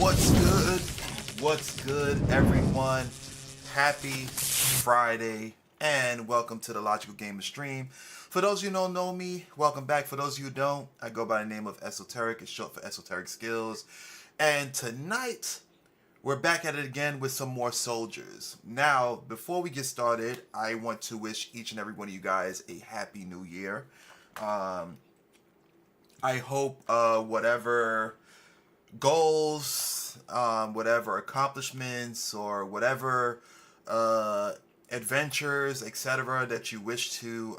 What's good? What's good, everyone? Happy Friday, and welcome to the Logical Gamer stream. For those of you who don't know me, welcome back. For those of you who don't, I go by the name of Esoteric. It's short for Esoteric Skills. And tonight, we're back at it again with some more Souldiers. Now, before we get started, I want to wish each and every one of you guys a happy new year. I hope whatever goals, whatever accomplishments, or whatever adventures, etc., that you wish to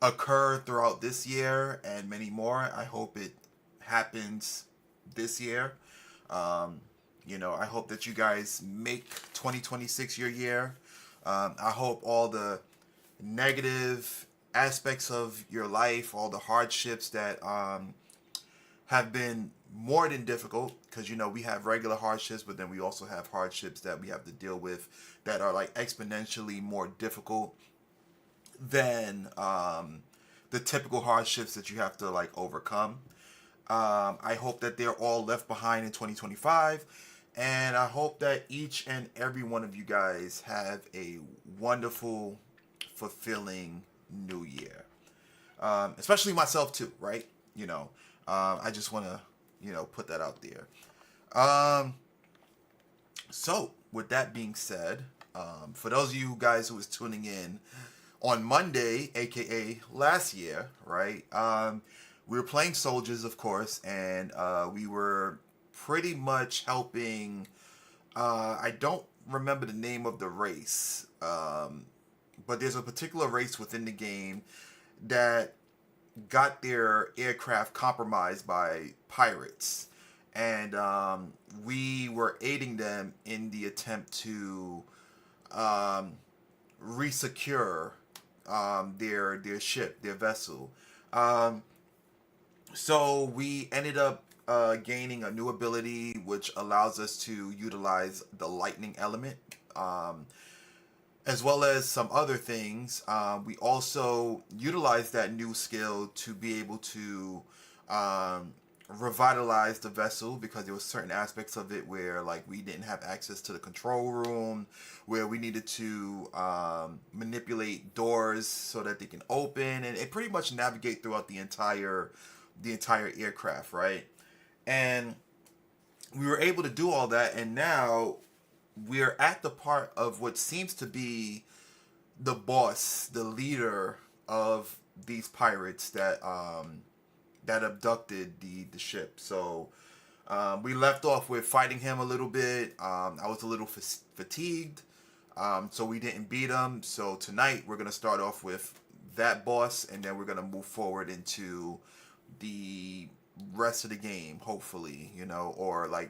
occur throughout this year and many more, I hope it happens this year. I hope that you guys make 2026 your year. I hope all the negative aspects of your life, all the hardships that have been more than difficult, because we have regular hardships, but then we also have hardships that we have to deal with that are like exponentially more difficult than the typical hardships that you have to like overcome. I hope that they're all left behind in 2025, and I hope that each and every one of you guys have a wonderful, fulfilling new year. Especially myself too, right? I just want to, put that out there. So, with that being said, for those of you guys who was tuning in on Monday, aka last year, right? We were playing Souldiers, of course, and we were pretty much helping. I don't remember the name of the race, but there's a particular race within the game that got their aircraft compromised by pirates, and we were aiding them in the attempt to resecure their ship, their vessel. So we ended up gaining a new ability which allows us to utilize the lightning element, as well as some other things. We also utilized that new skill to be able to revitalize the vessel, because there were certain aspects of it where like we didn't have access to the control room, where we needed to manipulate doors so that they can open and pretty much navigate throughout the entire aircraft, right? And we were able to do all that, and now we're at the part of what seems to be the boss, the leader of these pirates that abducted the ship. So we left off with fighting him a little bit. I was a little fatigued, so we didn't beat him. So tonight we're gonna start off with that boss, and then we're gonna move forward into the rest of the game, hopefully, or like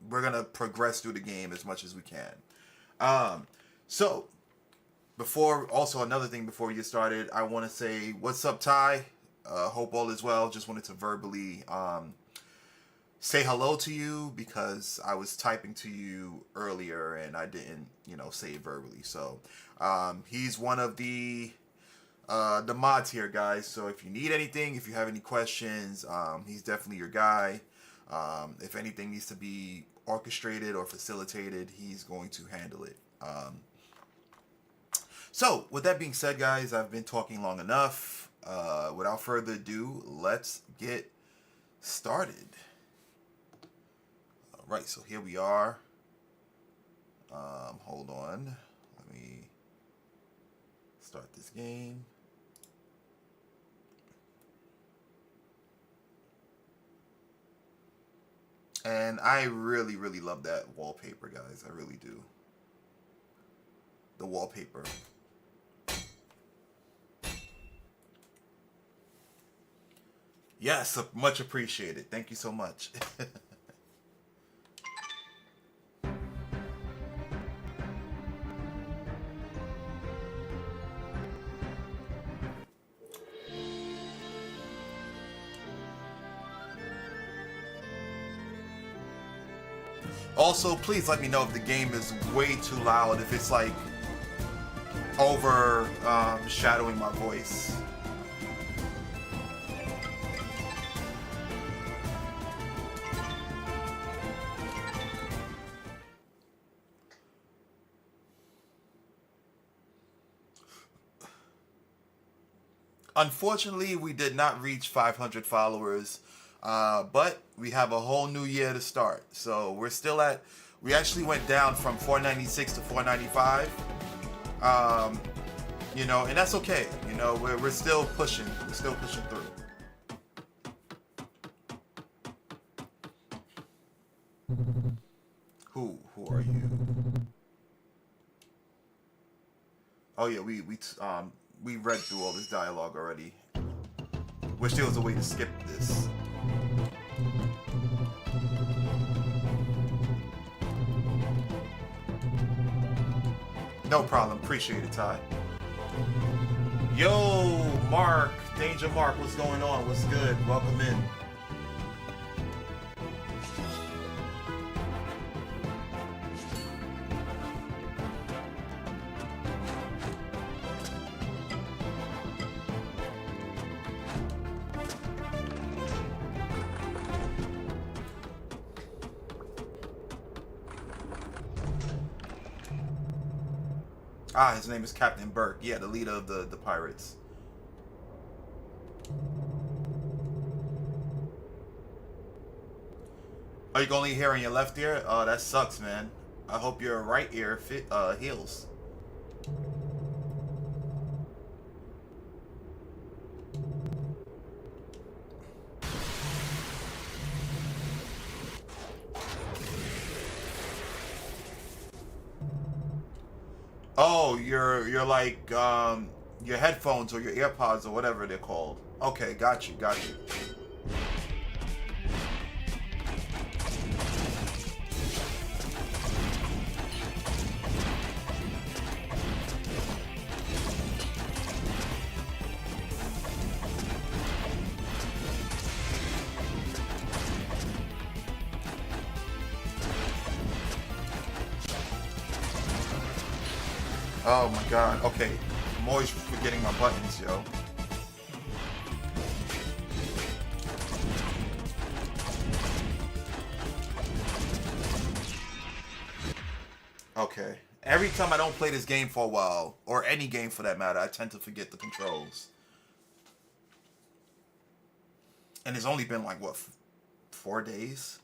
we're gonna progress through the game as much as we can. So another thing before we get started, I want to say what's up, Ty. Hope all is well. Just wanted to verbally say hello to you, because I was typing to you earlier and I didn't say it verbally. So he's one of the mods here, guys. So if you need anything, if you have any questions, he's definitely your guy. If anything needs to be orchestrated or facilitated, he's going to handle it. So with that being said, guys, I've been talking long enough. Without further ado, let's get started. All right, so here we are. Hold on, let me start this game. And I really, really love that wallpaper, guys. I really do. The wallpaper. Yes, much appreciated. Thank you so much. Also, please let me know if the game is way too loud, if it's like overshadowing my voice. Unfortunately, we did not reach 500 followers, but we have a whole new year to start. So we're still at. We actually went down from 496 to 495. You know, and that's okay. You know, we're still pushing. We're still pushing through. Who are you? Oh yeah, we read through all this dialogue already. Wish there was a way to skip this. No problem. Appreciate it, Ty. Yo, Mark, Danger Mark, what's going on? What's good? Welcome in. Ah, his name is Captain Burke. Yeah, the leader of the pirates. Are you only hearing your left ear? Oh, that sucks, man. I hope your right ear heals. Oh, you're like your headphones or your AirPods or whatever they're called. Okay, got you, got you. Oh my god, okay. I'm always forgetting my buttons, yo. Okay. Every time I don't play this game for a while, or any game for that matter, I tend to forget the controls. And it's only been like, what, 4 days?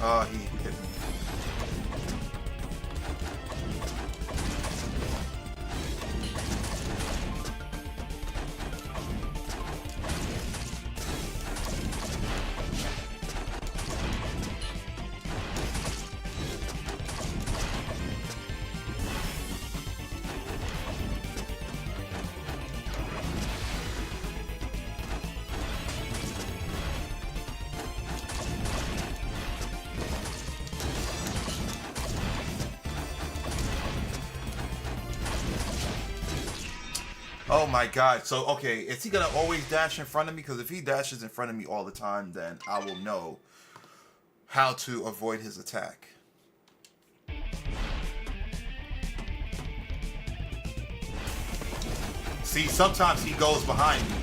Oh, he hit me. Oh my god. So, okay, is he gonna always dash in front of me? Because if he dashes in front of me all the time, then I will know how to avoid his attack. See, sometimes he goes behind me.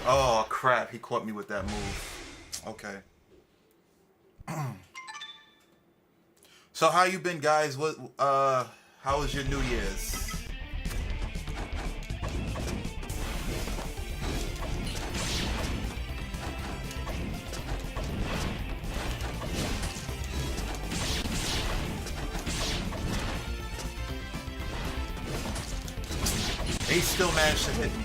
Oh crap! He caught me with that move. Okay. So how you been, guys? What? How was your New Year's? They still managed to hit me.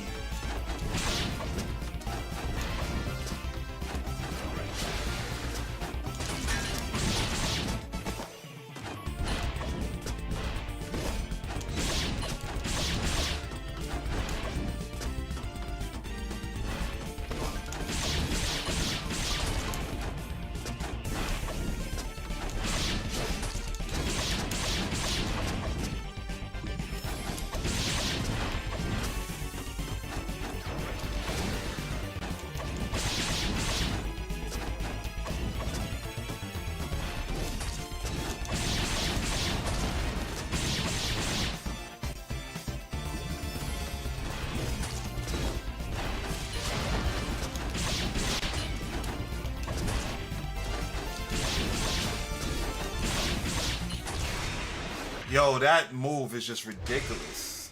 Yo, that move is just ridiculous.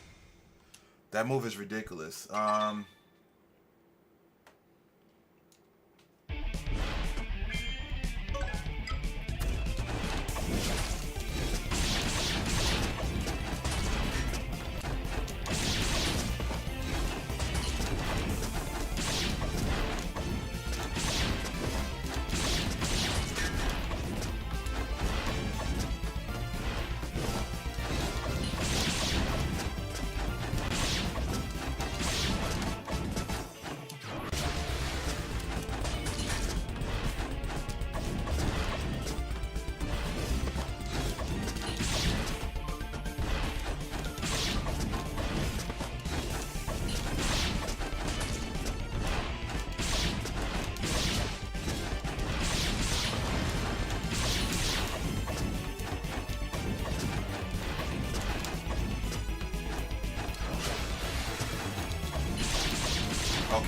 That move is ridiculous.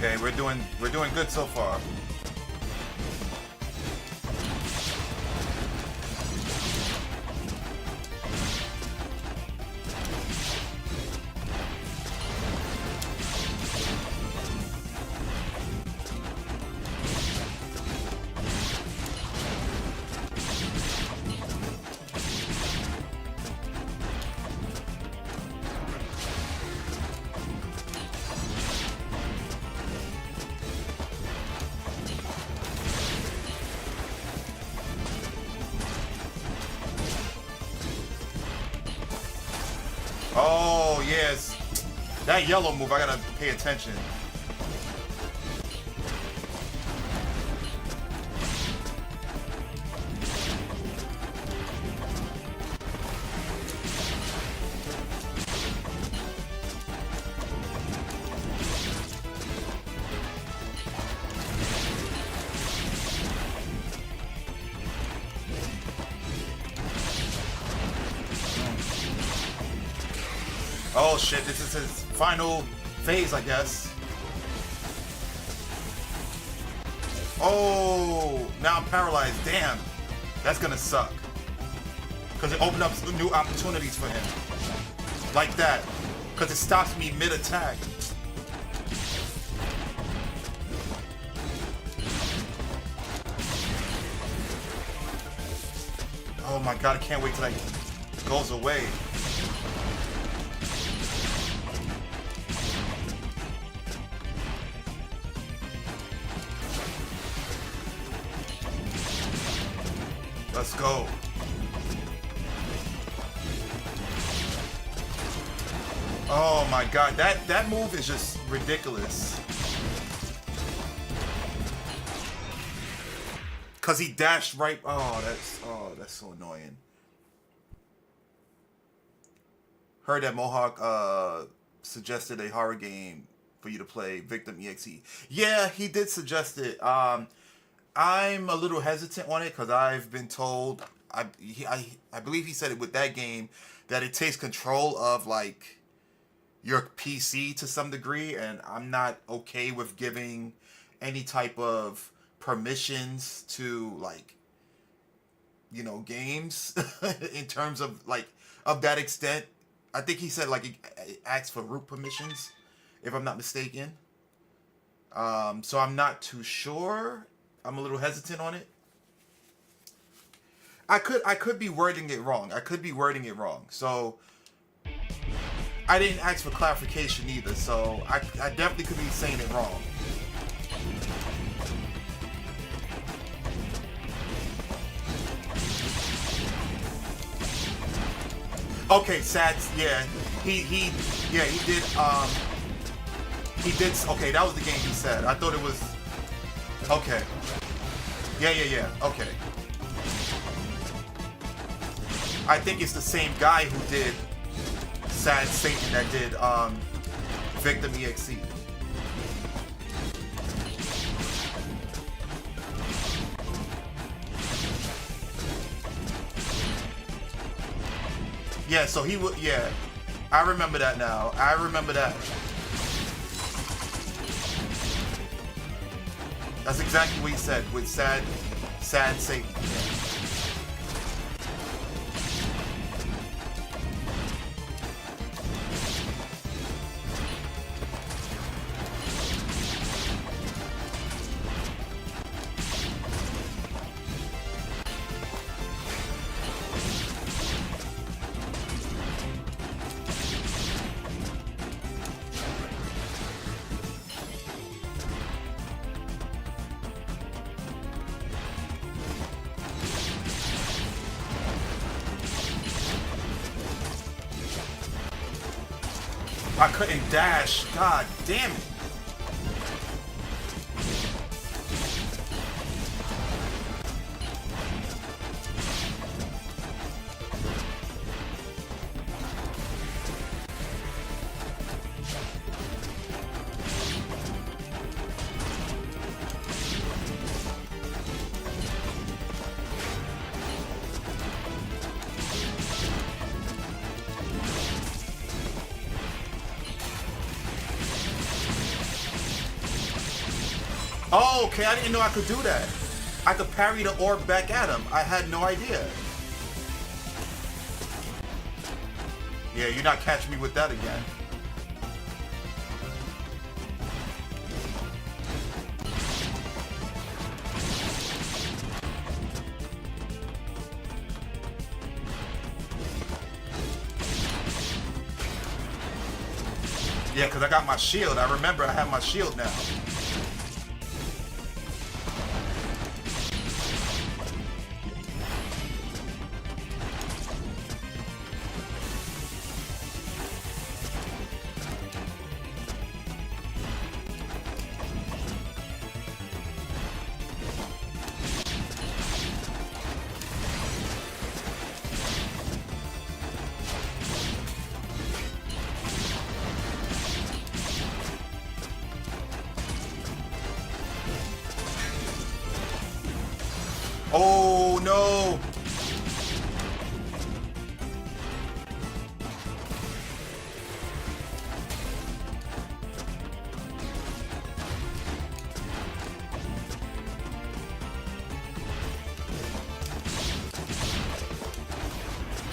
Okay, we're doing good so far. Oh, yes. That yellow move, I gotta pay attention. Oh shit, this is his final phase, I guess. Oh, now I'm paralyzed. Damn. That's gonna suck. Because it opened up some new opportunities for him. Like that. Because it stops me mid-attack. Oh my god, I can't wait till that goes away. Let's go. Oh my god, that move is just ridiculous. Cause he dashed right. Oh, that's so annoying. Heard that Mohawk suggested a horror game for you to play, Victim EXE. Yeah, he did suggest it. I'm a little hesitant on it because I've been told, I believe he said it with that game, that it takes control of like your PC to some degree, and I'm not okay with giving any type of permissions to, like, games in terms of, like, of that extent. I think he said, like, it asks for root permissions, if I'm not mistaken. So I'm not too sure. I'm a little hesitant on it. I could be wording it wrong. So I didn't ask for clarification either. So I definitely could be saying it wrong. Okay, Sats. Yeah, he yeah he did. Okay, that was the game he said. I thought it was. Okay. Yeah. Okay. I think it's the same guy who did Sad Satan that did Victim EXE. Yeah, so he would. Yeah, I remember that now. I remember that. That's exactly what he said with Sad Satan. Yeah. I couldn't dash. God damn it. Oh, okay, I didn't know I could do that. I could parry the orb back at him. I had no idea. Yeah, you're not catching me with that again. Yeah, because I got my shield. I remember I have my shield now. Oh no!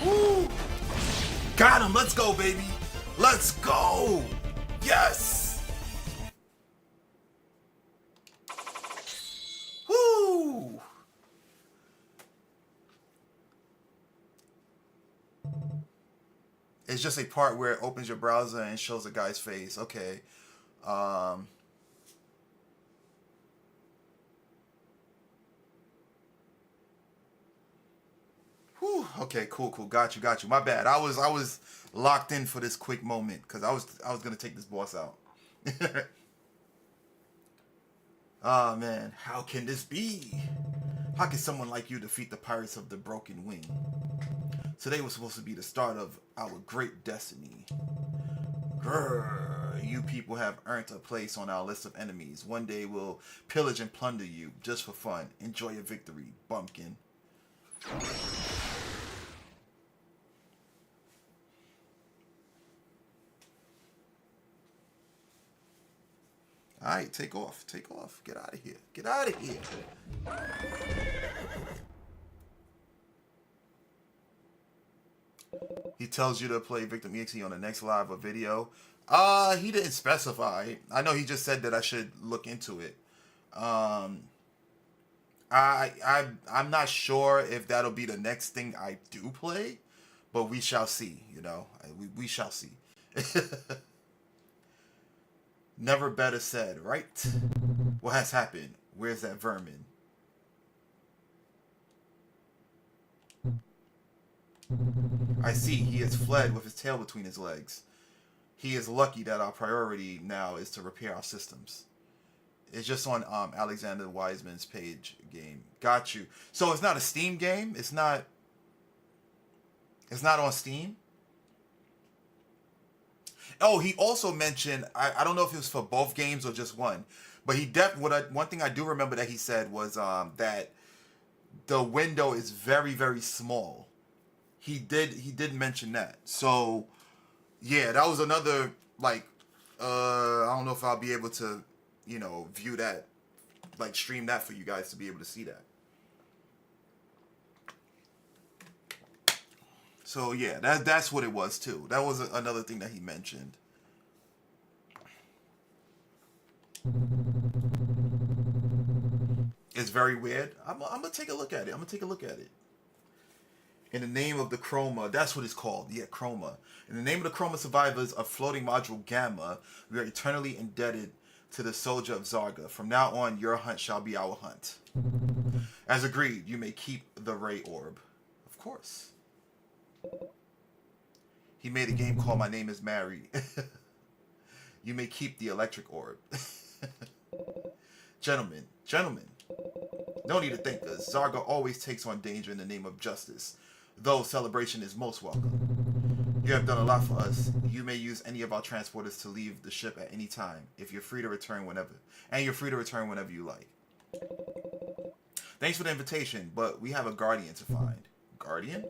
Woo! Got him! Let's go, baby! Let's go! Yes! Woo! It's just a part where it opens your browser and shows a guy's face. Okay. Um, Whew, okay, cool. Got you. My bad. I was locked in for this quick moment because I was gonna take this boss out. Oh man, how can this be? How can someone like you defeat the pirates of the Broken Wing? Today was supposed to be the start of our great destiny. Grrr, you people have earned a place on our list of enemies. One day we'll pillage and plunder you just for fun. Enjoy your victory, bumpkin. Alright, take off. Take off. Get out of here. Get out of here. He tells you to play Victim EXE on the next live or video. He didn't specify. I know he just said that I should look into it. I'm not sure if that'll be the next thing I do play, but we shall see, you know. We shall see. Never better said, right? What has happened? Where's that vermin? I see, he has fled with his tail between his legs. He is lucky that our priority now is to repair our systems. It's just on Alexander Wiseman's page game. Got you. So it's not a Steam game? It's not on Steam? Oh, he also mentioned, I don't know if it was for both games or just one, but one thing I do remember that he said was that the window is very, very small. He did mention that. So yeah, that was another, like, I don't know if I'll be able to, you know, view that, like, stream that for you guys to be able to see that. So yeah, that's what it was too. That was another thing that he mentioned. It's very weird. I'm gonna take a look at it. In the name of the Chroma, that's what it's called. Yeah, Chroma. In the name of the Chroma survivors of floating module Gamma, we are eternally indebted to the soldier of Zarga. From now on, your hunt shall be our hunt. As agreed, you may keep the Ray Orb. Of course. He made a game called My Name is Mary. You may keep the electric orb. Gentlemen, no need to thank us. Zarga always takes on danger in the name of justice, though celebration is most welcome. You have done a lot for us. You may use any of our transporters to leave the ship at any time, if you're free to return whenever. And you're free to return whenever you like. Thanks for the invitation, but we have a guardian to find. Guardian?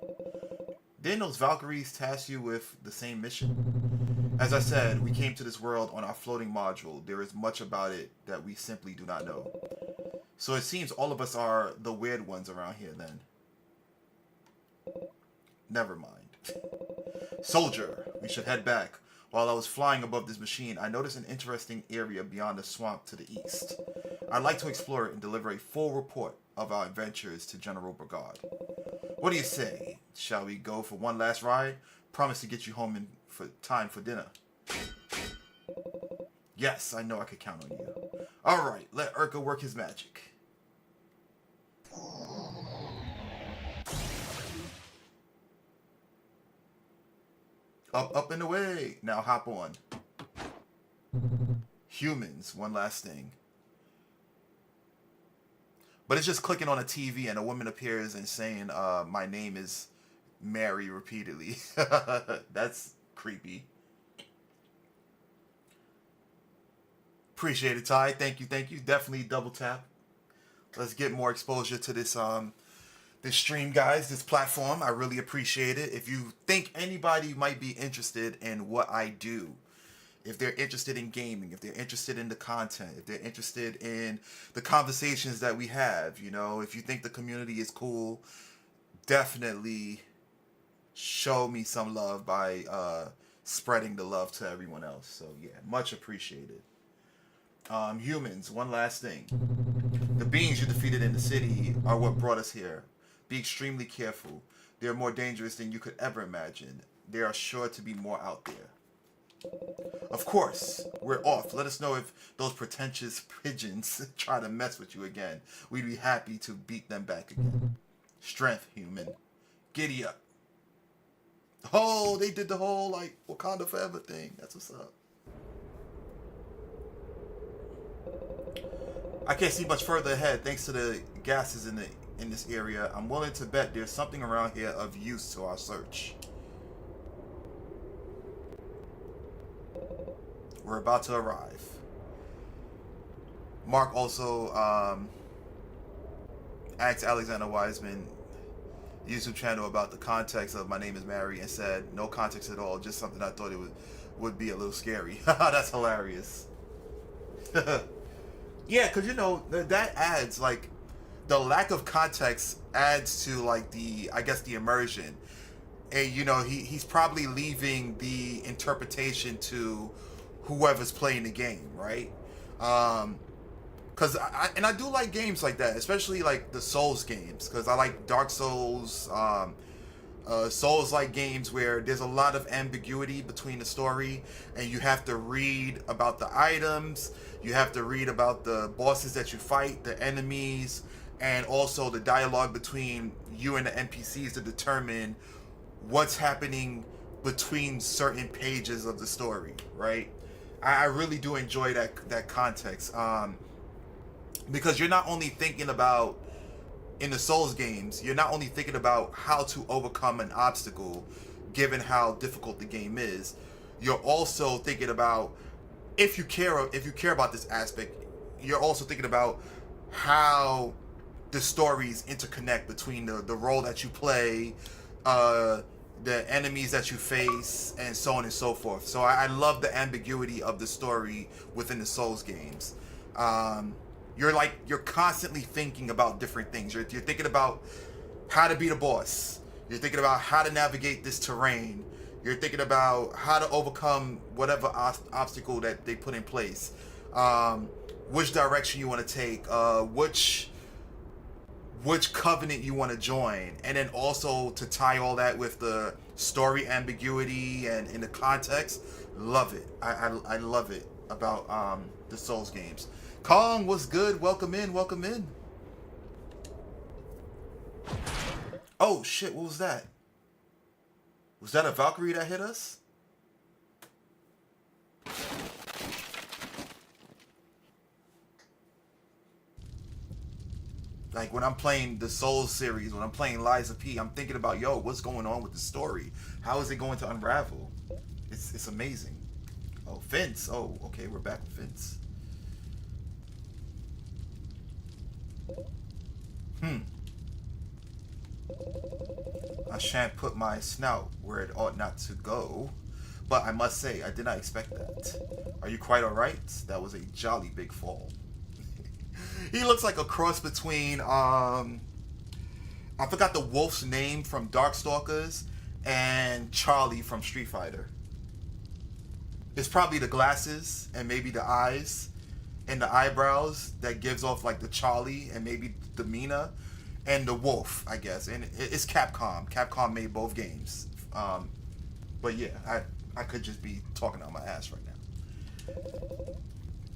Didn't those Valkyries task you with the same mission? As I said, we came to this world on our floating module. There is much about it that we simply do not know. So it seems all of us are the weird ones around here then. Never mind. Soldier, we should head back. While I was flying above this machine, I noticed an interesting area beyond the swamp to the east. I'd like to explore it and deliver a full report of our adventures to General Brigade. What do you say? Shall we go for one last ride? Promise to get you home in time for dinner. Yes, I know I could count on you. Alright, let Urka work his magic. Up and away. Now hop on. Humans, one last thing. But it's just clicking on a TV and a woman appears and saying, my name is Mary repeatedly. That's creepy. Appreciate it, Ty. Thank you. Definitely double tap. Let's get more exposure to this this stream, guys, this platform. I really appreciate it. If you think anybody might be interested in what I do, if they're interested in gaming, if they're interested in the content, if they're interested in the conversations that we have, you know, if you think the community is cool, definitely show me some love by spreading the love to everyone else. So yeah, much appreciated. Humans, one last thing. The beings you defeated in the city are what brought us here. Be extremely careful. They're more dangerous than you could ever imagine. There are sure to be more out there. Of course, we're off. Let us know if those pretentious pigeons try to mess with you again. We'd be happy to beat them back again. Strength, human. Giddy up. Oh, they did the whole, like, Wakanda Forever thing. That's what's up. I can't see much further ahead thanks to the gases in this area. I'm willing to bet there's something around here of use to our search. We're about to arrive. Mark also asked Alexander Wiseman YouTube channel about the context of My Name is Mary and said no context at all, just something I thought it would be a little scary. That's hilarious. Yeah, because you know that adds like the lack of context adds to like the I guess the immersion, and you know he's probably leaving the interpretation to whoever's playing the game, right? Because I do like games like that, especially like the Souls games, because I like Dark Souls, Souls like games where there's a lot of ambiguity between the story, and you have to read about the items, you have to read about the bosses that you fight, the enemies, and also the dialogue between you and the NPCs to determine what's happening between certain pages of the story, right? I really do enjoy that context, because you're not only thinking about in the Souls games, you're not only thinking about how to overcome an obstacle, given how difficult the game is, you're also thinking about if you care about this aspect, you're also thinking about how the stories interconnect between the role that you play, uh, the enemies that you face, and so on and so forth. So I love the ambiguity of the story within the Souls games. Um, you're constantly thinking about different things. You're thinking about how to beat a boss. You're thinking about how to navigate this terrain. You're thinking about how to overcome whatever obstacle that they put in place. Um, which direction you want to take. Which covenant you want to join, and then also to tie all that with the story ambiguity and in the context. Love it. I love it about the Souls games. Kong, what's good? Welcome in, welcome in. Oh shit, what was that? Was that a Valkyrie that hit us? Like when I'm playing the Souls series, when I'm playing Lies of P, I'm thinking about, yo, what's going on with the story? How is it going to unravel? It's amazing. Oh, Vince. Oh, okay, we're back with Vince. Hmm. I shan't put my snout where it ought not to go, but I must say I did not expect that. Are you quite alright? That was a jolly big fall. He looks like a cross between I forgot the wolf's name from Darkstalkers and Charlie from Street Fighter. It's probably the glasses and maybe the eyes and the eyebrows that gives off like the Charlie and maybe the Mina and the wolf, I guess. And it's Capcom. Capcom made both games. But yeah, I could just be talking out my ass right now.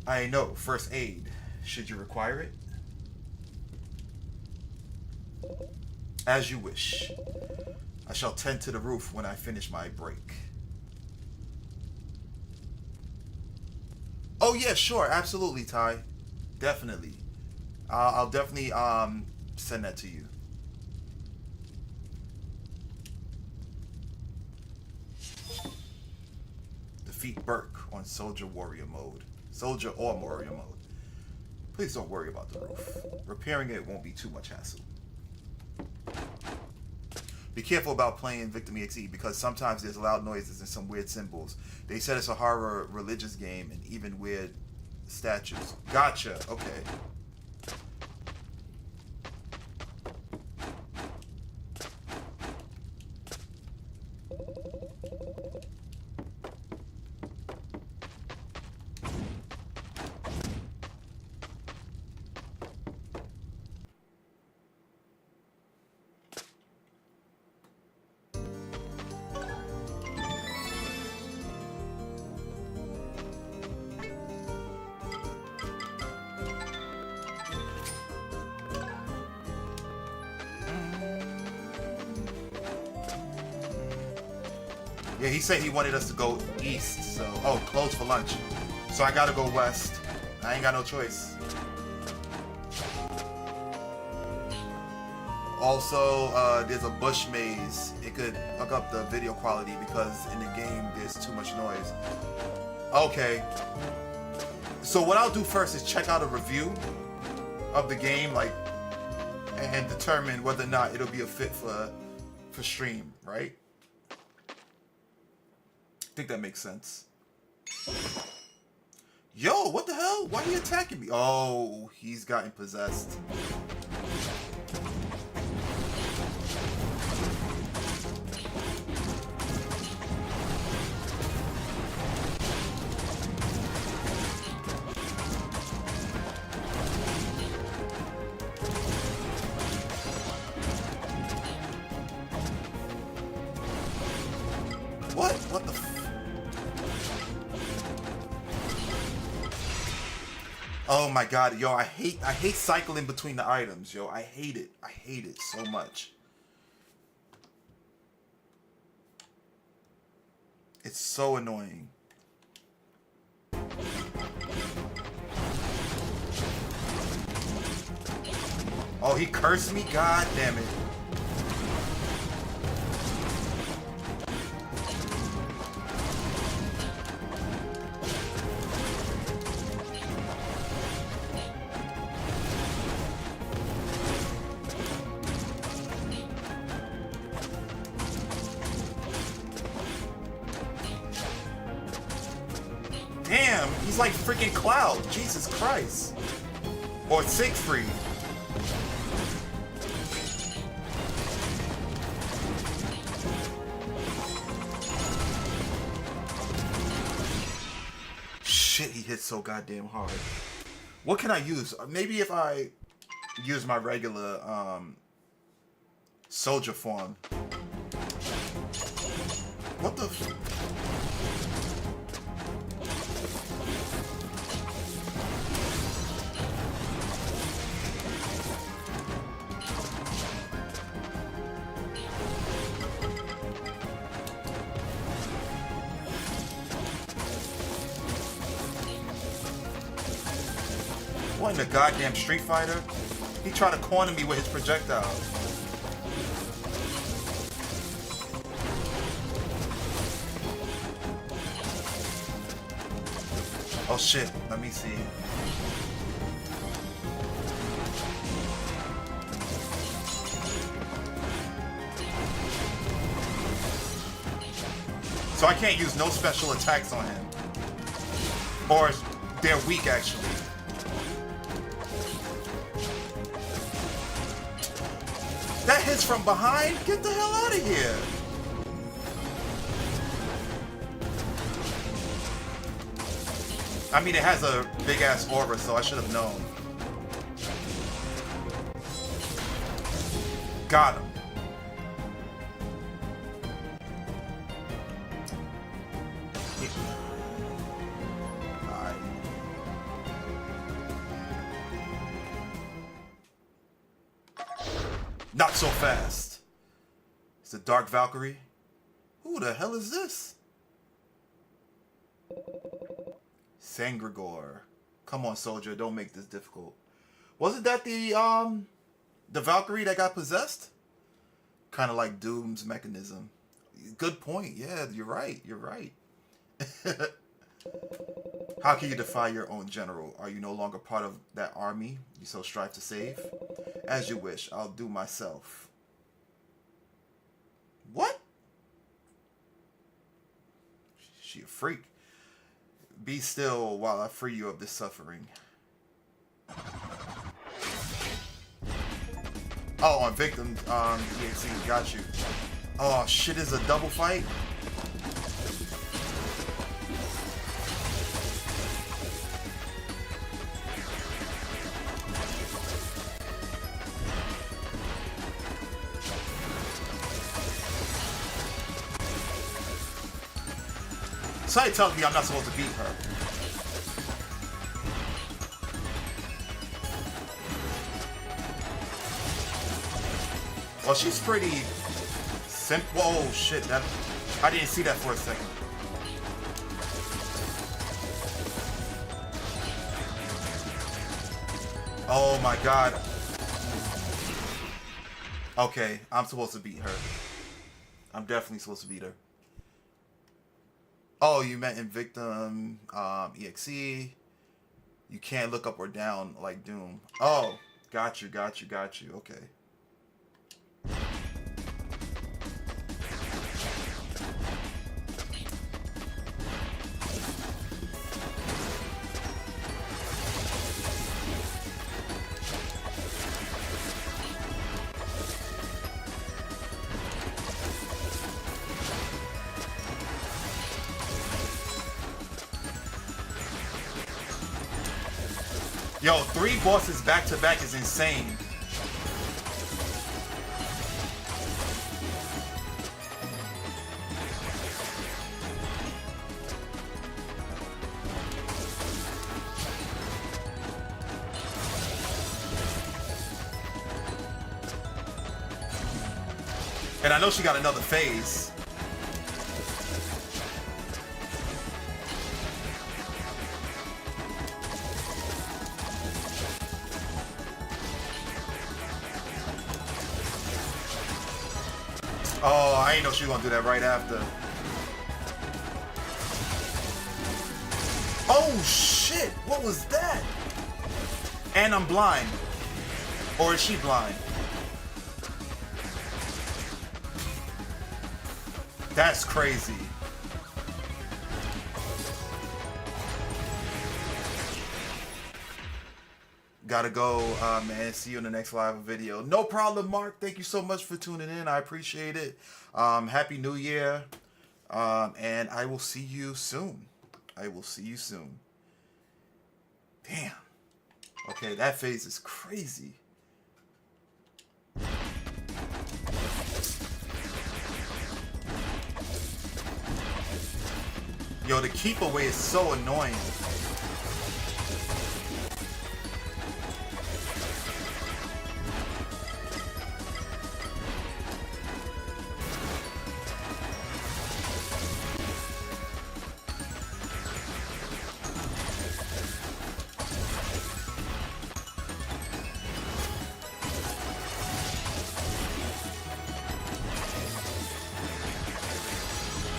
I know. First aid. Should you require it? As you wish. I shall tend to the roof when I finish my break. Oh yeah, sure, absolutely, Ty. Definitely. I'll definitely send that to you. Defeat Burke on Soldier Warrior mode. Soldier or Warrior mode. Please don't worry about the roof. Repairing it won't be too much hassle. Be careful about playing Victim EXE because sometimes there's loud noises and some weird symbols. They said it's a horror religious game and even weird statues. Gotcha. Okay. Yeah, he said he wanted us to go east, so... Oh, closed for lunch. So I gotta go west. I ain't got no choice. Also, there's a bush maze. It could fuck up the video quality because in the game there's too much noise. Okay. So what I'll do first is check out a review of the game, like, and determine whether or not it'll be a fit for stream, right? I think that makes sense. Yo, what the hell? Why are you attacking me? Oh, he's gotten possessed. What? What the Oh my god, yo, I hate cycling between the items, yo. I hate it. I hate it so much. It's so annoying. Oh, he cursed me? God damn it. Damn, he's like freaking Cloud. Jesus Christ. Or Siegfried. Shit, he hit so goddamn hard. What can I use? Maybe if I use my regular soldier form. What the f- What in the goddamn Street Fighter? He tried to corner me with his projectiles. Oh shit, let me see. So I can't use no special attacks on him. Or they're weak actually. That hits from behind? Get the hell out of here. I mean, it has a big ass aura, so I should have known. Got him. Alright. Not so fast. It's the Dark Valkyrie. Who the hell is this? Sangrigor. Come on, soldier, don't make this difficult. Wasn't that the Valkyrie that got possessed? Kind of like Doom's mechanism. Good point. Yeah, you're right. You're right. How can you defy your own general? Are you no longer part of that army you so strive to save? As you wish. I'll do myself. What? She a freak. Be still while I free you of this suffering. Oh, on victim, EXE, got you. Oh, shit, is a double fight? Somebody tells me I'm not supposed to beat her. Well, she's pretty simple. Whoa, shit! That I didn't see that for a second. Oh my god. Okay, I'm supposed to beat her. I'm definitely supposed to beat her. Oh, you meant in victim EXE. You can't look up or down like Doom. Oh, got you. Okay. Yo, 3 bosses back to back is insane. And I know she got another phase. Oh, I ain't know she was gonna do that right after. Oh shit, what was that? And I'm blind. Or is she blind? That's crazy. Gotta go, man. See you in the next live video. No problem, Mark. Thank you so much for tuning in. I appreciate it. Happy New Year. And I will see you soon. I will see you soon. Damn. Okay, that phase is crazy. Yo, the keep away is so annoying.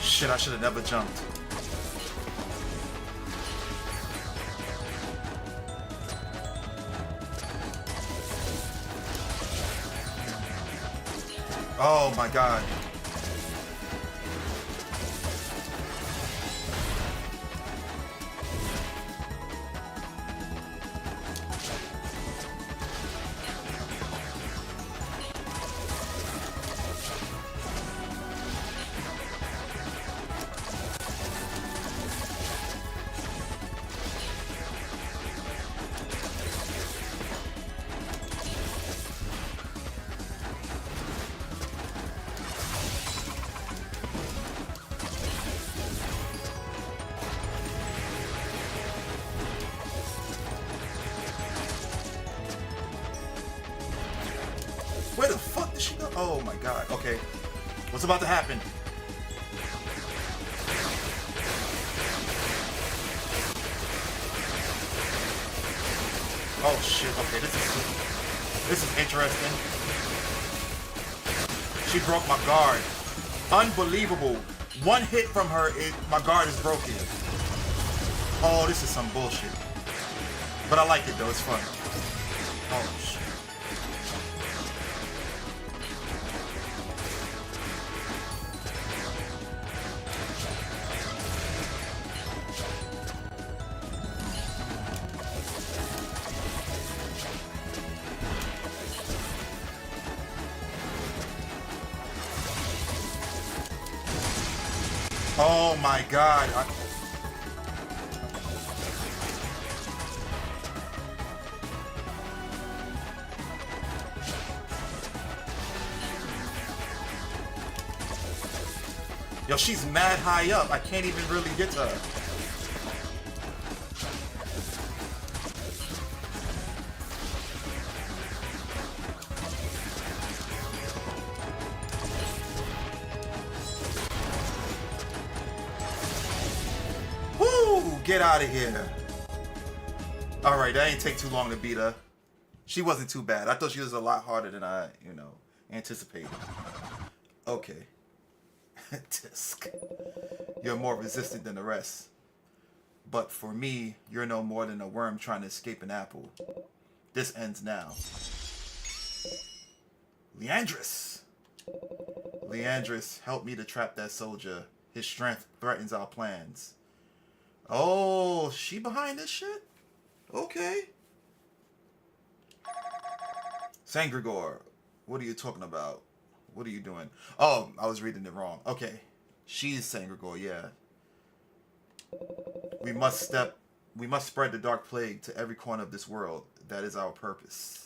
Shit, I should have never jumped. Oh my god. Where the fuck did she go? Oh my god. Okay. What's about to happen? Oh shit. Okay, this is interesting. She broke my guard. Unbelievable. One hit from her, my guard is broken. Oh, this is some bullshit. But I like it though, it's fun. Oh shit. Oh my god. Yo, she's mad high up. I can't even really get to her. Get out of here. Alright, that ain't take too long to beat her. She wasn't too bad. I thought she was a lot harder than I, anticipated. Okay. Tisk. You're more resistant than the rest. But for me, you're no more than a worm trying to escape an apple. This ends now. Leandris! Leandris, help me to trap that soldier. His strength threatens our plans. Oh, she behind this shit? Okay. Sangrigor, what are you talking about? What are you doing? Oh, I was reading it wrong. Okay. She's Sangrigor, yeah. We must step We must spread the dark plague to every corner of this world. That is our purpose.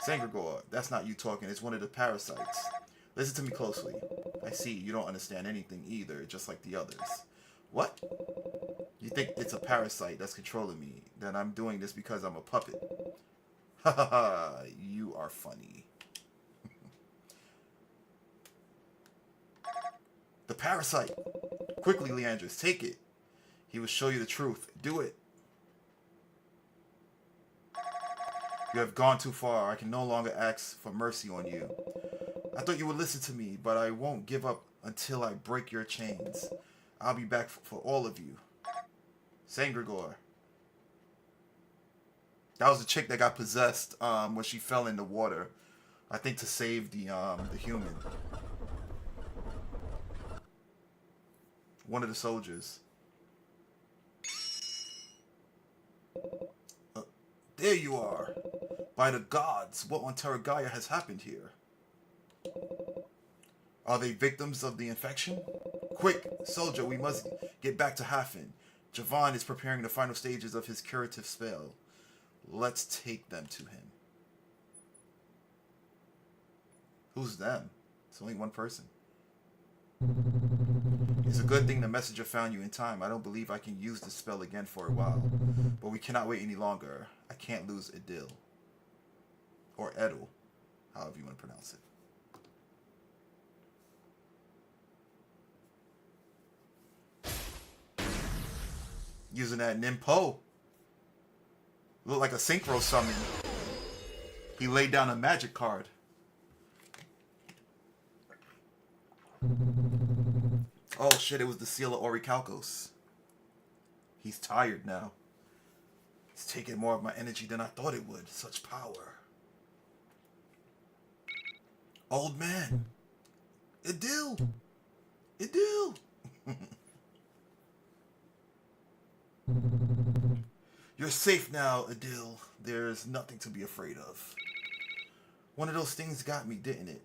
Sangregor, that's not you talking. It's one of the parasites. Listen to me closely. I see you don't understand anything either, just like the others. What? You think it's a parasite that's controlling me? Then I'm doing this because I'm a puppet. Ha ha ha, you are funny. The parasite! Quickly, Leandris, take it. He will show you the truth. Do it. You have gone too far. I can no longer ask for mercy on you. I thought you would listen to me, but I won't give up until I break your chains. I'll be back for all of you. Sangregor. That was the chick that got possessed when she fell in the water. I think to save the human. One of the soldiers. There you are. By the gods, what on Terragaia has happened here? Are they victims of the infection? Quick, soldier, we must get back to Hafen. Javan is preparing the final stages of his curative spell. Let's take them to him. Who's them? It's only one person. It's a good thing the messenger found you in time. I don't believe I can use this spell again for a while. But we cannot wait any longer. I can't lose Edil. Or Edel. However you want to pronounce it. Using that Nimpo. Looked like a synchro summon. He laid down a magic card. Oh shit, it was the seal of Orichalcos. He's tired now. It's taking more of my energy than I thought it would. Such power. Old man. Edil. Edil. You're safe now, Edil. There's nothing to be afraid of. One of those things got me, didn't it?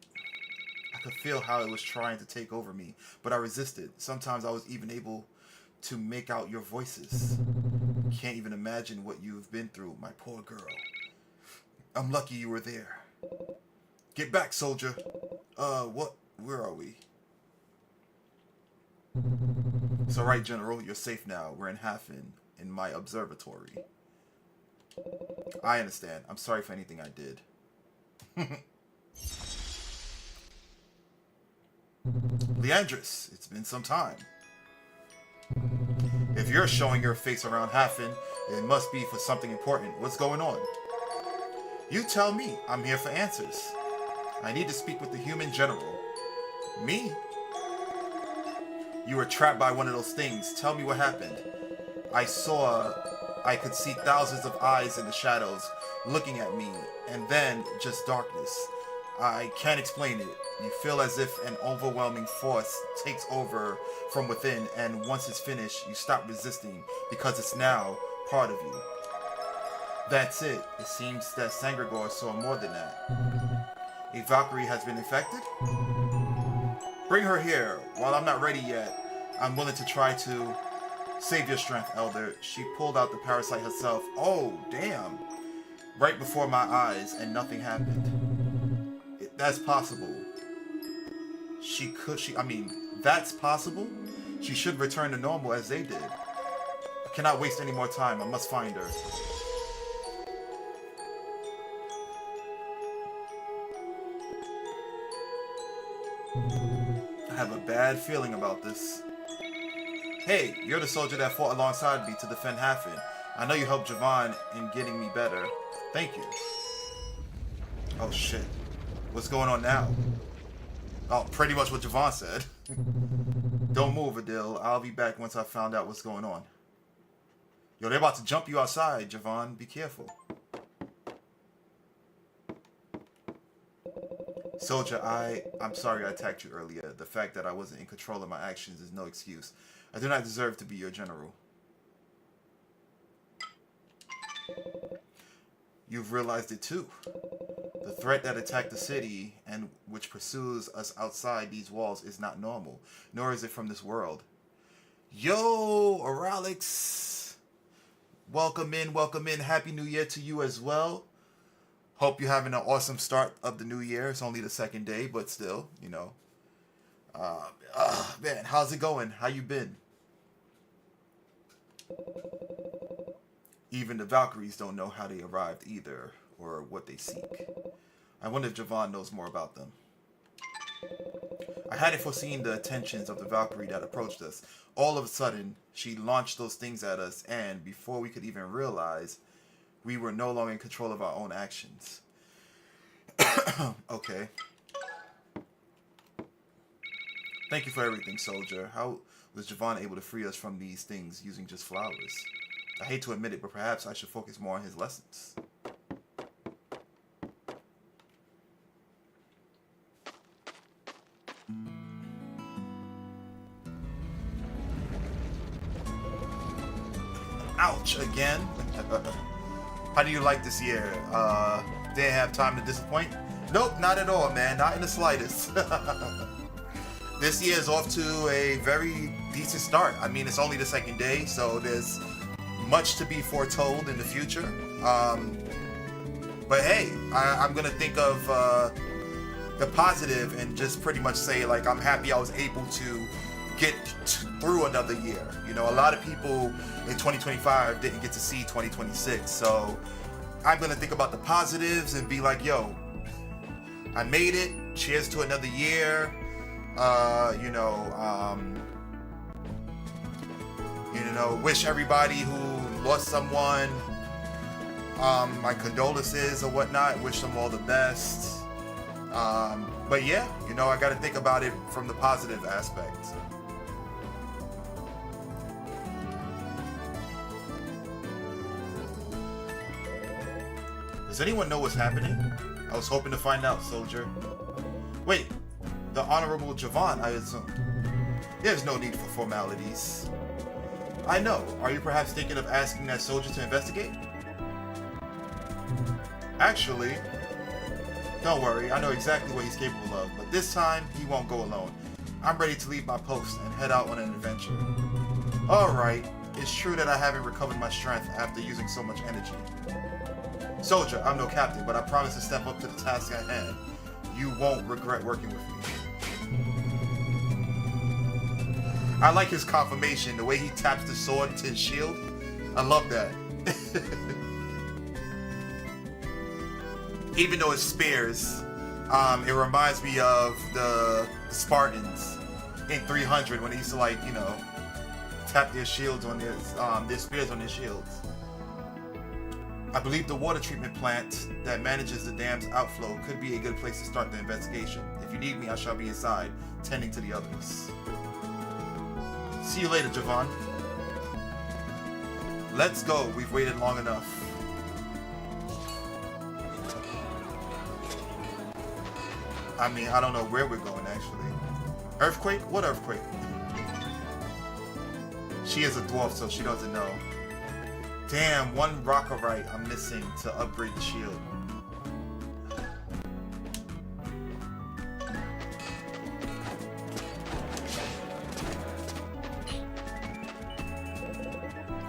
I could feel how it was trying to take over me, but I resisted. Sometimes I was even able to make out your voices. Can't even imagine what you've been through, my poor girl. I'm lucky you were there. Get back, soldier. What? Where are we? It's alright, General. You're safe now. We're in Hafen, in my observatory. I understand. I'm sorry for anything I did. Leandris, it's been some time. If you're showing your face around Hafen, it must be for something important. What's going on? You tell me. I'm here for answers. I need to speak with the human general. Me? You were trapped by one of those things. Tell me what happened. I could see thousands of eyes in the shadows looking at me, and then just darkness. I can't explain it. You feel as if an overwhelming force takes over from within, and once it's finished, you stop resisting because it's now part of you. That's it. It seems that Sangregor saw more than that. A Valkyrie has been infected? Bring her here. While I'm not ready yet, I'm willing to try to save your strength, Elder. She pulled out the parasite herself. Oh, damn. Right before my eyes, and nothing happened. That's possible. That's possible? She should return to normal as they did. I cannot waste any more time. I must find her. I have a bad feeling about this. Hey, you're the soldier that fought alongside me to defend Hafen. I know you helped Javan in getting me better. Thank you. Oh shit. What's going on now? Oh, pretty much what Javan said. Don't move, Edil. I'll be back once I found out what's going on. Yo, they're about to jump you outside, Javan. Be careful. Soldier, I'm sorry I attacked you earlier. The fact that I wasn't in control of my actions is no excuse. I do not deserve to be your general. You've realized it too. The threat that attacked the city and which pursues us outside these walls is not normal, nor is it from this world. Yo, Oralix! Welcome in, welcome in. Happy New Year to you as well. Hope you're having an awesome start of the new year. It's only the second day, but still, you know. Man, how's it going? How you been? Even the Valkyries don't know how they arrived either, or what they seek. I wonder if Javon knows more about them. I hadn't foreseen the attentions of the Valkyrie that approached us. All of a sudden, she launched those things at us, and before we could even realize, we were no longer in control of our own actions. Okay. Thank you for everything, soldier. How was Javon able to free us from these things using just flowers? I hate to admit it, but perhaps I should focus more on his lessons. Ouch, again? How do you like this year? Didn't have time to disappoint? Nope, not at all, man. Not in the slightest. This year is off to a very decent start. I mean, it's only the second day, so there's much to be foretold in the future. But hey, I'm going to think of the positive and just pretty much say, like, I'm happy I was able to get through another year. You know, a lot of people in 2025 didn't get to see 2026, so I'm gonna think about the positives and be like, yo, I made it. Cheers to another year. Wish everybody who lost someone my condolences or whatnot. Wish them all the best. But yeah, you know, I got to think about it from the positive aspect. Does anyone know what's happening? I was hoping to find out, soldier. Wait, the Honorable Javon, I assume. There's no need for formalities. I know. Are you perhaps thinking of asking that soldier to investigate? Actually, don't worry. I know exactly what he's capable of, but this time he won't go alone. I'm ready to leave my post and head out on an adventure. Alright, it's true that I haven't recovered my strength after using so much energy. Soldier, I'm no captain, but I promise to step up to the task at hand. You won't regret working with me. I like his confirmation, the way he taps the sword to his shield. I love that. Even though it's spears, it reminds me of the Spartans in 300 when they used to, like, you know, tap their shields on their spears on their shields. I believe the water treatment plant that manages the dam's outflow could be a good place to start the investigation. If you need me, I shall be inside, tending to the others. See you later, Javon. Let's go. We've waited long enough. I mean, I don't know where we're going, actually. Earthquake? What earthquake? She is a dwarf, so she doesn't know. Damn, one rock'n'rite I'm missing to upgrade the shield.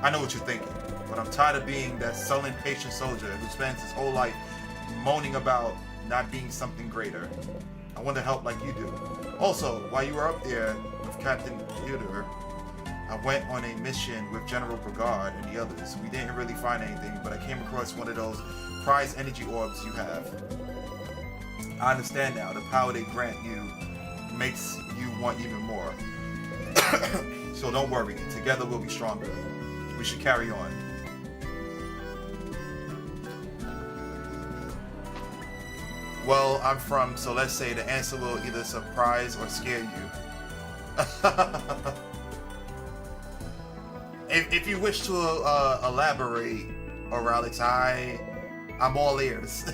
I know what you're thinking, but I'm tired of being that sullen, patient soldier who spends his whole life moaning about not being something greater. I want to help like you do. Also, while you were up there with Captain Theodore, I went on a mission with General Brigard and the others. We didn't really find anything, but I came across one of those prized energy orbs you have. I understand now. The power they grant you makes you want even more. So don't worry. Together we'll be stronger. We should carry on. Well, I'm from, so let's say the answer will either surprise or scare you. If you wish to elaborate, Oralix, I'm all ears.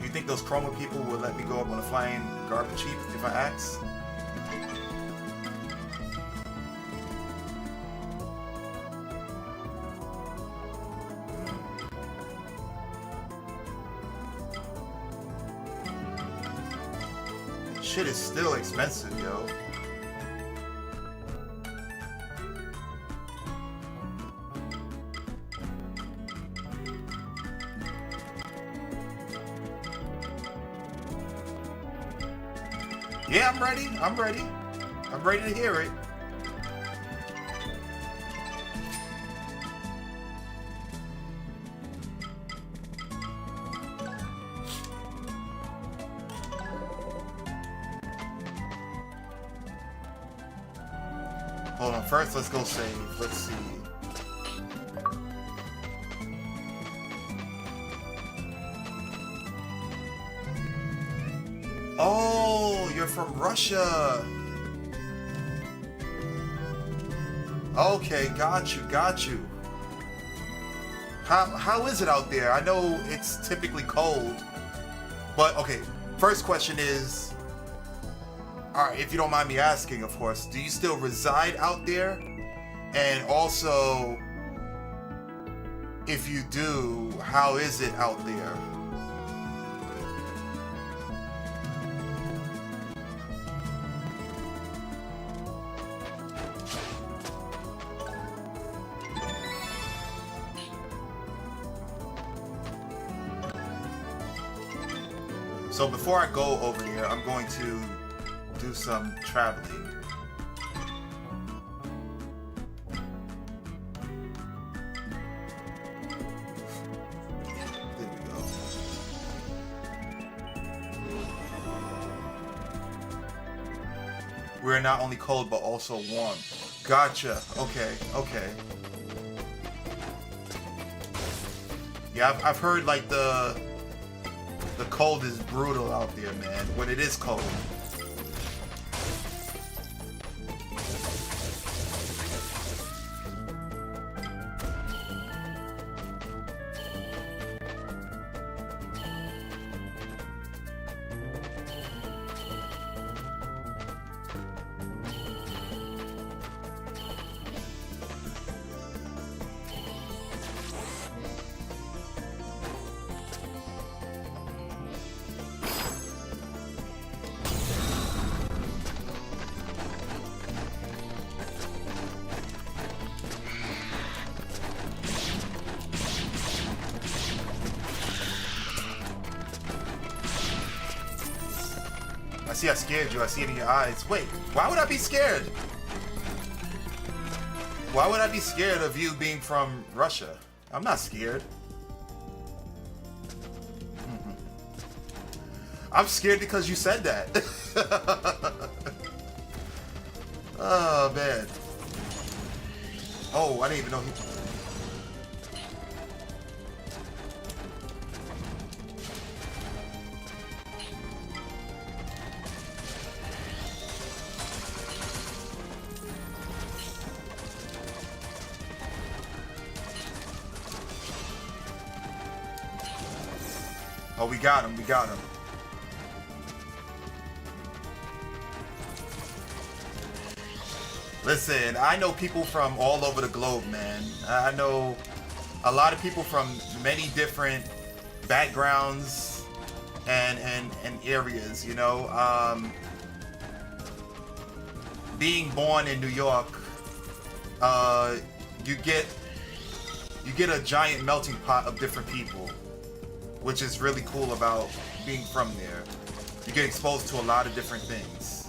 You think those chroma people will let me go up on a flying garbage heap if I ask? Shit is still expensive, yo. Yeah, I'm ready. I'm ready. I'm ready to hear it. Hold on. First, let's go save. Let's see. Oh, you're from Russia. Okay, got you, got you. How is it out there? I know it's typically cold, but okay. First question is, all right, if you don't mind me asking, of course, do you still reside out there? And also, if you do, how is it out there? So before I go over there, I'm going to do some traveling. There we go. We're not only cold but also warm. Gotcha. Okay. Okay. Yeah, I've heard like the cold is brutal out there, man. When it is cold. I see I scared you. I see it in your eyes. Wait, why would I be scared? Why would I be scared of you being from Russia? I'm not scared. I'm scared because you said that. Oh, man. Oh, I didn't even know he... Oh, we got him. We got him. Listen, I know people from all over the globe, man. I know a lot of people from many different backgrounds and areas, you know. Being born in New York, you get a giant melting pot of different people, which is really cool about being from there. You get exposed to a lot of different things.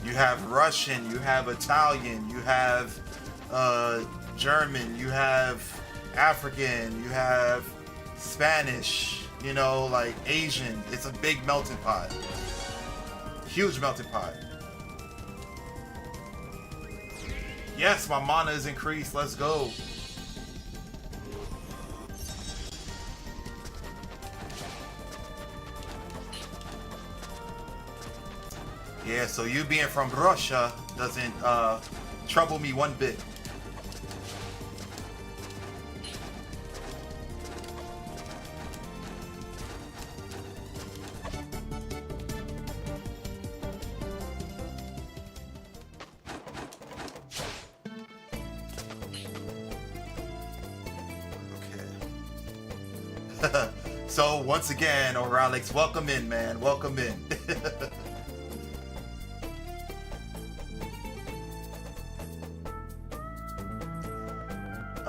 You have Russian, you have Italian, you have German, you have African, you have Spanish, you know, like Asian. It's a big melting pot. Huge melting pot. Yes, my mana is increased. Let's go. Yeah, so you being from Russia doesn't trouble me one bit. Okay. So once again, Oralex, welcome in, man. Welcome in.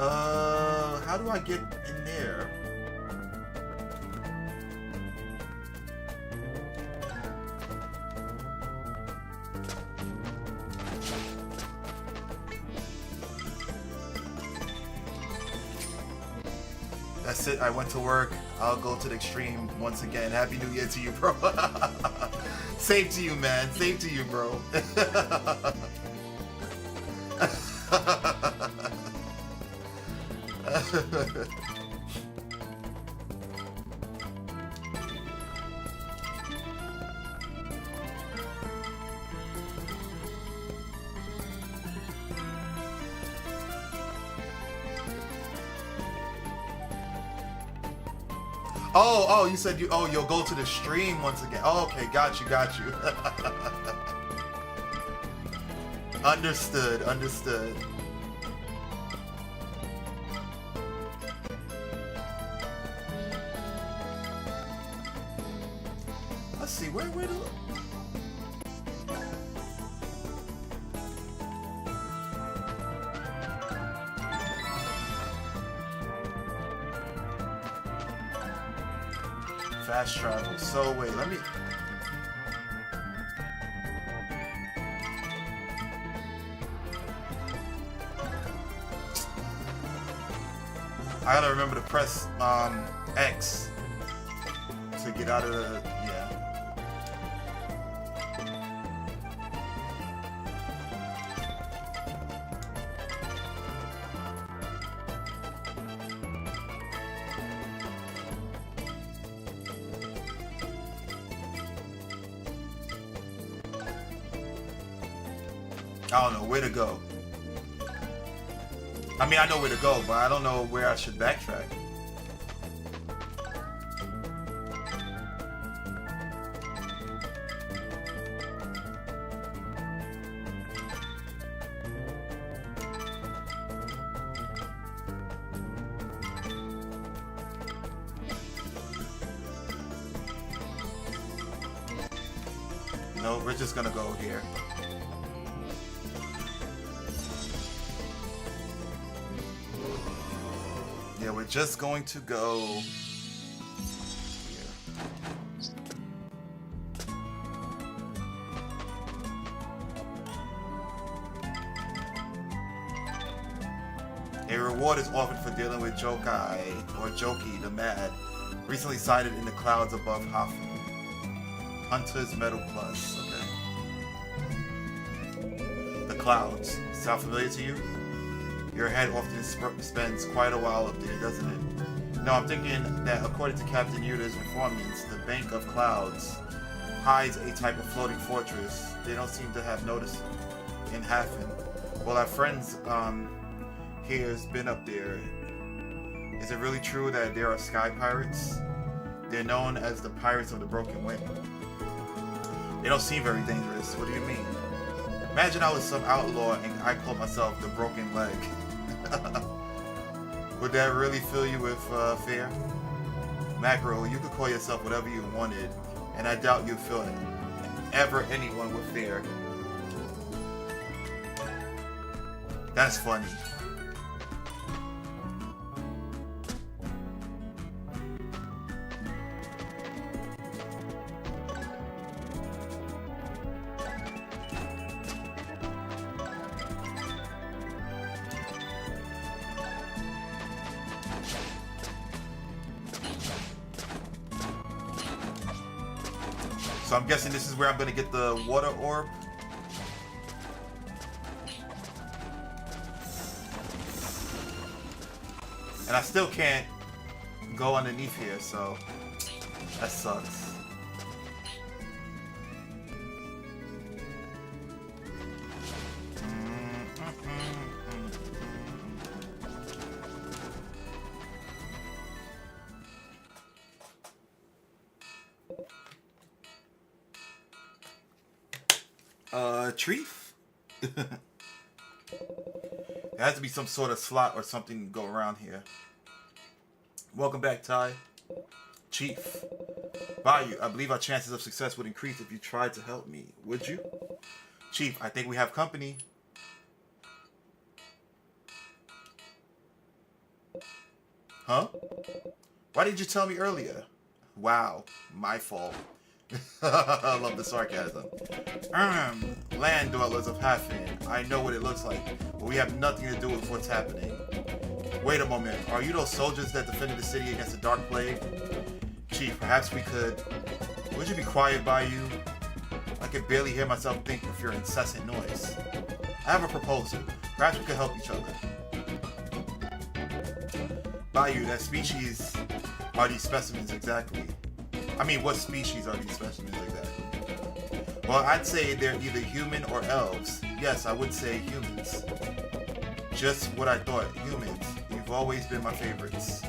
How do I get in there? That's it. I went to work. I'll go to the extreme once again. Happy New Year to you, bro. Same to you, man. Same to you, bro. Oh, you said you'll go to the stream once again. Oh, okay, got you. Understood. Let's see, where do... Fast travel. So wait, let me... I gotta remember to press X to get out of the... Yeah. I don't know where to go. I mean, I know where to go, but I don't know where I should backtrack. No, we're just gonna go here. Yeah, we're just going to go here. A reward is offered for dealing with Jokai, or Joki the Mad, recently sighted in the clouds above Hafen. Hunter's Medal Plus, okay. The clouds. Sound familiar to you? Your head often spends quite a while up there, doesn't it? No, I'm thinking that according to Captain Yuda's informants, the Bank of Clouds hides a type of floating fortress. They don't seem to have noticed in Hafen. Well, our friends here has been up there. Is it really true that there are sky pirates? They're known as the Pirates of the Broken Wing. They don't seem very dangerous. What do you mean? Imagine I was some outlaw and I called myself the Broken Leg. Would that really fill you with fear? Macro, you could call yourself whatever you wanted, and I doubt you'd feel ever anyone with fear. That's funny. So I'm guessing this is where I'm going to get the water orb. And I still can't go underneath here, so that sucks. Treef? There has to be some sort of slot or something to go around here. Welcome back, Ty. Chief. Value. I believe our chances of success would increase if you tried to help me. Would you? Chief, I think we have company. Huh? Why did you tell me earlier? Wow, my fault. I love the sarcasm. Land dwellers of Halfin, I know what it looks like, but we have nothing to do with what's happening. Wait a moment, are you those soldiers that defended the city against the Dark Plague? Chief, perhaps we could... Would you be quiet, Bayou? I can barely hear myself think with your incessant noise. I have a proposal. Perhaps we could help each other. Bayou, that species are these specimens exactly? I mean, what species are these specimens exactly? Well, I'd say they're either human or elves. Yes, I would say humans. Just what I thought, humans. You've always been my favorites.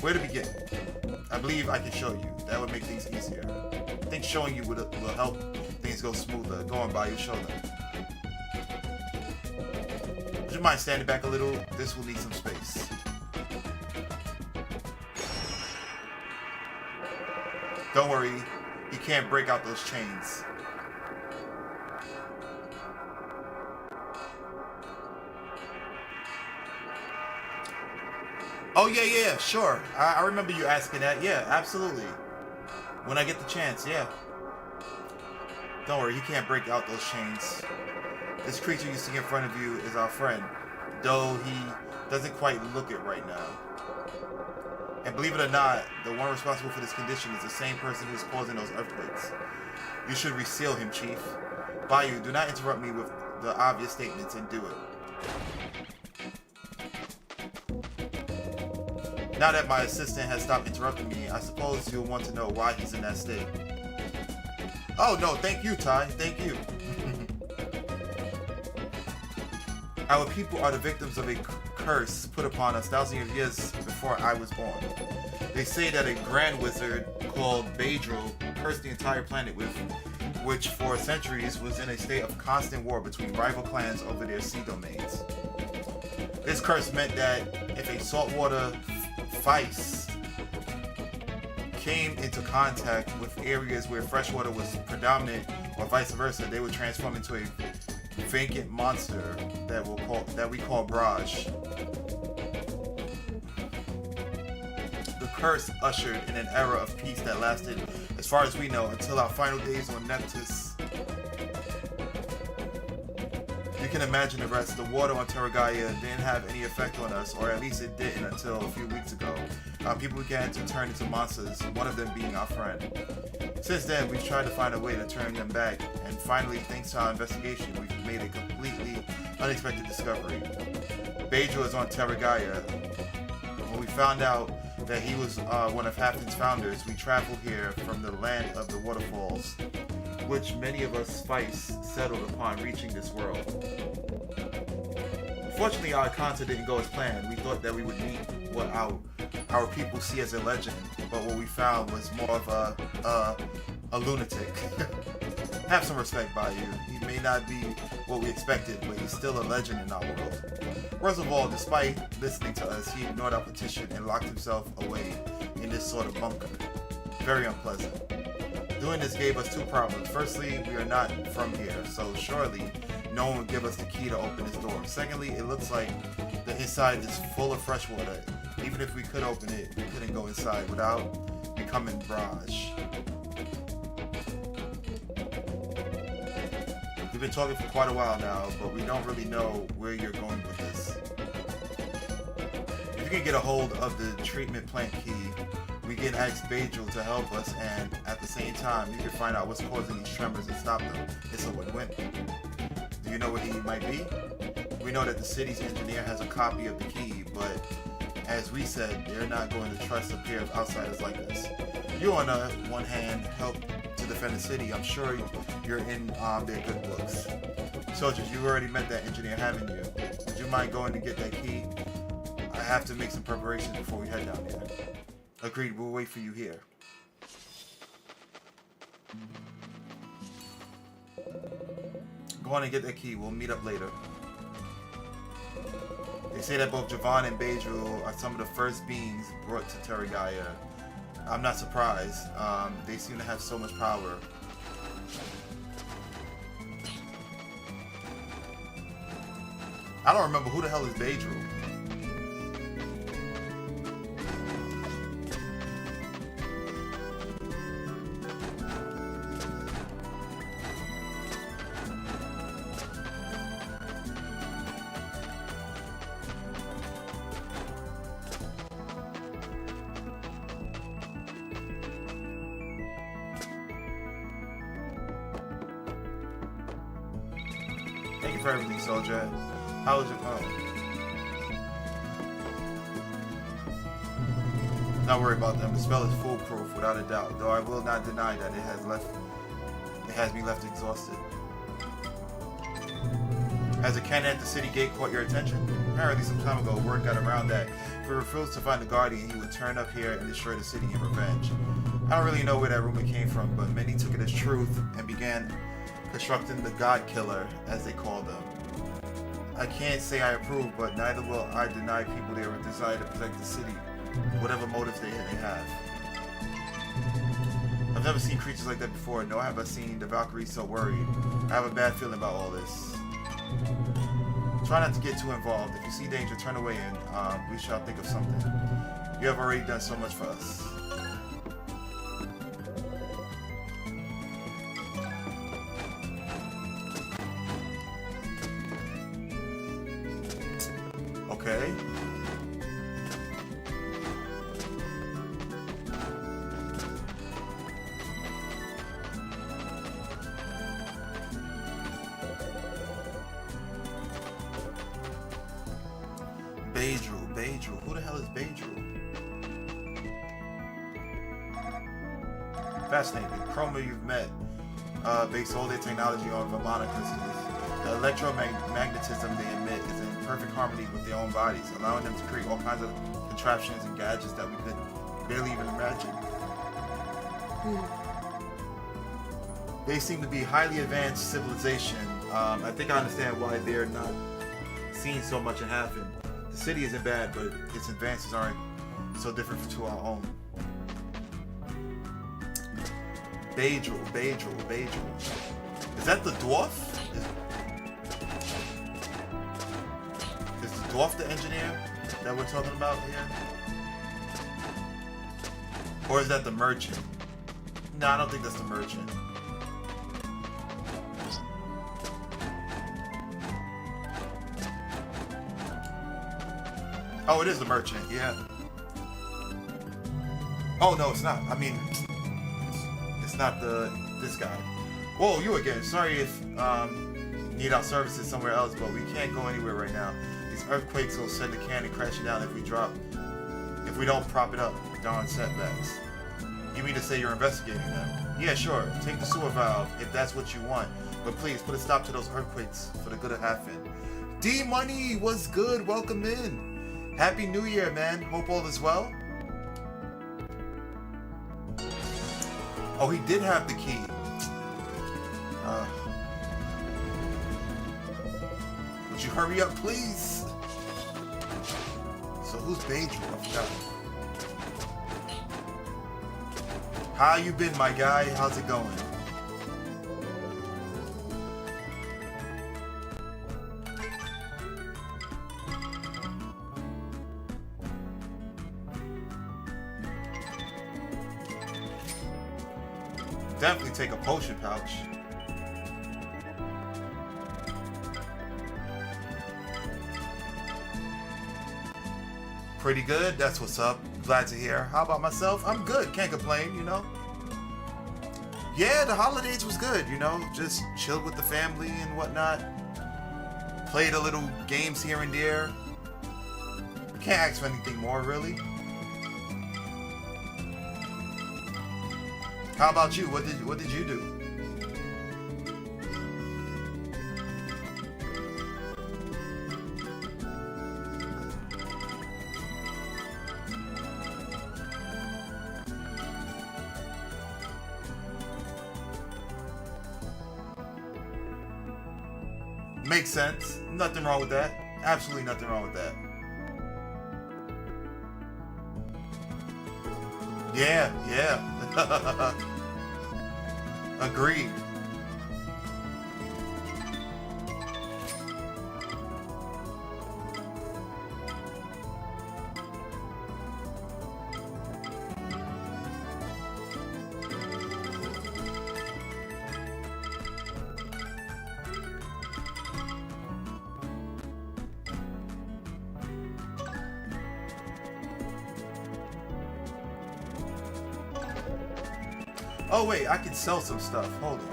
Where to begin? I believe I can show you. That would make things easier. I think showing you will help things go smoother. Go on, Bayou, show them. Would you mind standing back a little? This will need some space. Don't worry, he can't break out those chains. Oh yeah, sure. I remember you asking that. Yeah, absolutely. When I get the chance, yeah. Don't worry, he can't break out those chains. This creature you see in front of you is our friend, though he doesn't quite look it right now. And believe it or not, the one responsible for this condition is the same person who's causing those earthquakes. You should reseal him, Chief. Bayou, do not interrupt me with the obvious statements and do it. Now that my assistant has stopped interrupting me, I suppose you'll want to know why he's in that state. Oh no, thank you, Ty. Thank you. Our people are the victims of a curse put upon us thousands of years before I was born. They say that a grand wizard called Bedro cursed the entire planet, with which for centuries was in a state of constant war between rival clans over their sea domains. This curse meant that if a saltwater feist came into contact with areas where freshwater was predominant, or vice versa, they would transform into a vacant monster that we call Braj. The curse ushered in an era of peace that lasted, as far as we know, until our final days on Neptus. You can imagine the rest. The water on Terragaia didn't have any effect on us, or at least it didn't until a few weeks ago. Our people began to turn into monsters, one of them being our friend. Since then, we've tried to find a way to turn them back, and finally, thanks to our investigation, we've made a completely unexpected discovery. Bedro is on Terragaia. When we found out that he was one of Halfton's founders, we traveled here from the land of the waterfalls, which many of us Spice settled upon reaching this world. Unfortunately, our encounter didn't go as planned. We thought that we would meet what our people see as a legend, but what we found was more of a lunatic. Have some respect, Bayou. He may not be what we expected, but he's still a legend in our world. Worst of all, despite listening to us, he ignored our petition and locked himself away in this sort of bunker. Very unpleasant. Doing this gave us two problems. Firstly, we are not from here, so surely no one would give us the key to open this door. Secondly, it looks like the inside is full of fresh water. Even if we could open it, we couldn't go inside without becoming Braj. We've been talking for quite a while now, but we don't really know where you're going with this. If you can get a hold of the treatment plant key, we can ask Bedro to help us, and at the same time, you can find out what's causing these tremors and stop them. It's a win-win. Do you know where he might be? We know that the city's engineer has a copy of the key, but as we said, they're not going to trust a pair of outsiders like us. You, on the one hand, help to defend the city. I'm sure you're in their good books. Soldiers, you've already met that engineer, haven't you? Would you mind going to get that key? I have to make some preparations before we head down there. Agreed, we'll wait for you here. Go on and get that key. We'll meet up later. They say that both Javon and Bedro are some of the first beings brought to Terragaia. I'm not surprised. They seem to have so much power. I don't remember who the hell is Bedro. for everything, soldier. How was your Not worry about them. The spell is foolproof, without a doubt. Though I will not deny that it has me left exhausted. Has a cannon at the city gate caught your attention? Apparently some time ago, word got around that if we refused to find the Guardian, he would turn up here and destroy the city in revenge. I don't really know where that rumor came from, but many took it as truth and began constructing the God Killer, as they called them. I can't say I approve, but neither will I deny people their desire to protect the city, whatever motives they have. I've never seen creatures like that before, nor have I seen the Valkyries so worried. I have a bad feeling about all this. Try not to get too involved. If you see danger, turn away and we shall think of something. You have already done so much for us. Okay. Beidru. Who the hell is Beidru? Fascinating. Chroma you've met base all their technology on Vamana crystals. The electromagnetism they emit is in perfect harmony with their own bodies, allowing them to create all kinds of contraptions and gadgets that we could barely even imagine. They seem to be highly advanced civilization. I think I understand why they're not seen so much in Hafen. The city isn't bad, but its advances aren't so different to our own. Beidru. Is that the dwarf? Is the dwarf the engineer that we're talking about here? Or is that the merchant? No, I don't think that's the merchant. Oh, it is the merchant, yeah. Oh, no, it's not. I mean, it's not this guy. Whoa, you again. Sorry if need our services somewhere else, but we can't go anywhere right now. These earthquakes will send the cannon crashing down if we don't prop it up. Darn setbacks. You mean to say you're investigating them? Yeah, sure. Take the sewer valve if that's what you want. But please, put a stop to those earthquakes for the good of Hafen. D-Money, what's good? Welcome in. Happy New Year, man. Hope all is well. Oh, he did have the key. Would you hurry up, please? So who's Beidru? I forgot. How you been, my guy? How's it going? Definitely take a potion pouch. Pretty good. That's what's up. Glad to hear. How about myself? I'm good. Can't complain, you know. Yeah, the holidays was good, you know. Just chilled with the family and whatnot. Played a little games here and there. Can't ask for anything more, really. How about you? What did you do? Makes sense. Nothing wrong with that. Absolutely nothing wrong with that. Yeah. Agreed. Oh wait, I can sell some stuff. Hold on.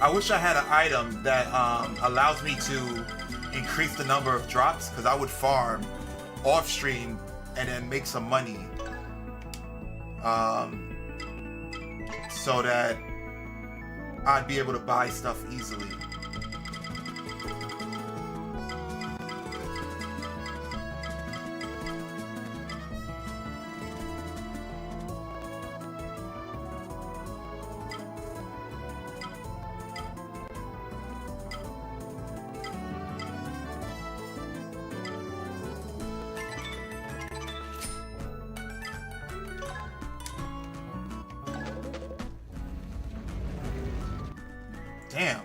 I wish I had an item that allows me to increase the number of drops, because I would farm off stream and then make some money, so that I'd be able to buy stuff easily. Damn.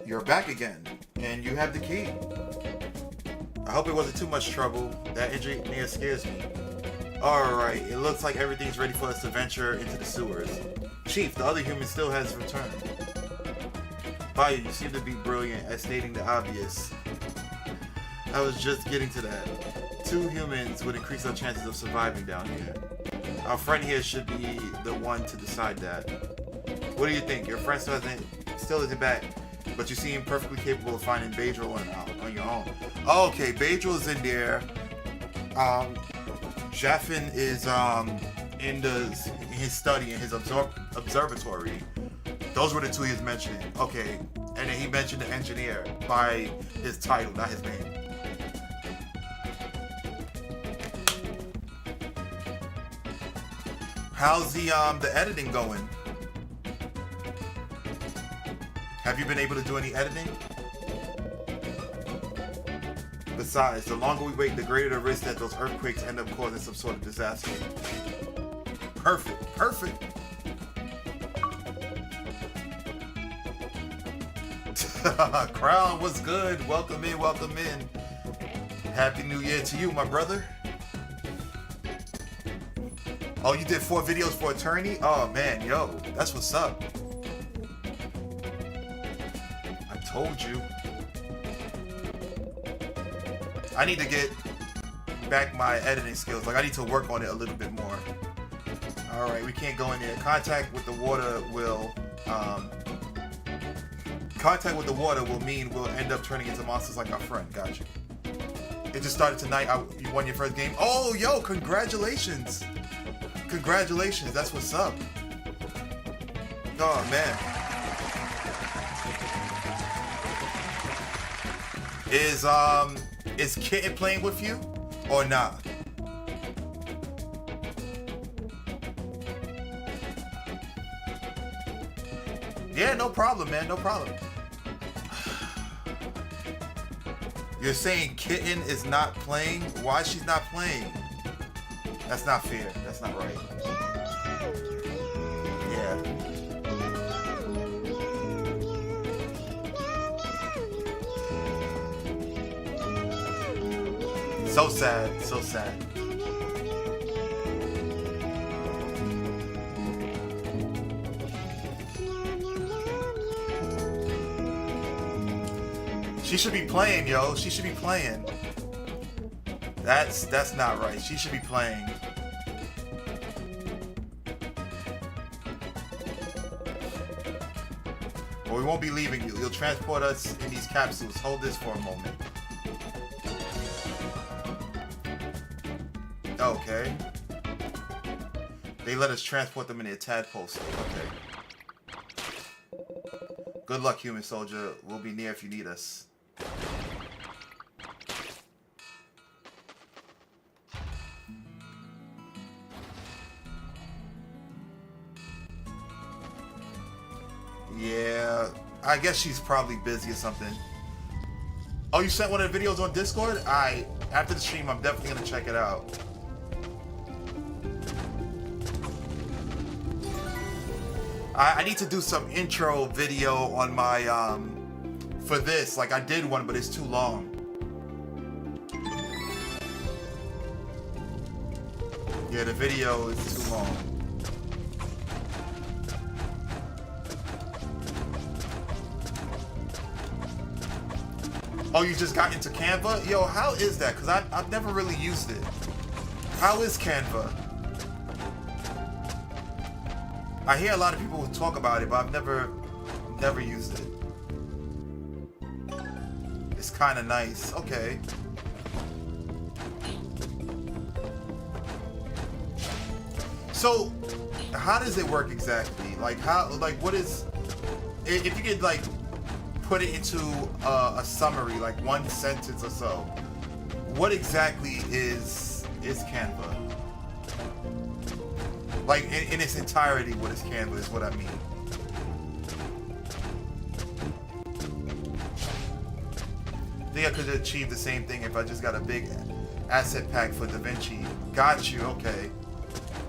You're back again, and you have the key. I hope it wasn't too much trouble. That engineer scares me. Alright, it looks like everything's ready for us to venture into the sewers. Chief, the other human still has returned. Fire, you seem to be brilliant at stating the obvious. I was just getting to that. 2 humans would increase our chances of surviving down here. Our friend here should be the one to decide that. What do you think? Your friend still isn't back, but you seem perfectly capable of finding Bedril on your own. Oh, okay, Bedril's in there. Jaffin is in his study, in his observatory. Those were the 2 he was mentioning. Okay, and then he mentioned the engineer by his title, not his name. How's the editing going? Have you been able to do any editing? Besides, the longer we wait, the greater the risk that those earthquakes end up causing some sort of disaster. Perfect, perfect. Crown, what's good? Welcome in, welcome in. Happy New Year to you, my brother. Oh, you did 4 videos for Attorney? Oh man, yo, that's what's up. I told you. I need to get back my editing skills. Like, I need to work on it a little bit more. Alright, we can't go in there. Contact with the water will mean we'll end up turning into monsters like our friend. Got you. It just started tonight. You won your first game. Oh, yo, congratulations. Congratulations, that's what's up. Oh man. Is Kitten playing with you or not? Yeah, no problem, man, no problem. You're saying Kitten is not playing? Why she's not playing? That's not fair. That's not right. Yeah. So sad. So sad. She should be playing, yo. She should be playing. That's not right. She should be playing. Well, we won't be leaving you. You'll transport us in these capsules. Hold this for a moment. Okay. They let us transport them in their tadpole suit. Okay. Good luck, human soldier. We'll be near if you need us. Yeah, I guess she's probably busy or something. Oh, you sent one of the videos on Discord? After the stream, I'm definitely gonna check it out. I need to do some intro video on my, for this. Like, I did one, but it's too long. Yeah, the video is too long. Oh, you just got into Canva? Yo, how is that? Because I've never really used it. How is Canva? I hear a lot of people talk about it, but I've never used it. It's kind of nice. Okay. So, how does it work exactly? Like what is, if you could like put it into a summary, like one sentence or so, what exactly is Canva? Like in its entirety, what is Canva is what I mean. I think I could achieve the same thing if I just got a big asset pack for DaVinci. Got you, okay.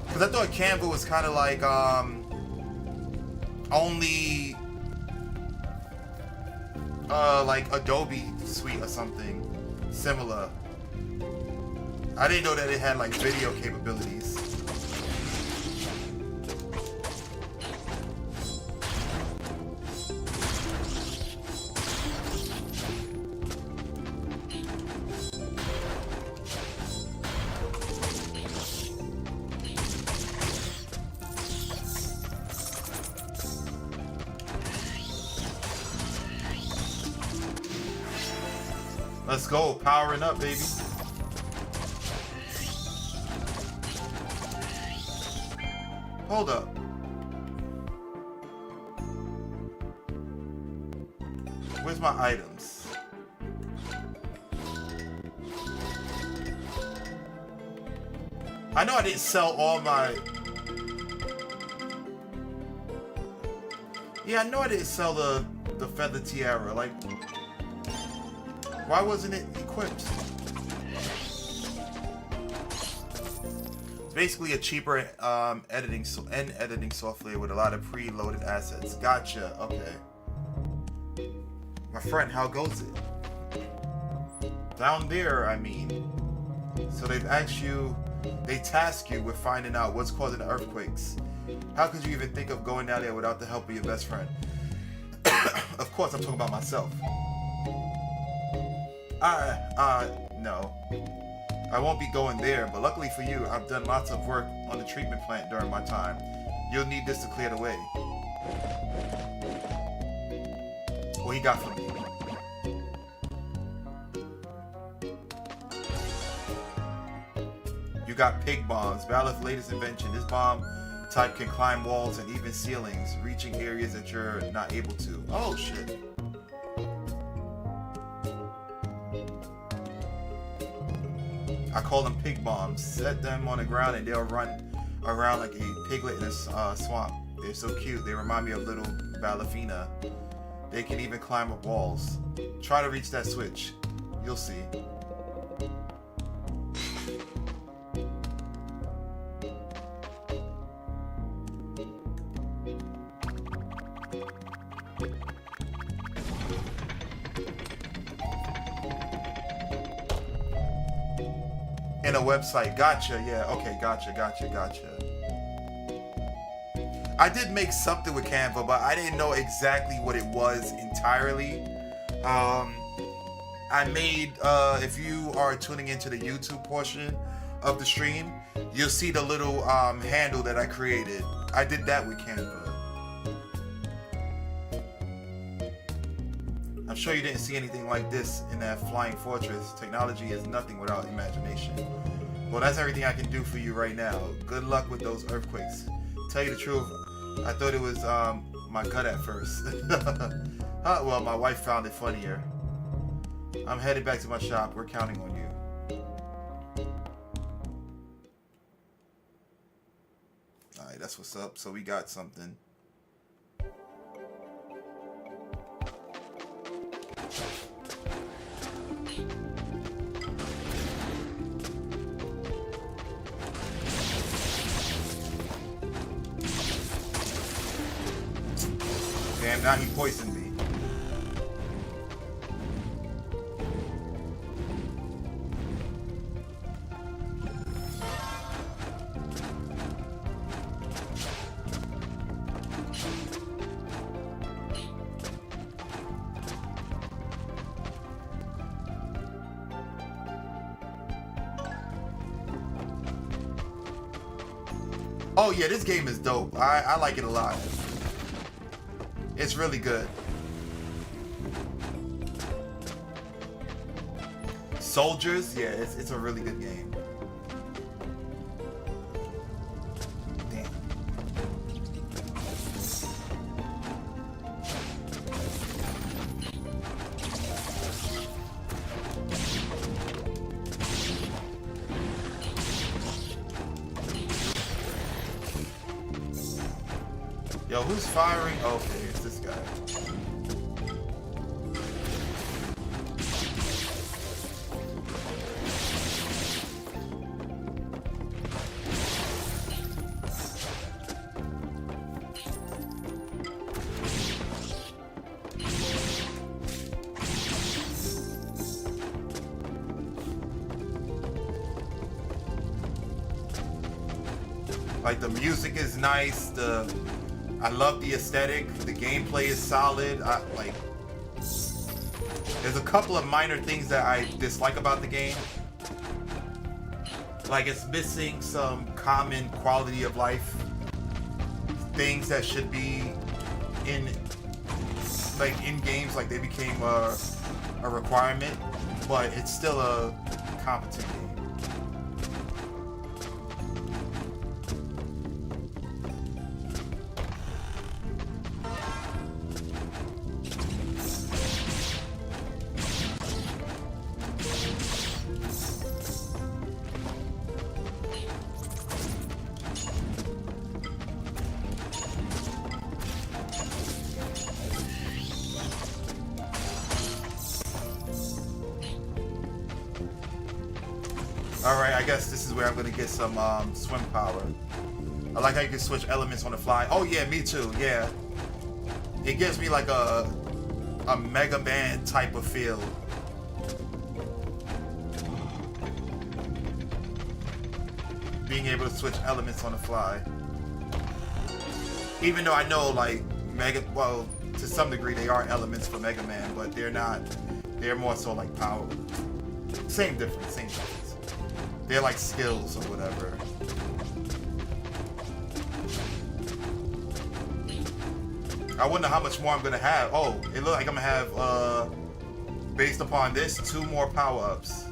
Because I thought Canva was kind of like only like Adobe Suite or something similar. I didn't know that it had like video capabilities. Let's go, powering up, baby. Hold up. Where's my items? I know I didn't sell all my... Yeah, I know I didn't sell the feather tiara. Like, why wasn't it equipped? It's basically a cheaper editing software with a lot of preloaded assets. Gotcha. Okay. My friend, how goes it? Down there, I mean. So they task you with finding out what's causing the earthquakes. How could you even think of going down there without the help of your best friend? Of course, I'm talking about myself. No. I won't be going there, but luckily for you, I've done lots of work on the treatment plant during my time. You'll need this to clear the way. What he got for me? You got pig bombs, Valve's latest invention. This bomb type can climb walls and even ceilings, reaching areas that you're not able to. Oh shit. I call them pig bombs. Set them on the ground and they'll run around like a piglet in a swamp. They're so cute. They remind me of little ballerina. They can even climb up walls. Try to reach that switch. You'll see. In a website. Gotcha. Yeah. Okay. Gotcha. I did make something with Canva, but I didn't know exactly what it was entirely. I made, if you are tuning into the YouTube portion of the stream, you'll see the little handle that I created. I did that with Canva. I'm sure you didn't see anything like this in that flying fortress. Technology is nothing without imagination. Well, that's everything I can do for you right now. Good luck with those earthquakes. Tell you the truth, I thought it was my gut at first. Well, my wife found it funnier. I'm headed back to my shop. We're counting on you. Alright, that's what's up. So we got something. Damn, now he poisoned me. Oh yeah, this game is dope. I like it a lot. It's really good. Souldiers, yeah, it's a really good game. Damn. Yo, who's firing? Okay, it's this guy. Like the music is nice, I love the aesthetic, the gameplay is solid. There's a couple of minor things that I dislike about the game. Like it's missing some common quality of life. Things that should be in games, like they became a requirement, but it's still a competent game. Alright, I guess this is where I'm gonna get some swim power. I like how you can switch elements on the fly. Oh yeah, me too, yeah. It gives me like a Mega Man type of feel. Being able to switch elements on the fly. Even though I know like well, to some degree they are elements for Mega Man, but they're not, they're more so like power. Same difference. They're like skills or whatever. I wonder how much more I'm gonna have. Oh, it looks like I'm gonna have, based upon this, 2 more power-ups.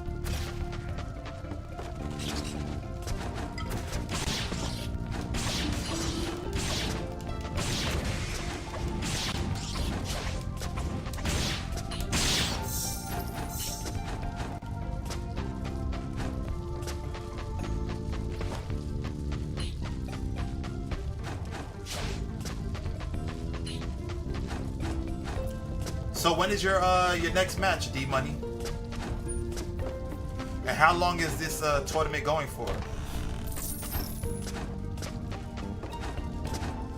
So when is your next match, D Money? And how long is this tournament going for?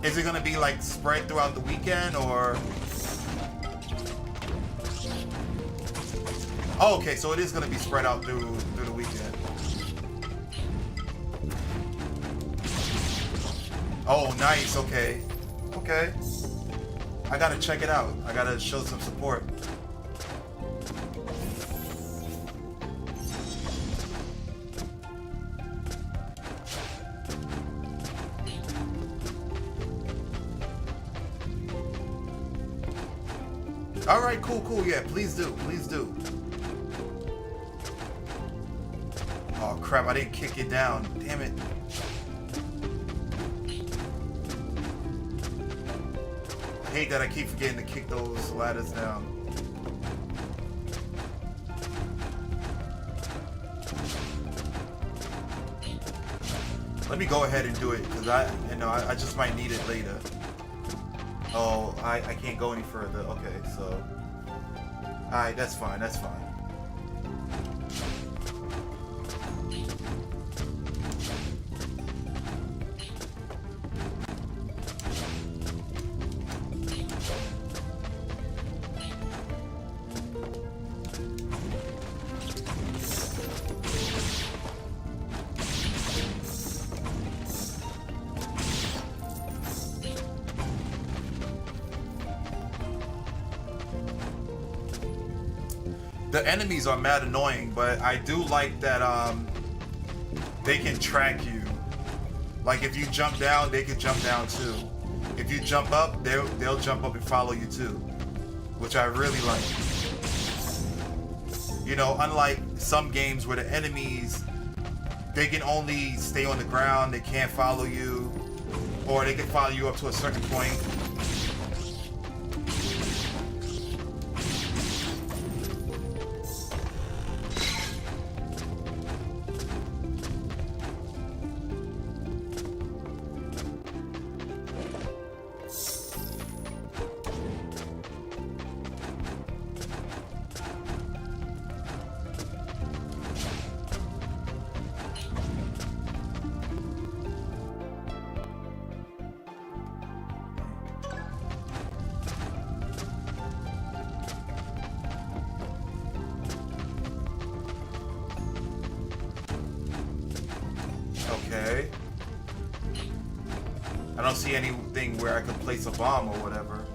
Is it gonna be like spread throughout the weekend or? Oh, okay, so it is gonna be spread out through the weekend. Oh, nice. Okay. Okay. I gotta check it out. I gotta show some support. All right, cool. Yeah, please do. Oh crap! I didn't kick it down. Damn it. I hate that I keep forgetting to kick those ladders down. Let me go ahead and do it because I just might need it later. Oh, I can't go any further. Okay, so alright, that's fine. The enemies are mad annoying, but I do like that they can track you. Like if you jump down, they can jump down too. If you jump up, they'll jump up and follow you too, which I really like. You know, unlike some games where the enemies, they can only stay on the ground, they can't follow you, or they can follow you up to a certain point. Okay. I don't see anything where I can place a bomb or whatever.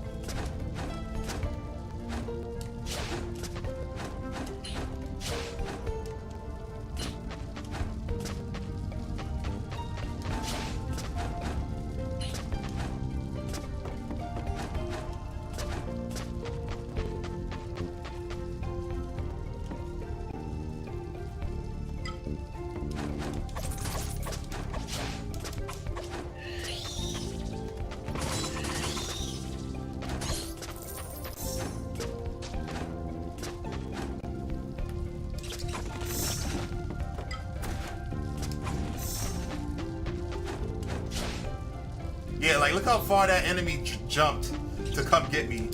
Yeah, like look how far that enemy jumped to come get me.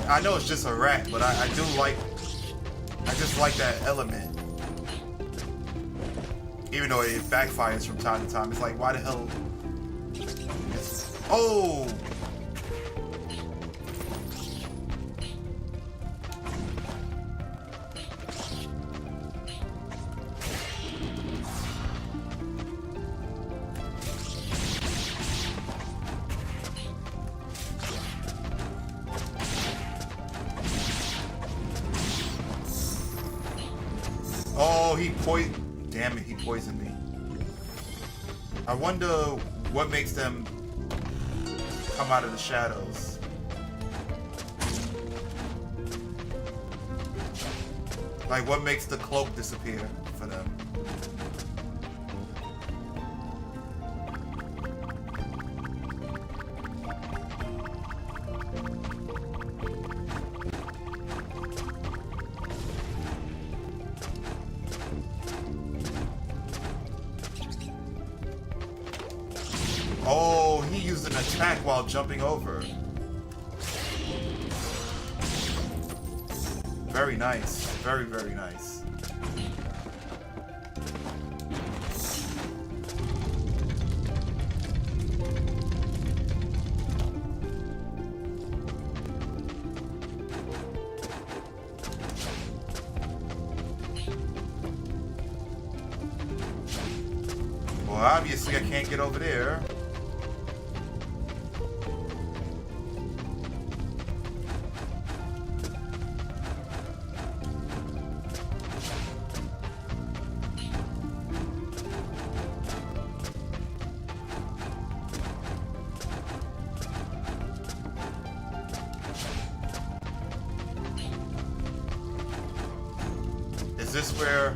I know it's just a rat, but I just like that element. Even though it backfires from time to time. It's like, why the hell? Oh! Oh, damn it, he poisoned me. I wonder what makes them come out of the shadows. Like, what makes the cloak disappear for them? Oh, he used an attack while jumping over. Very nice. Very, very nice. Well, obviously I can't get over there. Is this where...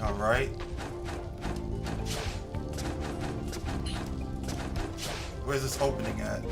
All right. Where's this opening at?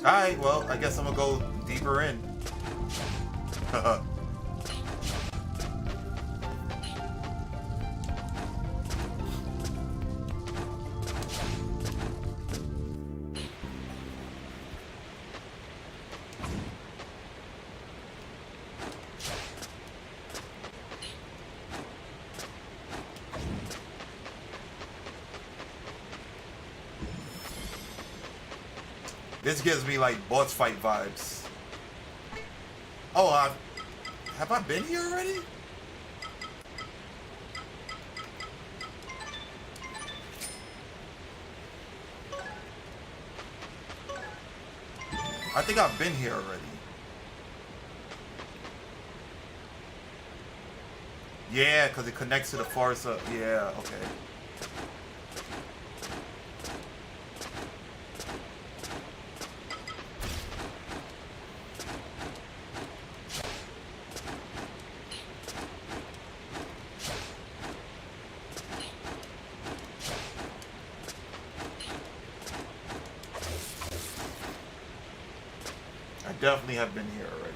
Alright, well, I guess I'm gonna go deeper in. This gives me like boss fight vibes. Oh, have I been here already? I think I've been here already. Yeah, because it connects to the forest. Yeah, okay. I definitely have been here already.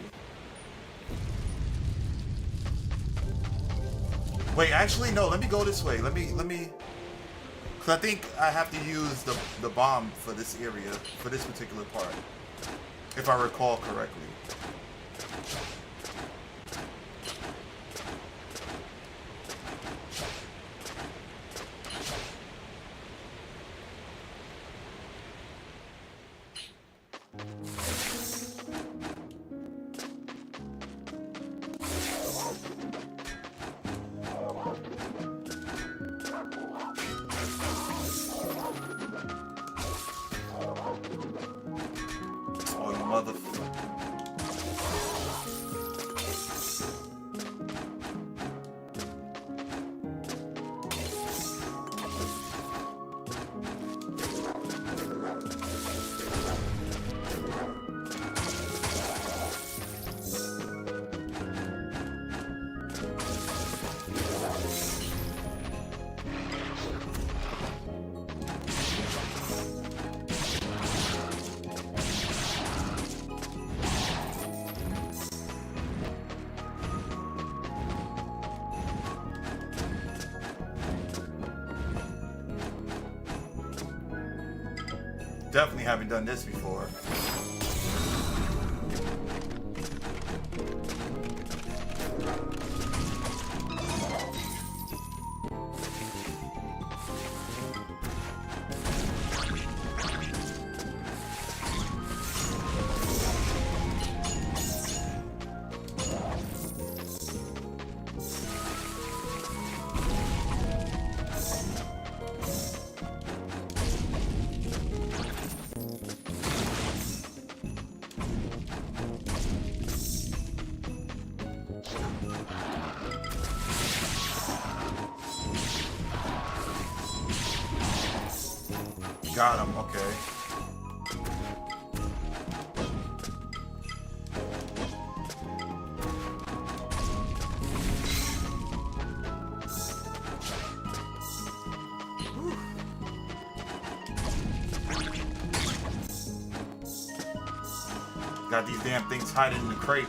Wait, actually, no. Let me go this way. Let me. Because I think I have to use the bomb for this area, for this particular part, if I recall correctly. Oh, you motherfucker. Definitely haven't done this before. Got him, okay. Whew. Got these damn things hiding in the crate.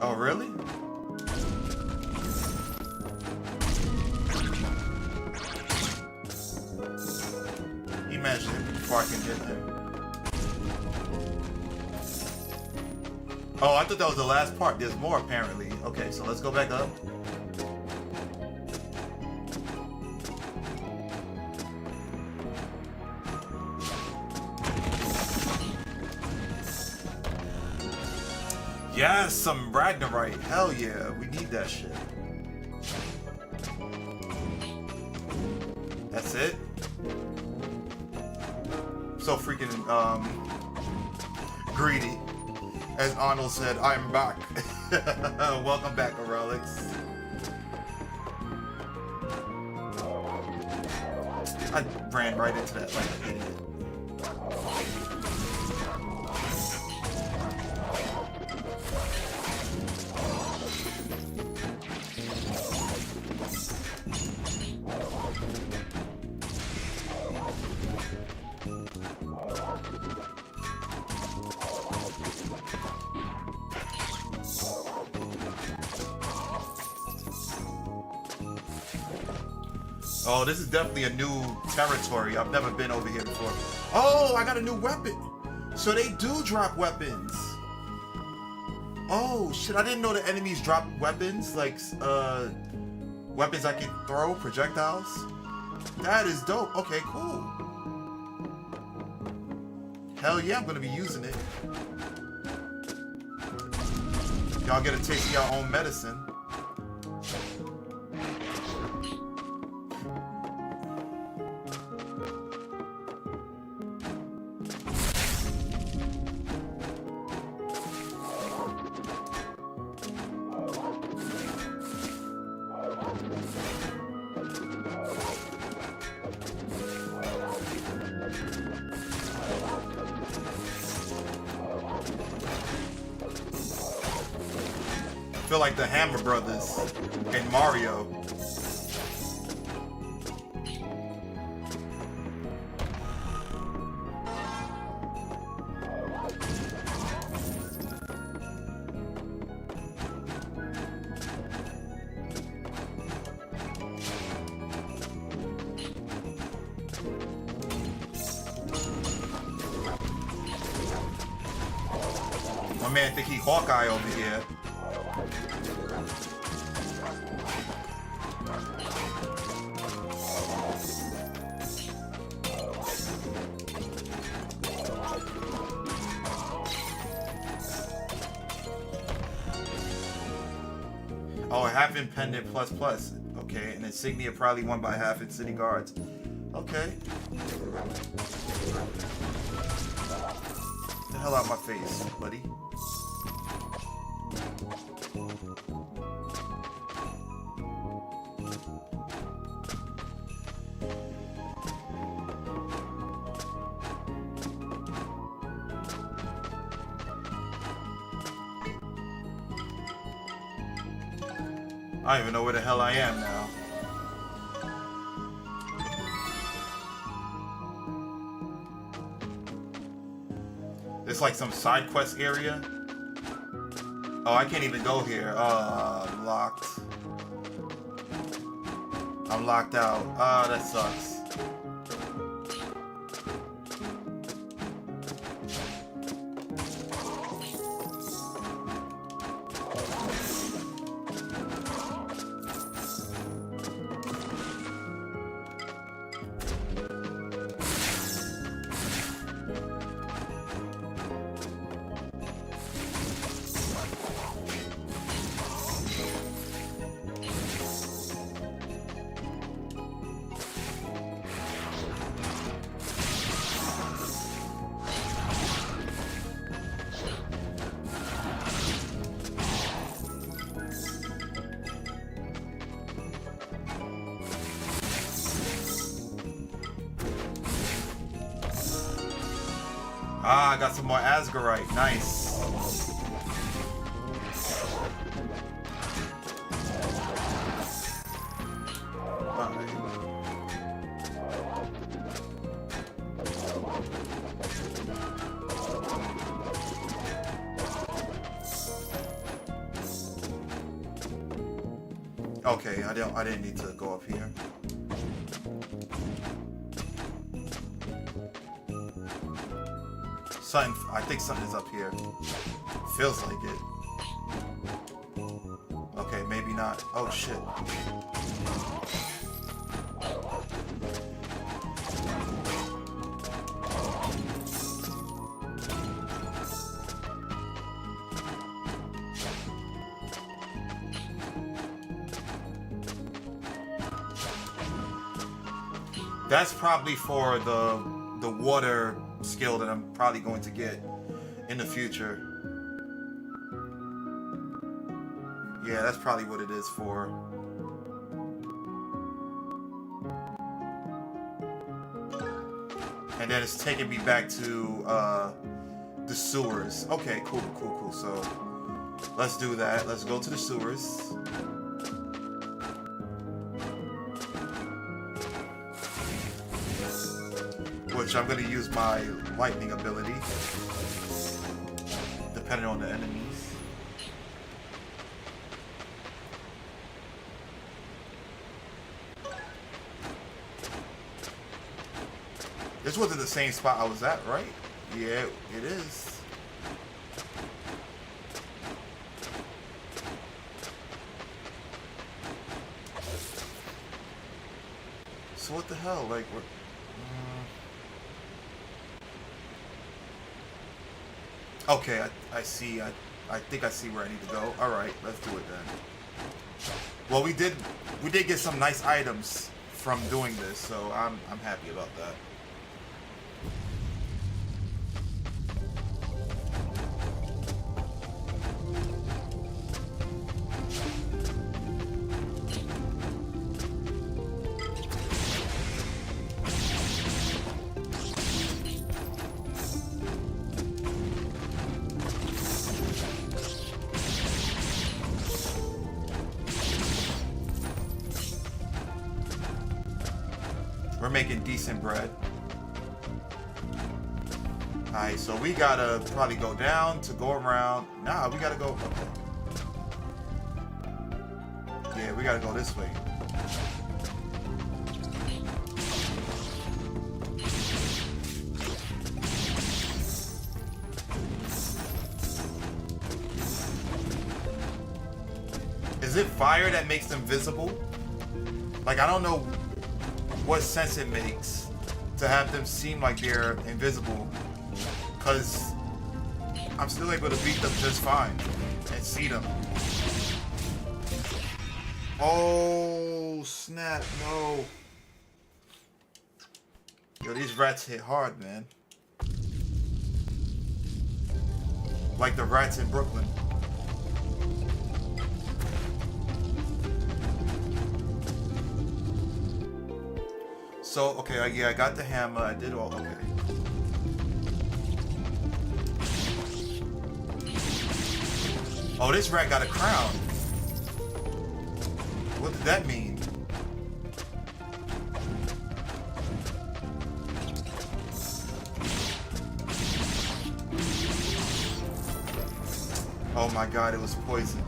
Oh, really? He managed it before I can hit him. Oh, I thought that was the last part. There's more, apparently. Okay, so let's go back up. Yes, some Ragnarite. Hell yeah, we need that shit. That's it? So freaking greedy. As Arnold said, I'm back. Welcome back, Aurelix. I ran right into that like an idiot. Oh, this is definitely a new territory. I've never been over here before. Oh, I got a new weapon. So they do drop weapons. Oh, shit. I didn't know the enemies drop weapons. Like, weapons I can throw, projectiles. That is dope. Okay, cool. Hell yeah, I'm going to be using it. Y'all get a taste of your own medicine. I feel like the Hammer Brothers in Mario. My man think he Hawkeye over here. Oh, half in pendant plus plus. Okay, and insignia probably won by half in city guards. Okay. Get the hell out of my face, buddy. I don't even know where the hell I am now. It's like some side quest area. Oh, I can't even go here. I'm locked. I'm locked out. Ah, that sucks. Ah, I got some more Asgarite. Nice. Okay, I didn't need to go up here. I think something's up here. Feels like it. Okay, maybe not. Oh shit. That's probably for the water skill that I'm probably going to get in the future. Yeah, that's probably what it is for. And then it's taking me back to the sewers. Okay, cool. So let's do that. Let's go to the sewers. Which I'm going to use my lightning ability, depending on the enemies. This wasn't the same spot I was at, right? Yeah, it is. So what the hell? Like, what? Okay, I see. I think I see where I need to go. All right, let's do it then. Well, we did get some nice items from doing this, so I'm happy about that. We're making decent bread. Alright, so we gotta probably go down to go around. Nah, we gotta go. Okay. Yeah, we gotta go this way. Is it fire that makes them visible? Like, I don't know what sense it makes to have them seem like they're invisible, because I'm still able to beat them just fine and see them. Oh snap, no. Yo, these rats hit hard, man. Like the rats in Brooklyn. So, okay, yeah, I got the hammer. I did all, okay. Oh, this rat got a crown. What did that mean? Oh my god, it was poison.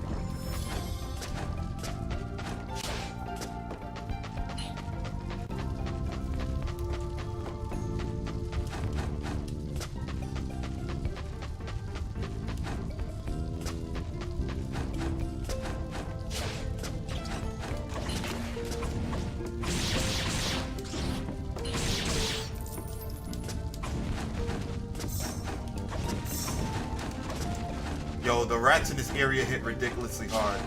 Yo, the rats in this area hit ridiculously hard.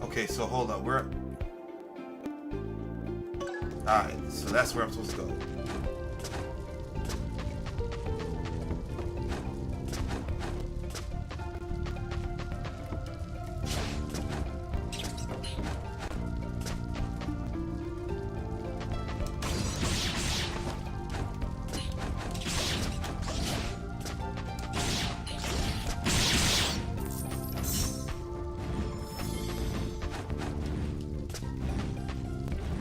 Okay, so hold up, we're... Alright, so that's where I'm supposed to go.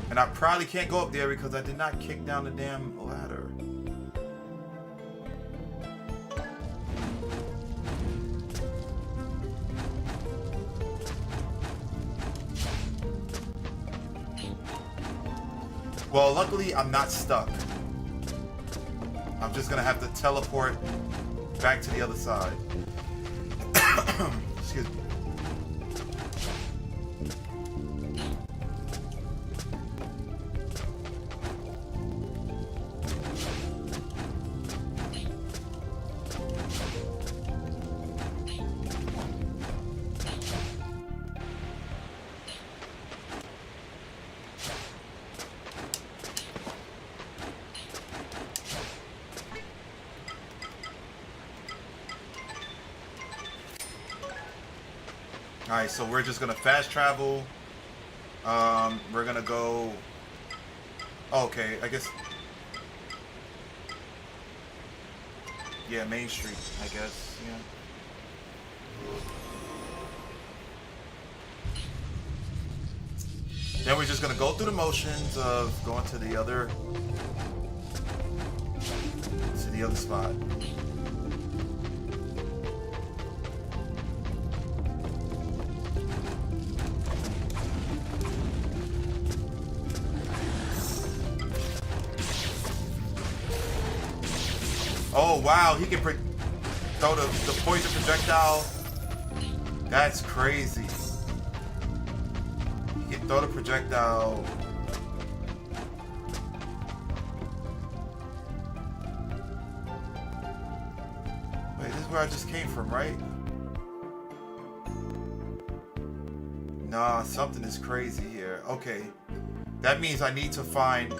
And I probably can't go up there because I did not kick down the damn ladder. Well, luckily I'm not stuck. I'm just gonna have to teleport back to the other side. Excuse me. All right, so we're just gonna fast travel. We're gonna go. Oh, okay, I guess. Yeah, Main Street. I guess. Yeah. Then we're just gonna go through the motions of going to the other spot. Oh wow, he can throw the poison projectile. That's crazy. He can throw the projectile. Wait, this is where I just came from, right? Nah, something is crazy here. Okay. That means I need to find...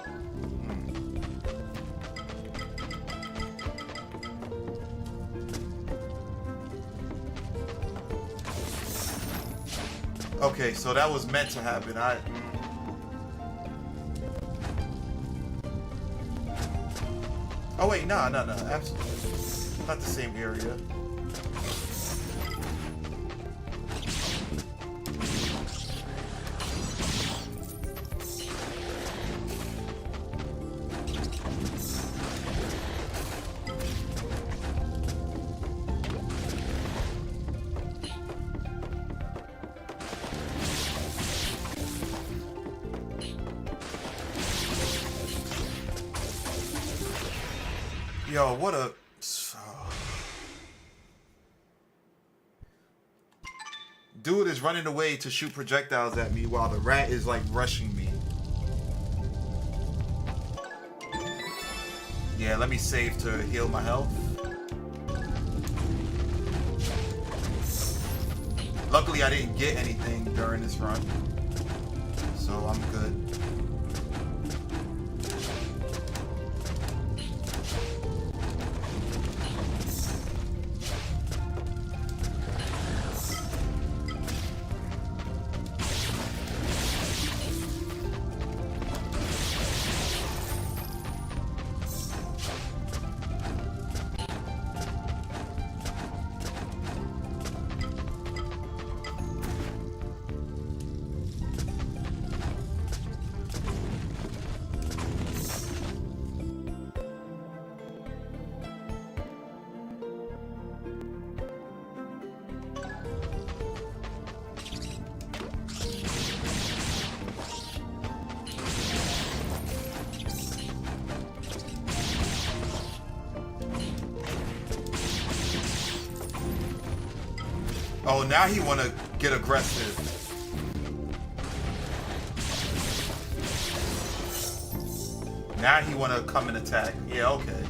Okay, so that was meant to happen. Oh wait, no, absolutely. Not the same area. Yo, what a... Dude is running away to shoot projectiles at me while the rat is like rushing me. Yeah, let me save to heal my health. Luckily, I didn't get anything during this run, so I'm good. Oh, now he want to get aggressive. Now he want to come and attack. Yeah, okay.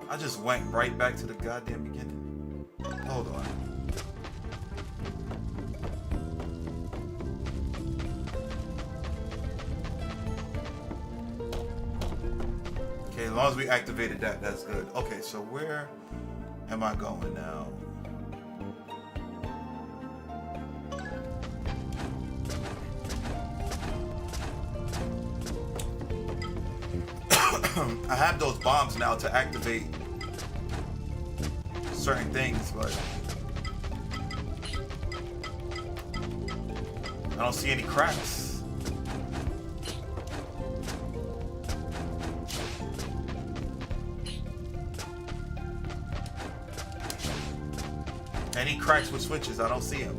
I just went right back to the goddamn beginning. Hold on. Okay, as long as we activated that, that's good. Okay, so where am I going now? I have those bombs now to activate certain things, but I don't see any cracks. Any cracks with switches, I don't see him.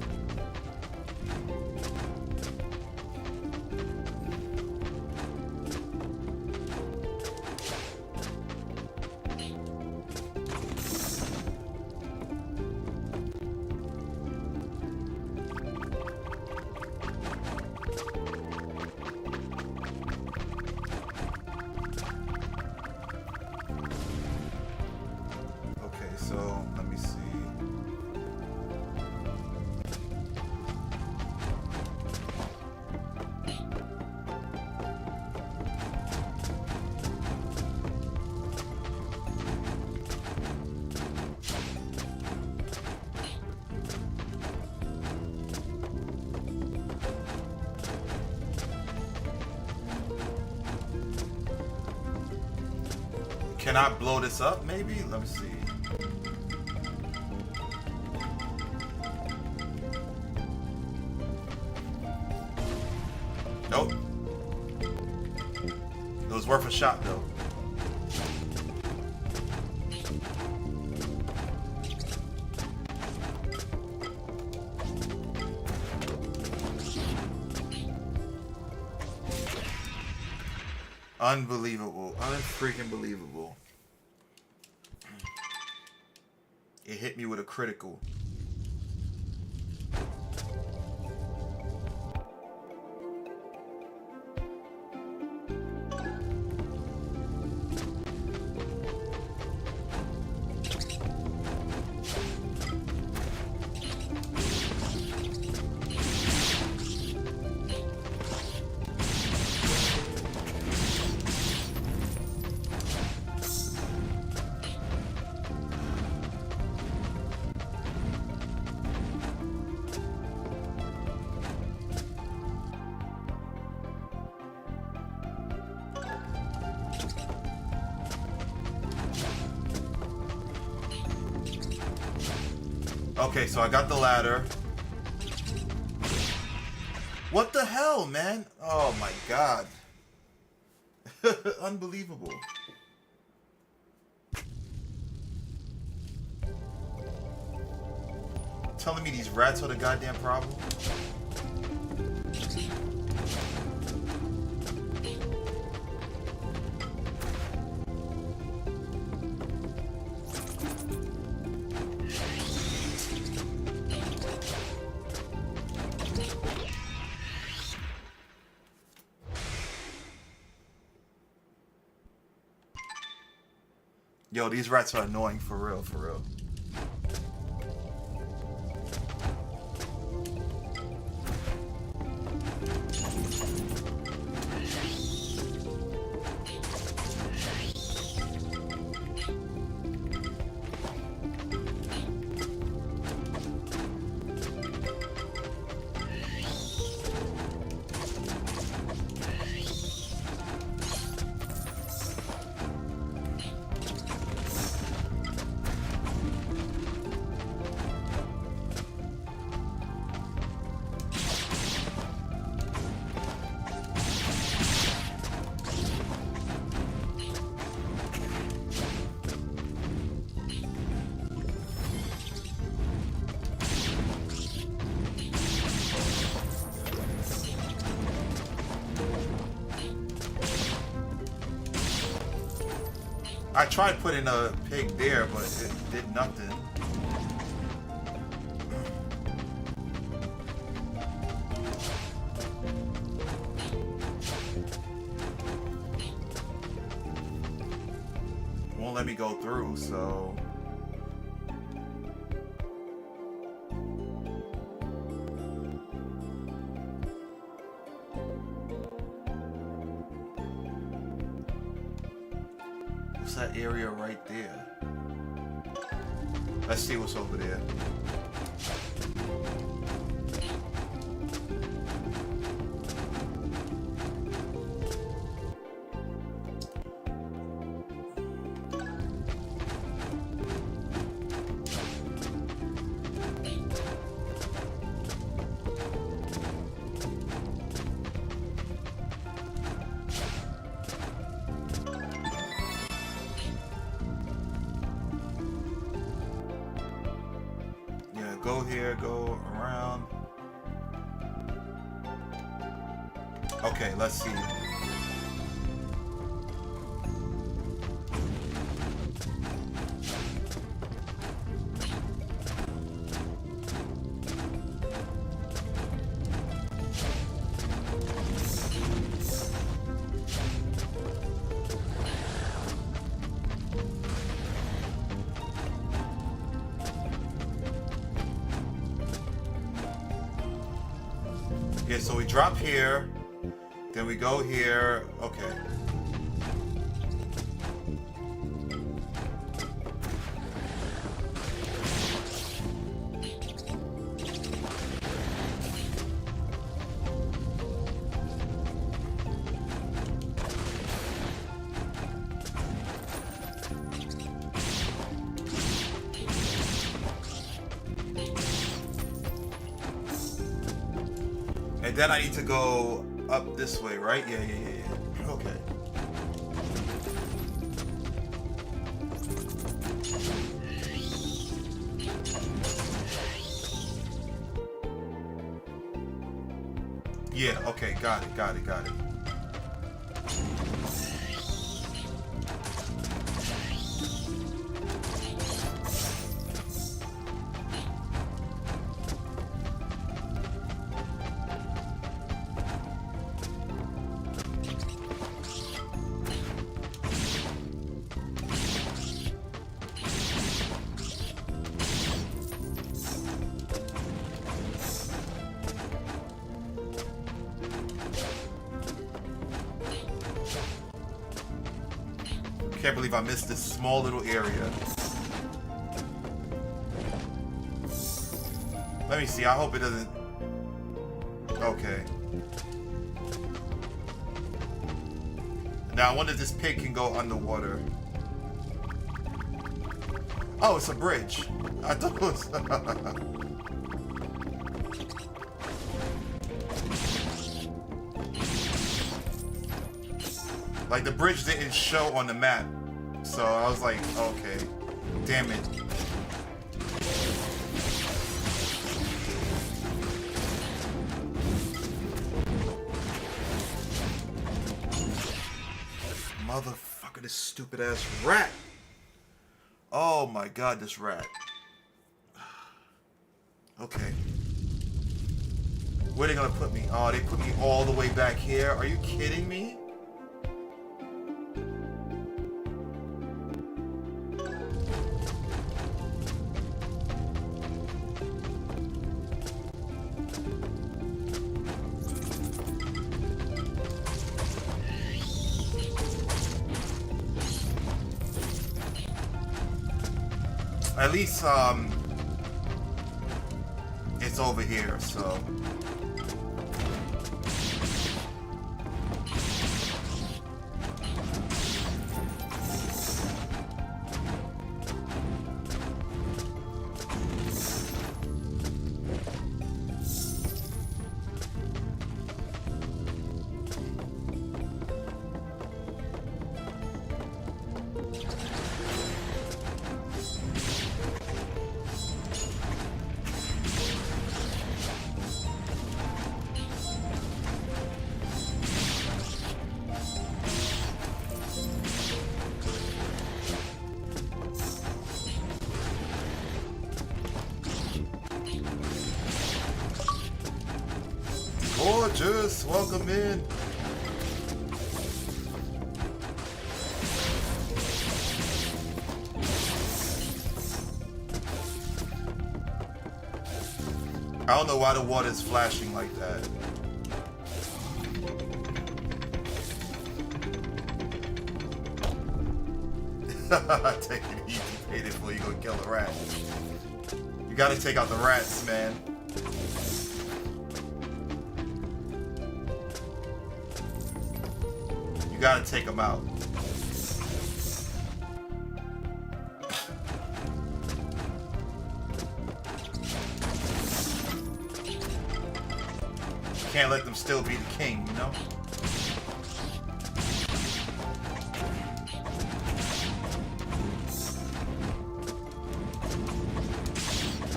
Okay, so let me see. Can I blow this up, maybe? Let me see. Nope. It was worth a shot, though. Unbelievable. Unfreaking believable. It hit me with a critical. Okay, so I got the ladder. What the hell, man? Oh my god. Unbelievable. Telling me these rats are the goddamn problem? Yo, these rats are annoying for real, for real. I tried putting a pig there, but it did nothing. Won't let me go through, so... that area right there. Let's see what's over there. go here, go around. Okay, let's see. Yeah, so we drop here, then we go here. Okay. And then I need to go up this way, right? Yeah. Okay. Yeah, okay, got it. Can't believe I missed this small little area. Let me see. I hope it doesn't. Okay. Now I wonder if this pig can go underwater. Oh, it's a bridge. I thought it was. Like the bridge didn't show on the map. So I was like, okay. Damn it. Motherfucker, this stupid ass rat. Oh my god, this rat. Okay. Where are they gonna put me? Oh, they put me all the way back here? Are you kidding me? At least, it's over here, so. Gorgeous, welcome in. I don't know why the water is flashing like that. Take it easy, pay this before you go kill a rat. You gotta take out the rats, man. You gotta take them out. Can't let them still be the king, you know?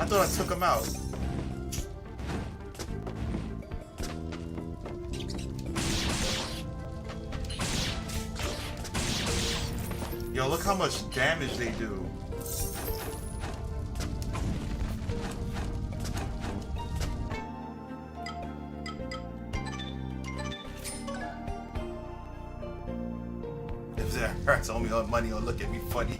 I thought I took him out. Yo, look how much damage they do. If that hurts on me on money or look at me funny.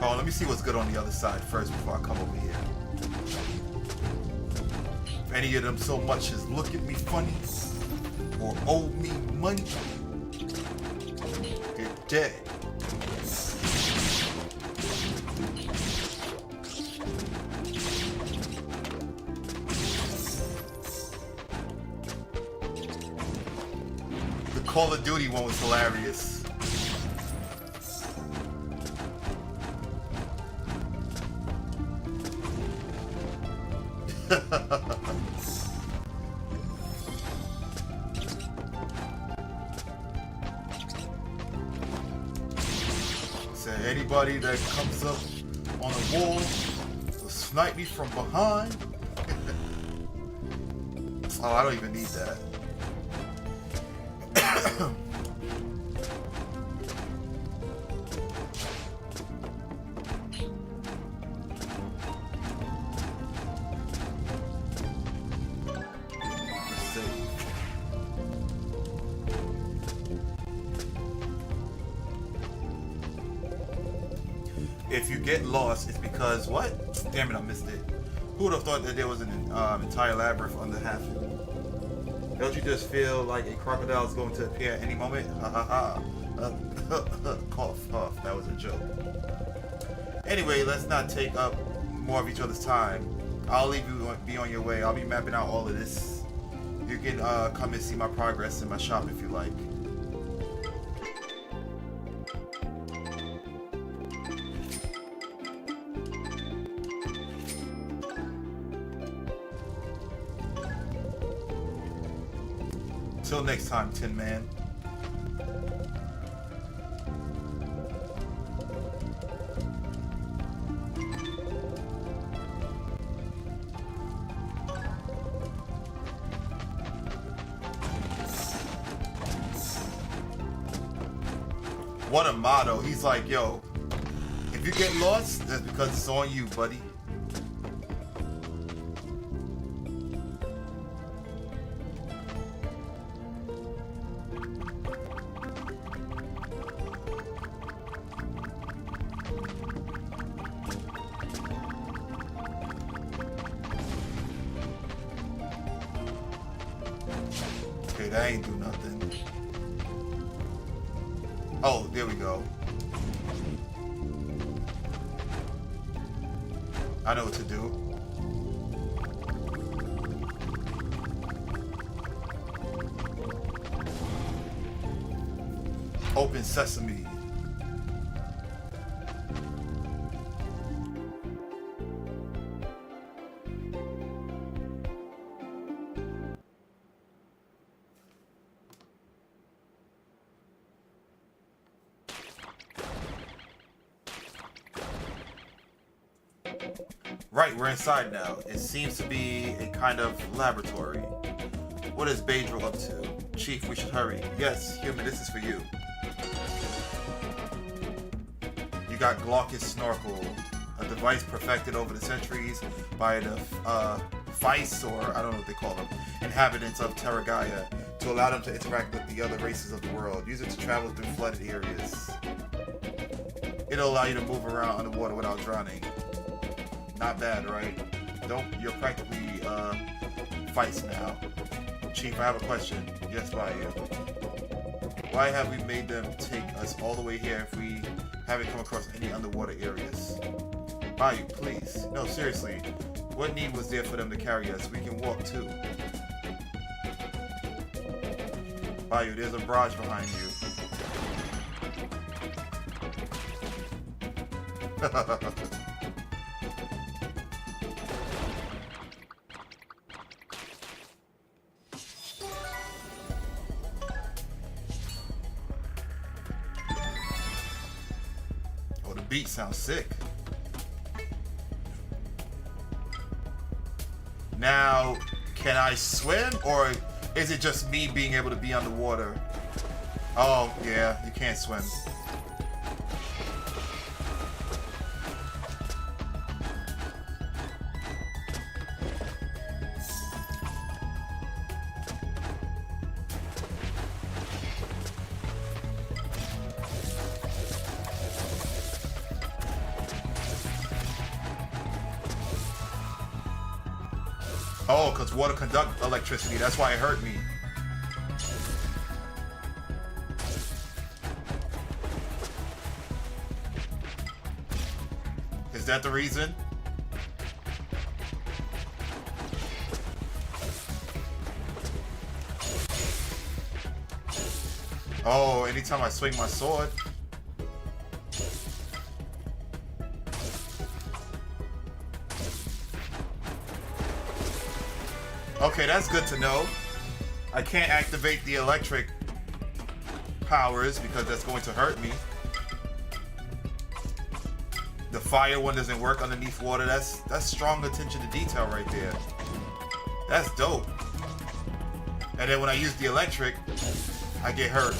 Oh, let me see what's good on the other side first before I come over here. If any of them so much as look at me funny or owe me money, they're dead. The Call of Duty one was hilarious. So anybody that comes up on the wall will snipe me from behind. Oh, I don't even need that. If you get lost, it's because what? Damn it, I missed it. Who would have thought that there was an entire labyrinth under half it? Don't you just feel like a crocodile is going to appear at any moment? Ha ha ha. Cough, cough. That was a joke. Anyway, let's not take up more of each other's time. I'll leave you be on your way. I'll be mapping out all of this. You can come and see my progress in my shop if you like. Till next time, Tin Man. What a motto. He's like, yo, if you get lost, that's because it's on you, buddy. Okay, that ain't do nothing. Oh, there we go. I know what to do. Open sesame. Right, we're inside now. It seems to be a kind of laboratory. What is Bedro up to? Chief, we should hurry. Yes, human, this is for you. You got Glaucus Snorkel, a device perfected over the centuries by the Vice, or I don't know what they call them, inhabitants of Terragaia, to allow them to interact with the other races of the world. Use it to travel through flooded areas. It'll allow you to move around underwater without drowning. Not bad, right? You're practically Vice now. Chief, I have a question. Yes, Bayou. Why have we made them take us all the way here if we haven't come across any underwater areas? Bayou, please. No, seriously. What need was there for them to carry us? We can walk too. Bayou, there's a barrage behind you. beat sounds sick. Now, can I swim, or is it just me being able to be underwater? Oh, yeah, you can't swim. Oh, because water conduct electricity. That's why it hurt me. Is that the reason? Oh, anytime I swing my sword. Okay, that's good to know. I can't activate the electric powers because that's going to hurt me. The fire one doesn't work underneath water. That's strong attention to detail right there. That's dope. And then when I use the electric, I get hurt.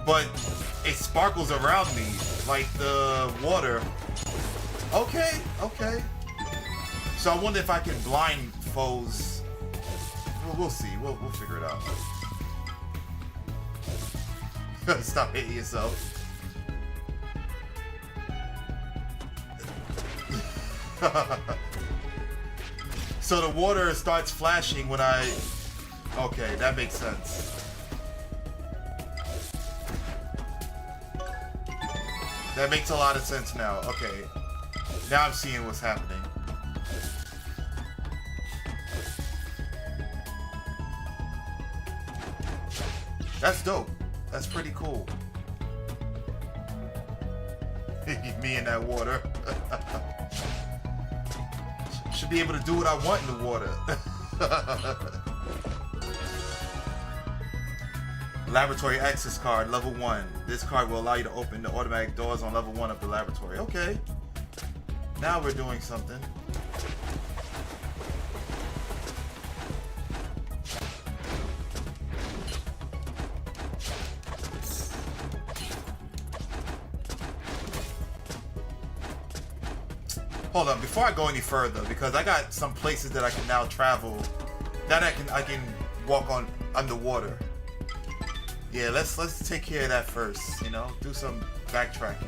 But it sparkles around me like the water. Okay, okay. So I wonder if I can blind foes. Well, we'll see. We'll figure it out. Stop hitting yourself. So the water starts flashing when I... Okay, that makes sense. That makes a lot of sense now. Okay. Now I'm seeing what's happening. That's dope. That's pretty cool. Me in that water. Should be able to do what I want in the water. Laboratory access card, level 1. This card will allow you to open the automatic doors on level 1 of the laboratory. Okay. Now we're doing something. Hold on, before I go any further, because I got some places that I can now travel, that I can walk on underwater. Yeah, let's take care of that first, you know? Do some backtracking.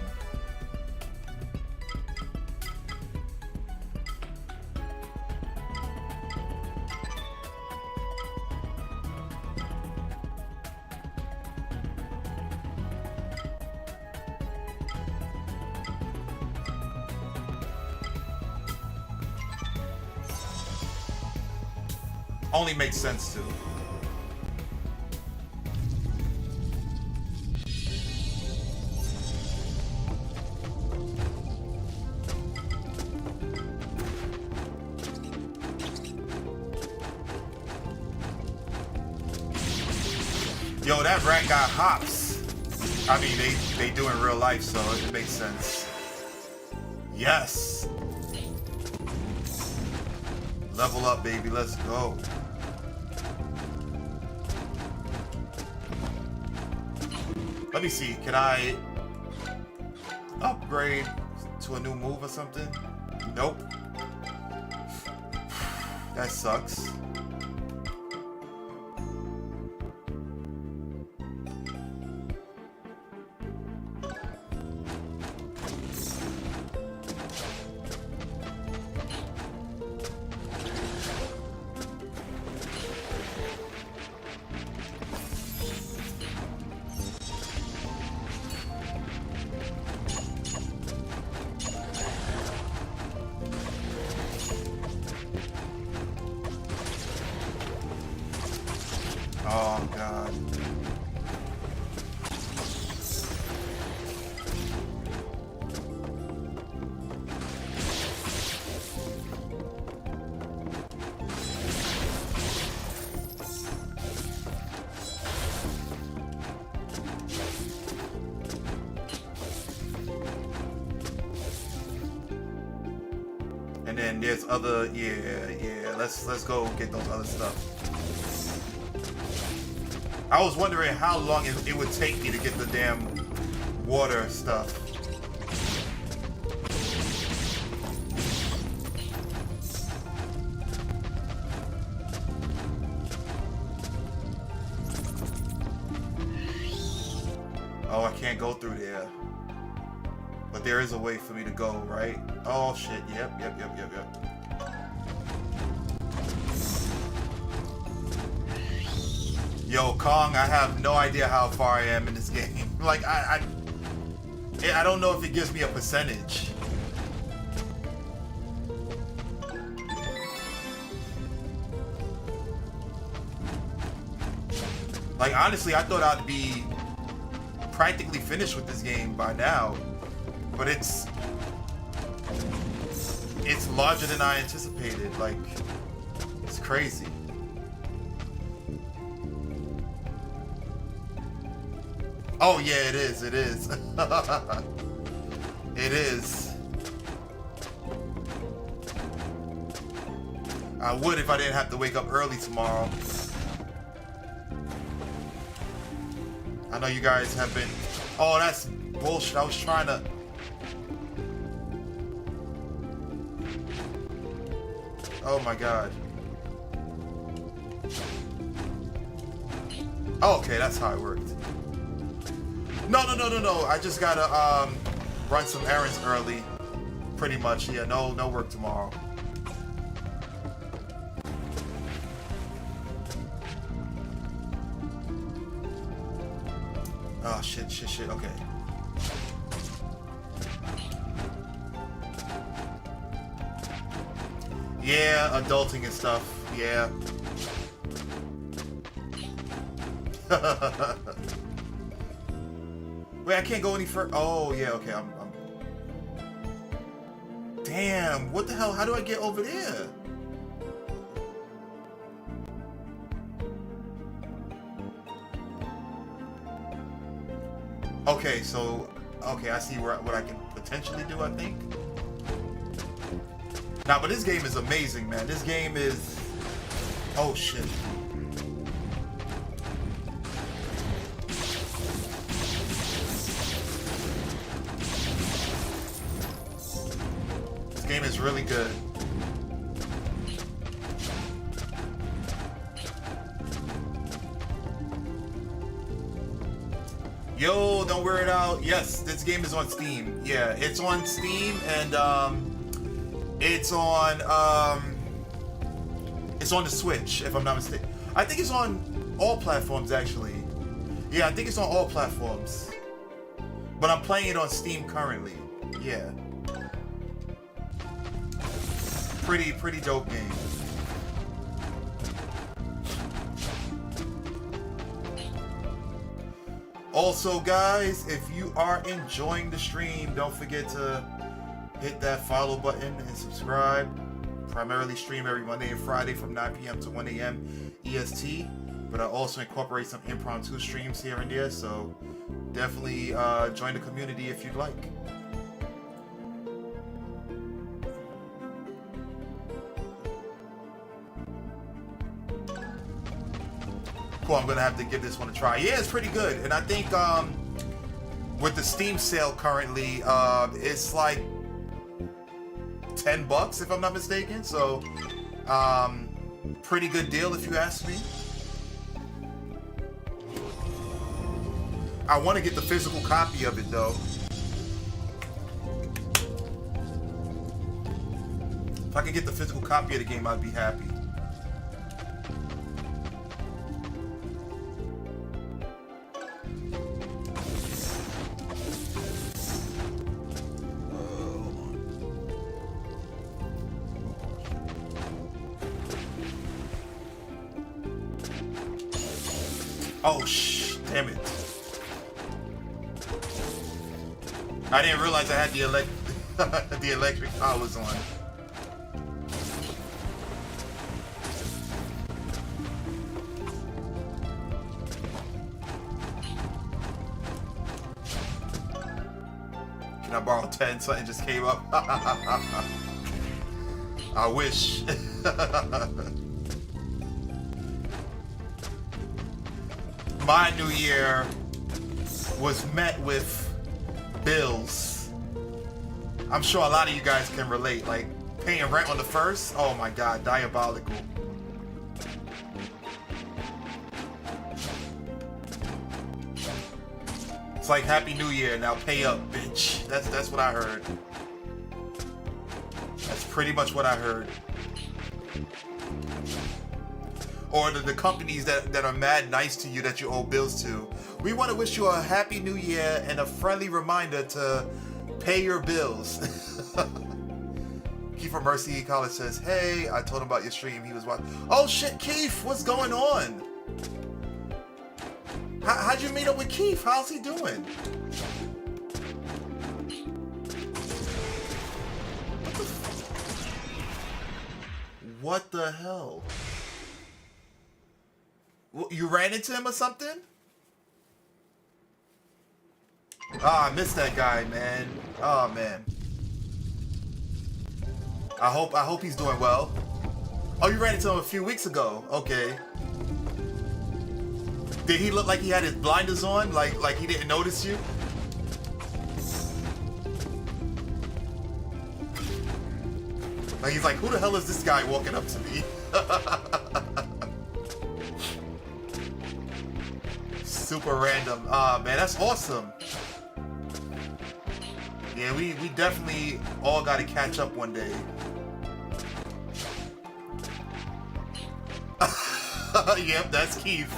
Only makes sense to. Yo, that rat got hops. I mean, they do in real life, so it makes sense. Yes. Level up, baby. Let's go. Let me see. Can I upgrade to a new move or something? Nope. That sucks. Oh, God. And there's other, yeah. Let's go get those other stuff. I was wondering how long it would take me to get the damn water stuff. Oh, I can't go through there. But there is a way for me to go, right? Oh shit, yep. Yo, Kong, I have no idea how far I am in this game. Like, I don't know if it gives me a percentage. Like, honestly, I thought I'd be practically finished with this game by now. But it's larger than I anticipated. Like, it's crazy. Oh yeah, it is. It is. It is. I would if I didn't have to wake up early tomorrow. I know you guys have been... Oh, that's bullshit. I was trying to... Oh my god. Oh, okay, that's how it worked. No. I just gotta run some errands early. Pretty much, yeah. No work tomorrow. Oh shit. Okay. Yeah, adulting and stuff. Yeah. Wait, I can't go any further. Oh, yeah, okay. I'm... Damn, what the hell? How do I get over there? Okay, so... Okay, I see what I can potentially do, I think. Nah, but this game is amazing, man. This game is... Oh, shit. This game is really good. Yo, don't wear it out. Yes, this game is on Steam. Yeah, it's on Steam, and it's on the Switch, if I'm not mistaken. I think it's on all platforms, actually. Yeah, I think it's on all platforms. But I'm playing it on Steam currently. Yeah. Pretty dope game. Also, guys, if you are enjoying the stream, don't forget to hit that follow button and subscribe. Primarily stream every Monday and Friday from 9 p.m. to 1 a.m. EST, but I also incorporate some impromptu streams here and there, so definitely join the community if you'd like. Cool, I'm gonna have to give this one a try. Yeah, it's pretty good, and I think with the Steam sale currently, it's like $10 if I'm not mistaken. So, pretty good deal if you ask me. I want to get the physical copy of it though. If I could get the physical copy of the game, I'd be happy. Oh, damn it. I didn't realize I had the electric powers on. Can I borrow 10? Something just came up. I wish. My new year was met with bills. I'm sure a lot of you guys can relate. Like paying rent on the first. Oh my God, diabolical. It's like Happy New Year, now pay up, bitch. That's what I heard. That's pretty much what I heard. Or the companies that are mad nice to you that you owe bills to. We want to wish you a Happy New Year and a friendly reminder to pay your bills. Keith from Mercy College says, hey, I told him about your stream. He was watching. Oh shit, Keith, what's going on? How'd you meet up with Keith? How's he doing? What the hell? You ran into him or something? Ah, I missed that guy, man. Oh man. I hope he's doing well. Oh, you ran into him a few weeks ago. Okay. Did he look like he had his blinders on? Like he didn't notice you? Like he's like, who the hell is this guy walking up to me? Super random. Ah, man, that's awesome. Yeah, we definitely all got to catch up one day. Yep, that's Keith.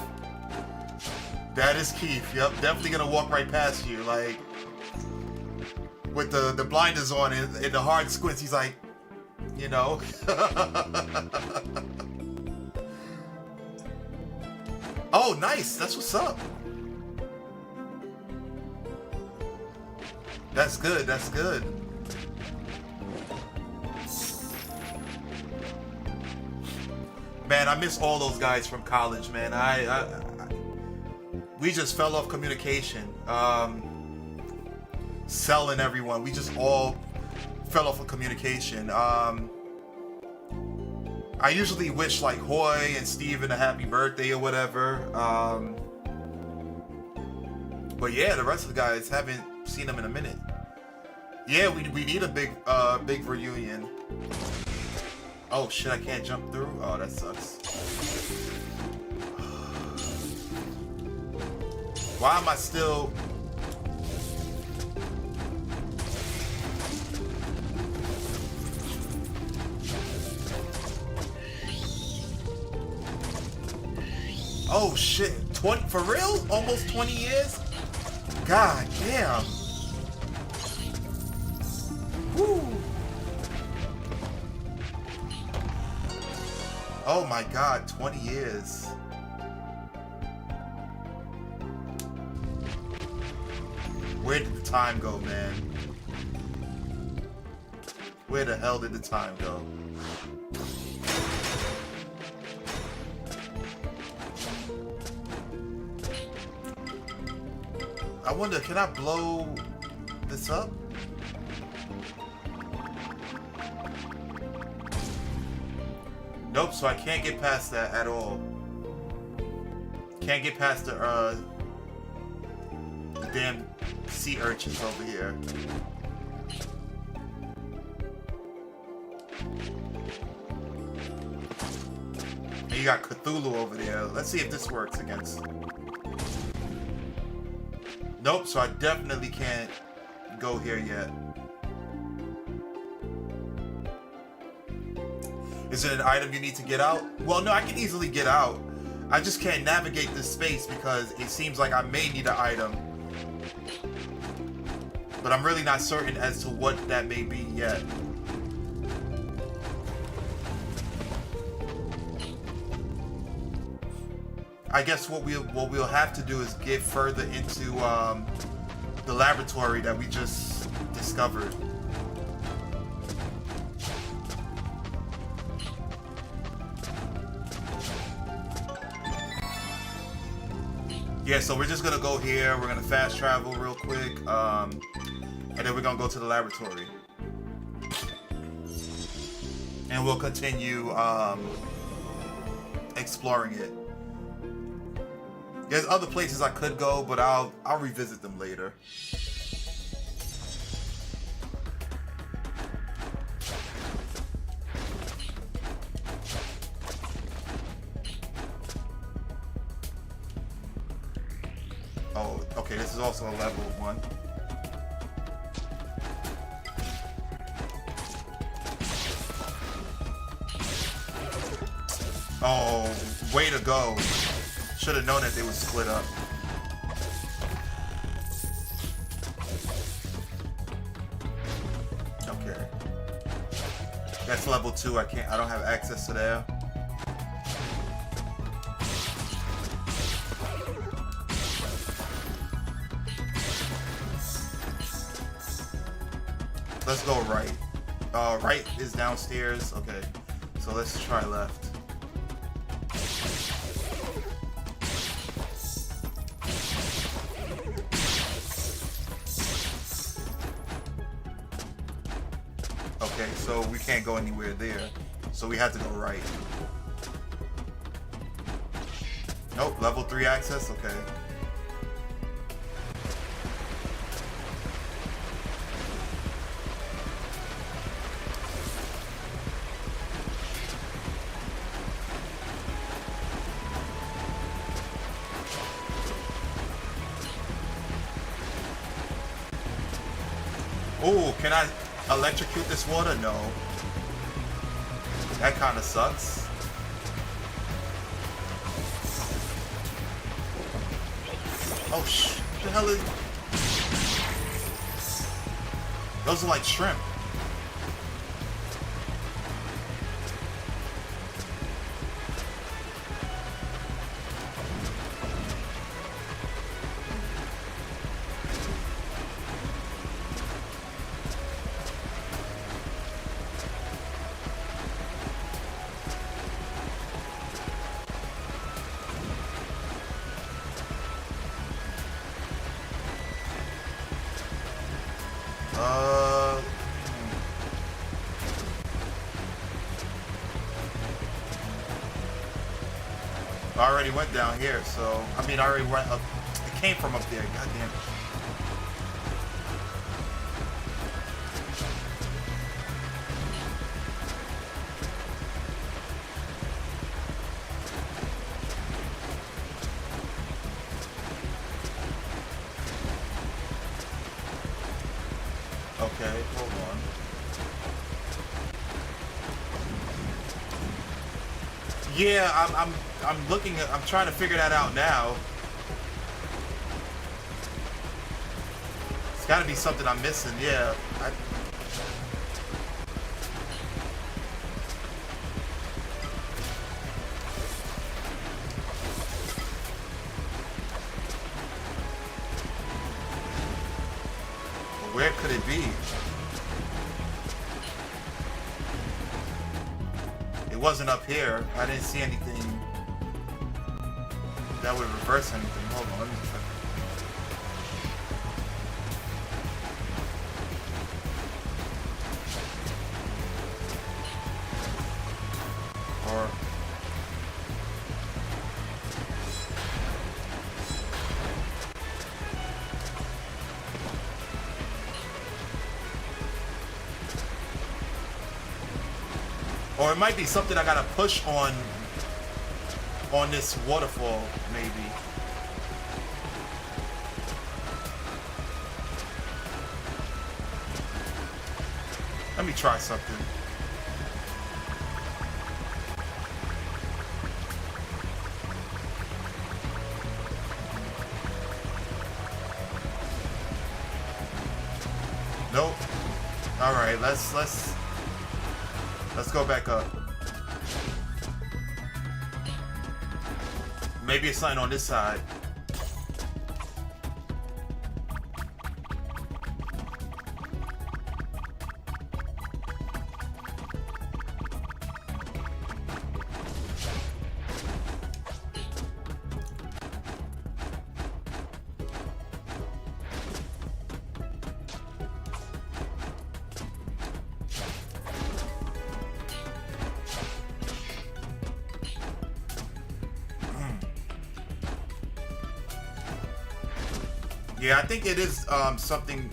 That is Keith. Yep, definitely gonna walk right past you, like with the blinders on and the hard squints. He's like, you know. Oh, nice. That's what's up. That's good. That's good. Man, I miss all those guys from college, man. We just fell off communication. Selling everyone. We just all fell off of communication. I usually wish like Hoy and Steven a happy birthday or whatever. But yeah, the rest of the guys haven't seen them in a minute. Yeah, we need a big reunion. Oh shit, I can't jump through? Oh, that sucks. Why am I still... Oh shit, 20, for real? Almost 20 years? God damn. Woo. Oh my God, 20 years. Where did the time go, man? Where the hell did the time go? I wonder, can I blow this up? Nope, so I can't get past that at all. Can't get past the damn sea urchins over here. And you got Cthulhu over there. Let's see if this works against... Nope, so I definitely can't go here yet. Is it an item you need to get out? Well, no, I can easily get out. I just can't navigate this space because it seems like I may need an item. But I'm really not certain as to what that may be yet. I guess what we'll have to do is get further into the laboratory that we just discovered. Yeah, so we're just gonna go here. We're gonna fast travel real quick, and then we're gonna go to the laboratory. and we'll continue exploring it. There's other places I could go, but I'll revisit them later. Oh, okay, this is also a level 1. Oh, way to go. Should have known that they would split up. Okay. That's level 2. I don't have access to there. Let's go right. Right is downstairs. Okay. So let's try left. Okay, so we can't go anywhere there. So we have to go right. Nope, level 3 access? Okay. Oh, can I electrocute this water? No. That kind of sucks. Oh, what the hell is... Those are like shrimp. I already went down here, so... I mean, I already went up... It came from up there, goddamn. Okay, hold on. Yeah, I'm looking at... I'm trying to figure that out now. It's gotta be something I'm missing, yeah. Where could it be? It wasn't up here. I didn't see anything that would reverse anything. Hold on, let me check. Or it might be something I gotta push on this waterfall, maybe. Let me try something. Nope. All right, let's go back up. Maybe it's something on this side. Yeah, I think it is something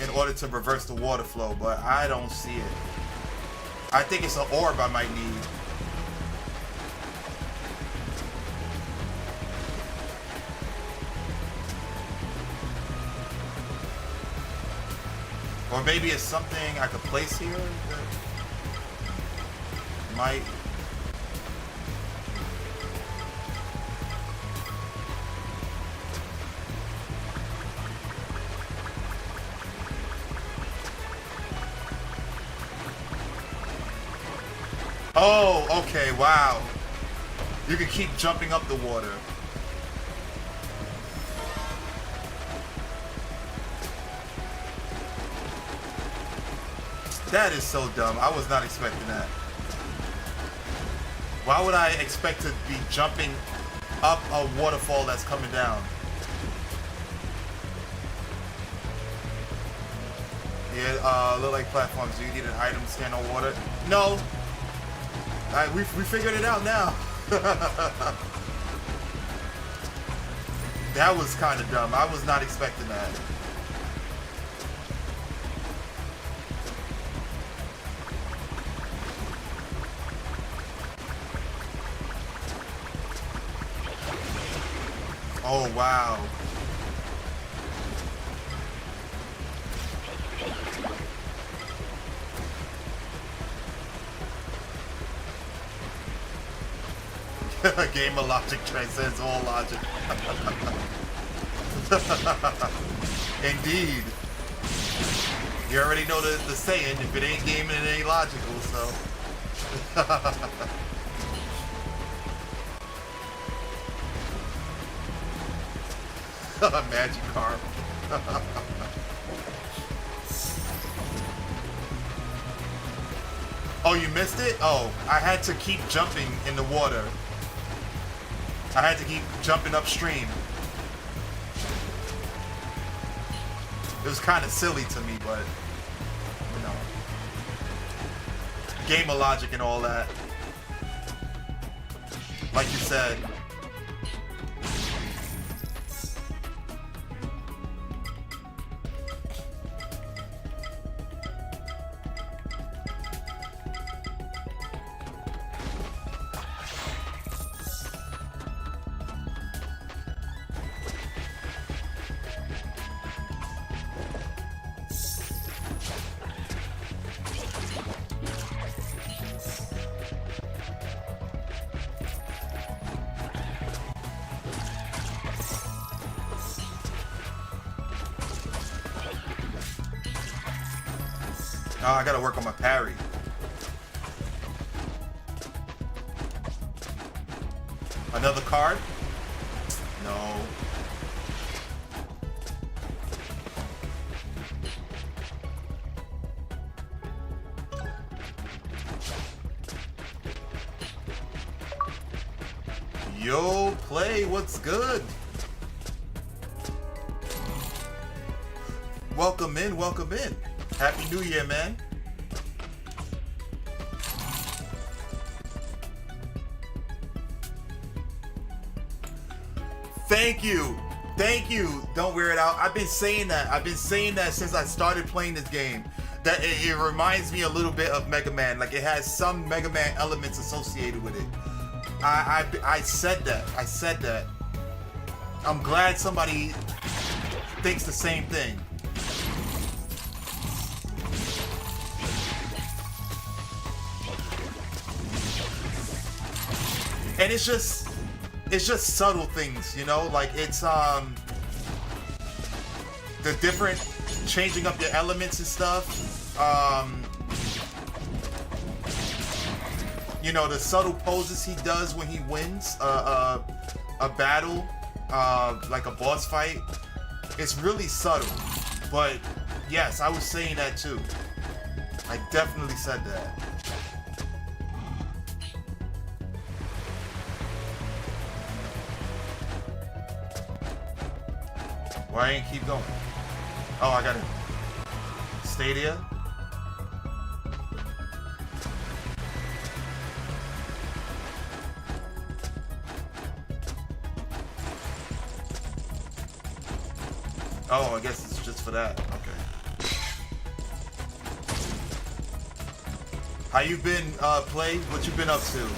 in order to reverse the water flow, but I don't see it. I think it's an orb I might need. Or maybe it's something I could place here that might... Oh, okay, wow. You can keep jumping up the water. That is so dumb. I was not expecting that. Why would I expect to be jumping up a waterfall that's coming down? Yeah, look like platforms. Do you need an item to stand on water? No. We figured it out now. That was kind of dumb. I was not expecting that. Oh, wow. Game of logic transcends all logic. Indeed. You already know the saying, if it ain't gaming, it ain't logical, so. Magic carp. Oh, you missed it? Oh, I had to keep jumping in the water. I had to keep jumping upstream. It was kind of silly to me, but, you know. Game of logic and all that. Like you said. Oh, I gotta work on my parry. Another card? No. Yo, Play, what's good? Welcome in, welcome in. Happy New Year, man. Thank you. Thank you. Don't wear it out. I've been saying that. I've been saying that since I started playing this game. That it reminds me a little bit of Mega Man. Like it has some Mega Man elements associated with it. I said that. I said that. I'm glad somebody thinks the same thing. And it's just subtle things, you know, like it's the different changing up your elements and stuff. You know, the subtle poses he does when he wins a battle, like a boss fight. It's really subtle. But yes, I was saying that too. I definitely said that. Why ain't keep going? Oh, I got it. Stadia. Oh, I guess it's just for that. Okay. How you been, Play? What you been up to?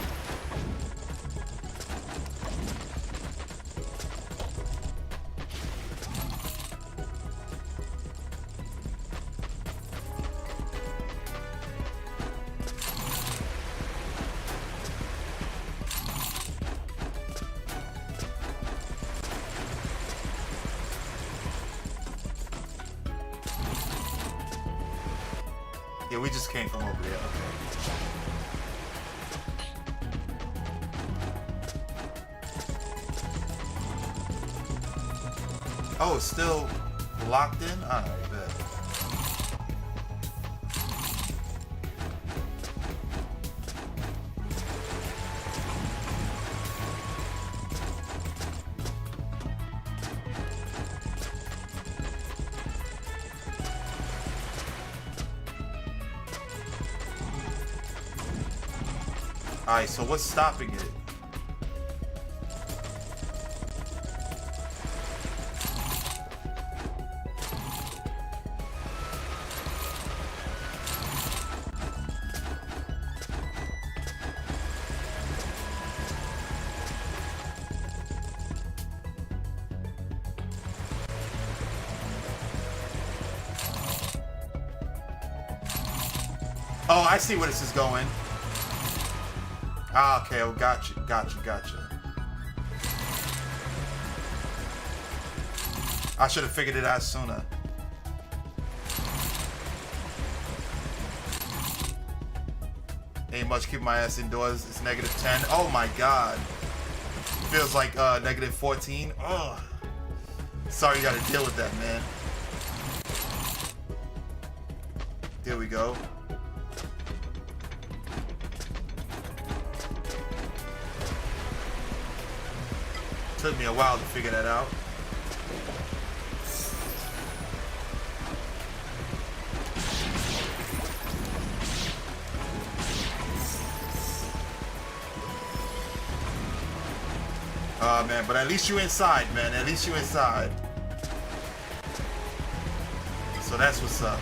Yeah, we just came from over there. Okay. Oh, it's still locked in? Alright, bet. Alright, so what's stopping it? Oh, I see where this is going. Ah, okay, oh, gotcha. I should have figured it out sooner. Ain't much, keep my ass indoors. It's -10. Oh my god. Feels like -14. Oh. Sorry you gotta deal with that, man. There we go. Took me a while to figure that out. Oh man, but at least you inside, man. At least you inside. So that's what's up.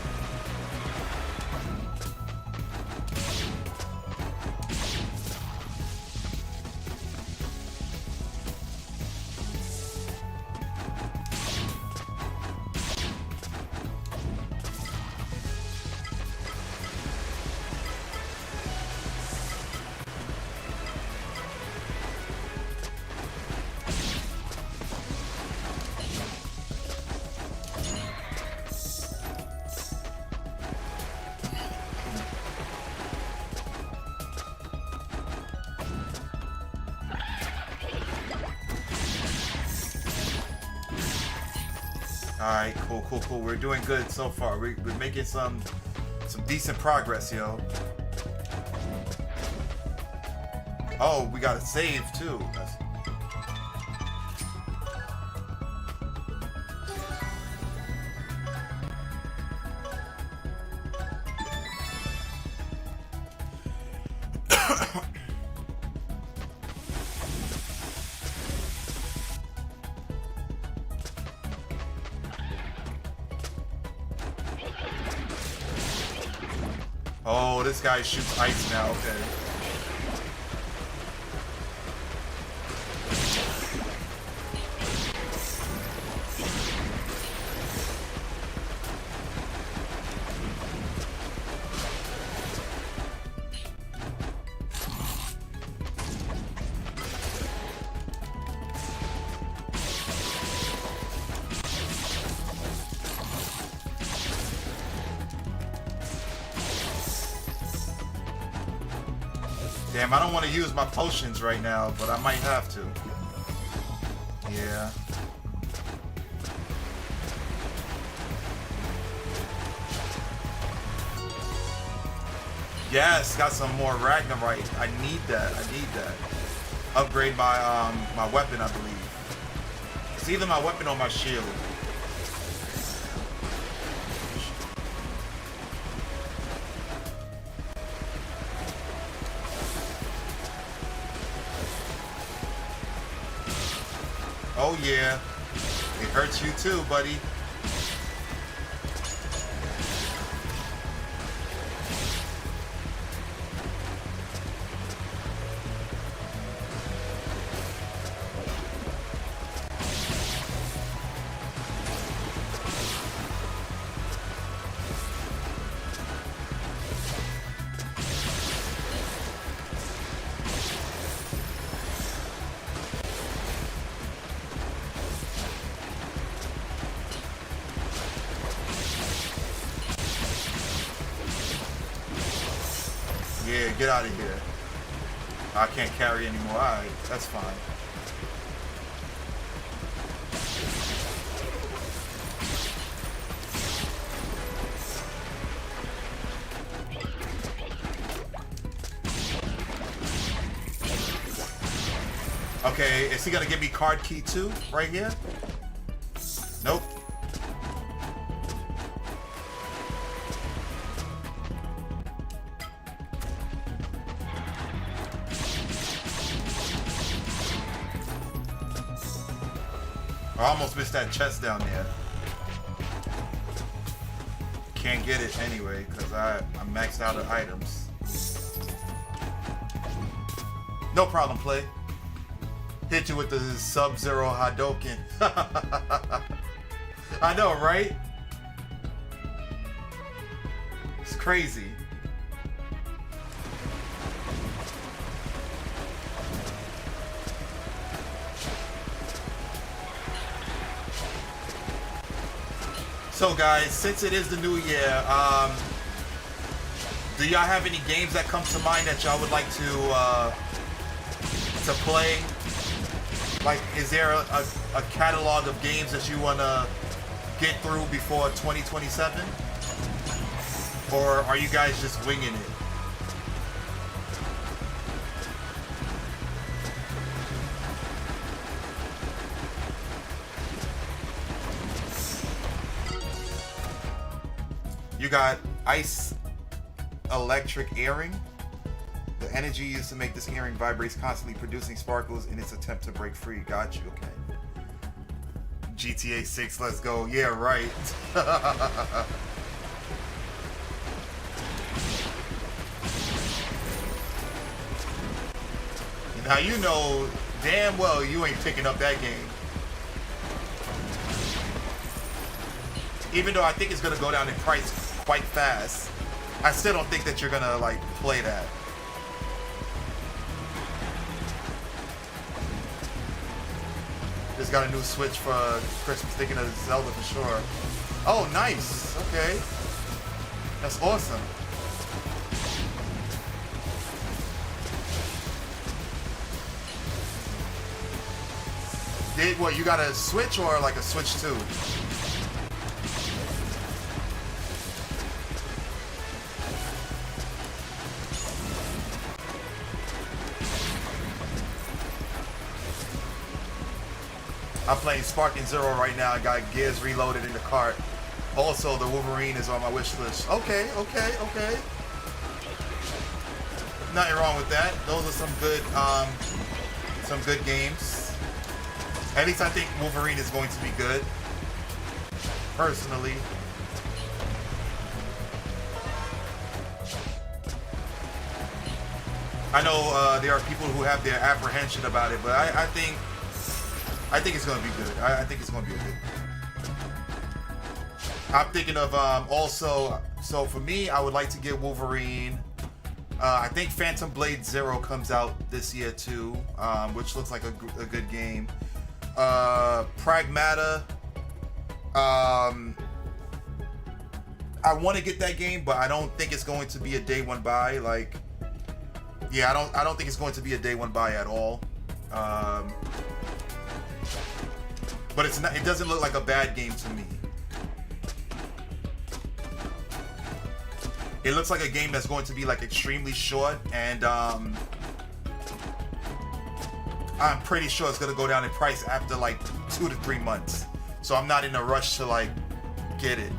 Alright, cool. We're doing good so far. We're making some decent progress, yo. Oh, we gotta save too. Oh, this guy shoots ice now, okay. Damn, I don't want to use my potions right now, but I might have to. Yeah. Yes, got some more Ragnarite. I need that. Upgrade my my weapon, I believe. It's either my weapon or my shield. Oh yeah, it hurts you too, buddy. Yeah, get out of here. I can't carry anymore. Alright, that's fine. Okay, is he gonna give me card key 2 right here? Nope. I almost missed that chest down there. Can't get it anyway, because I'm maxed out of items. No problem, play. Hit you with the Sub-Zero Hadoken. I know, right? It's crazy. So guys, since it is the new year, do y'all have any games that come to mind that y'all would like to play? Like, is there a catalog of games that you want to get through before 2027? Or are you guys just winging it? You got ice electric earring. The energy used to make this earring vibrates constantly, producing sparkles in its attempt to break free. Got you, okay. GTA 6, let's go. Yeah, right. Now you know damn well you ain't picking up that game. Even though I think it's gonna go down in price quite fast, I still don't think that you're gonna like play that. Just got a new Switch for Christmas, thinking of Zelda for sure. Oh, nice. Okay. That's awesome. What, you got a Switch or like a Switch 2? I'm playing Sparking Zero right now. I got Gears Reloaded in the cart. Also, the Wolverine is on my wish list. Okay. Nothing wrong with that. Those are some good games. At least I think Wolverine is going to be good. Personally. I know there are people who have their apprehension about it, but I think it's going to be good. I think it's going to be good. I'm thinking of also, so for me, I would like to get Wolverine. I think Phantom Blade Zero comes out this year too, which looks like a good game. Pragmata. I want to get that game, but I don't think it's going to be a day one buy. Like, yeah, I don't think it's going to be a day one buy at all. But it's not. It doesn't look like a bad game to me. It looks like a game that's going to be like extremely short, and I'm pretty sure it's gonna go down in price after like 2 to 3 months. So I'm not in a rush to like get it.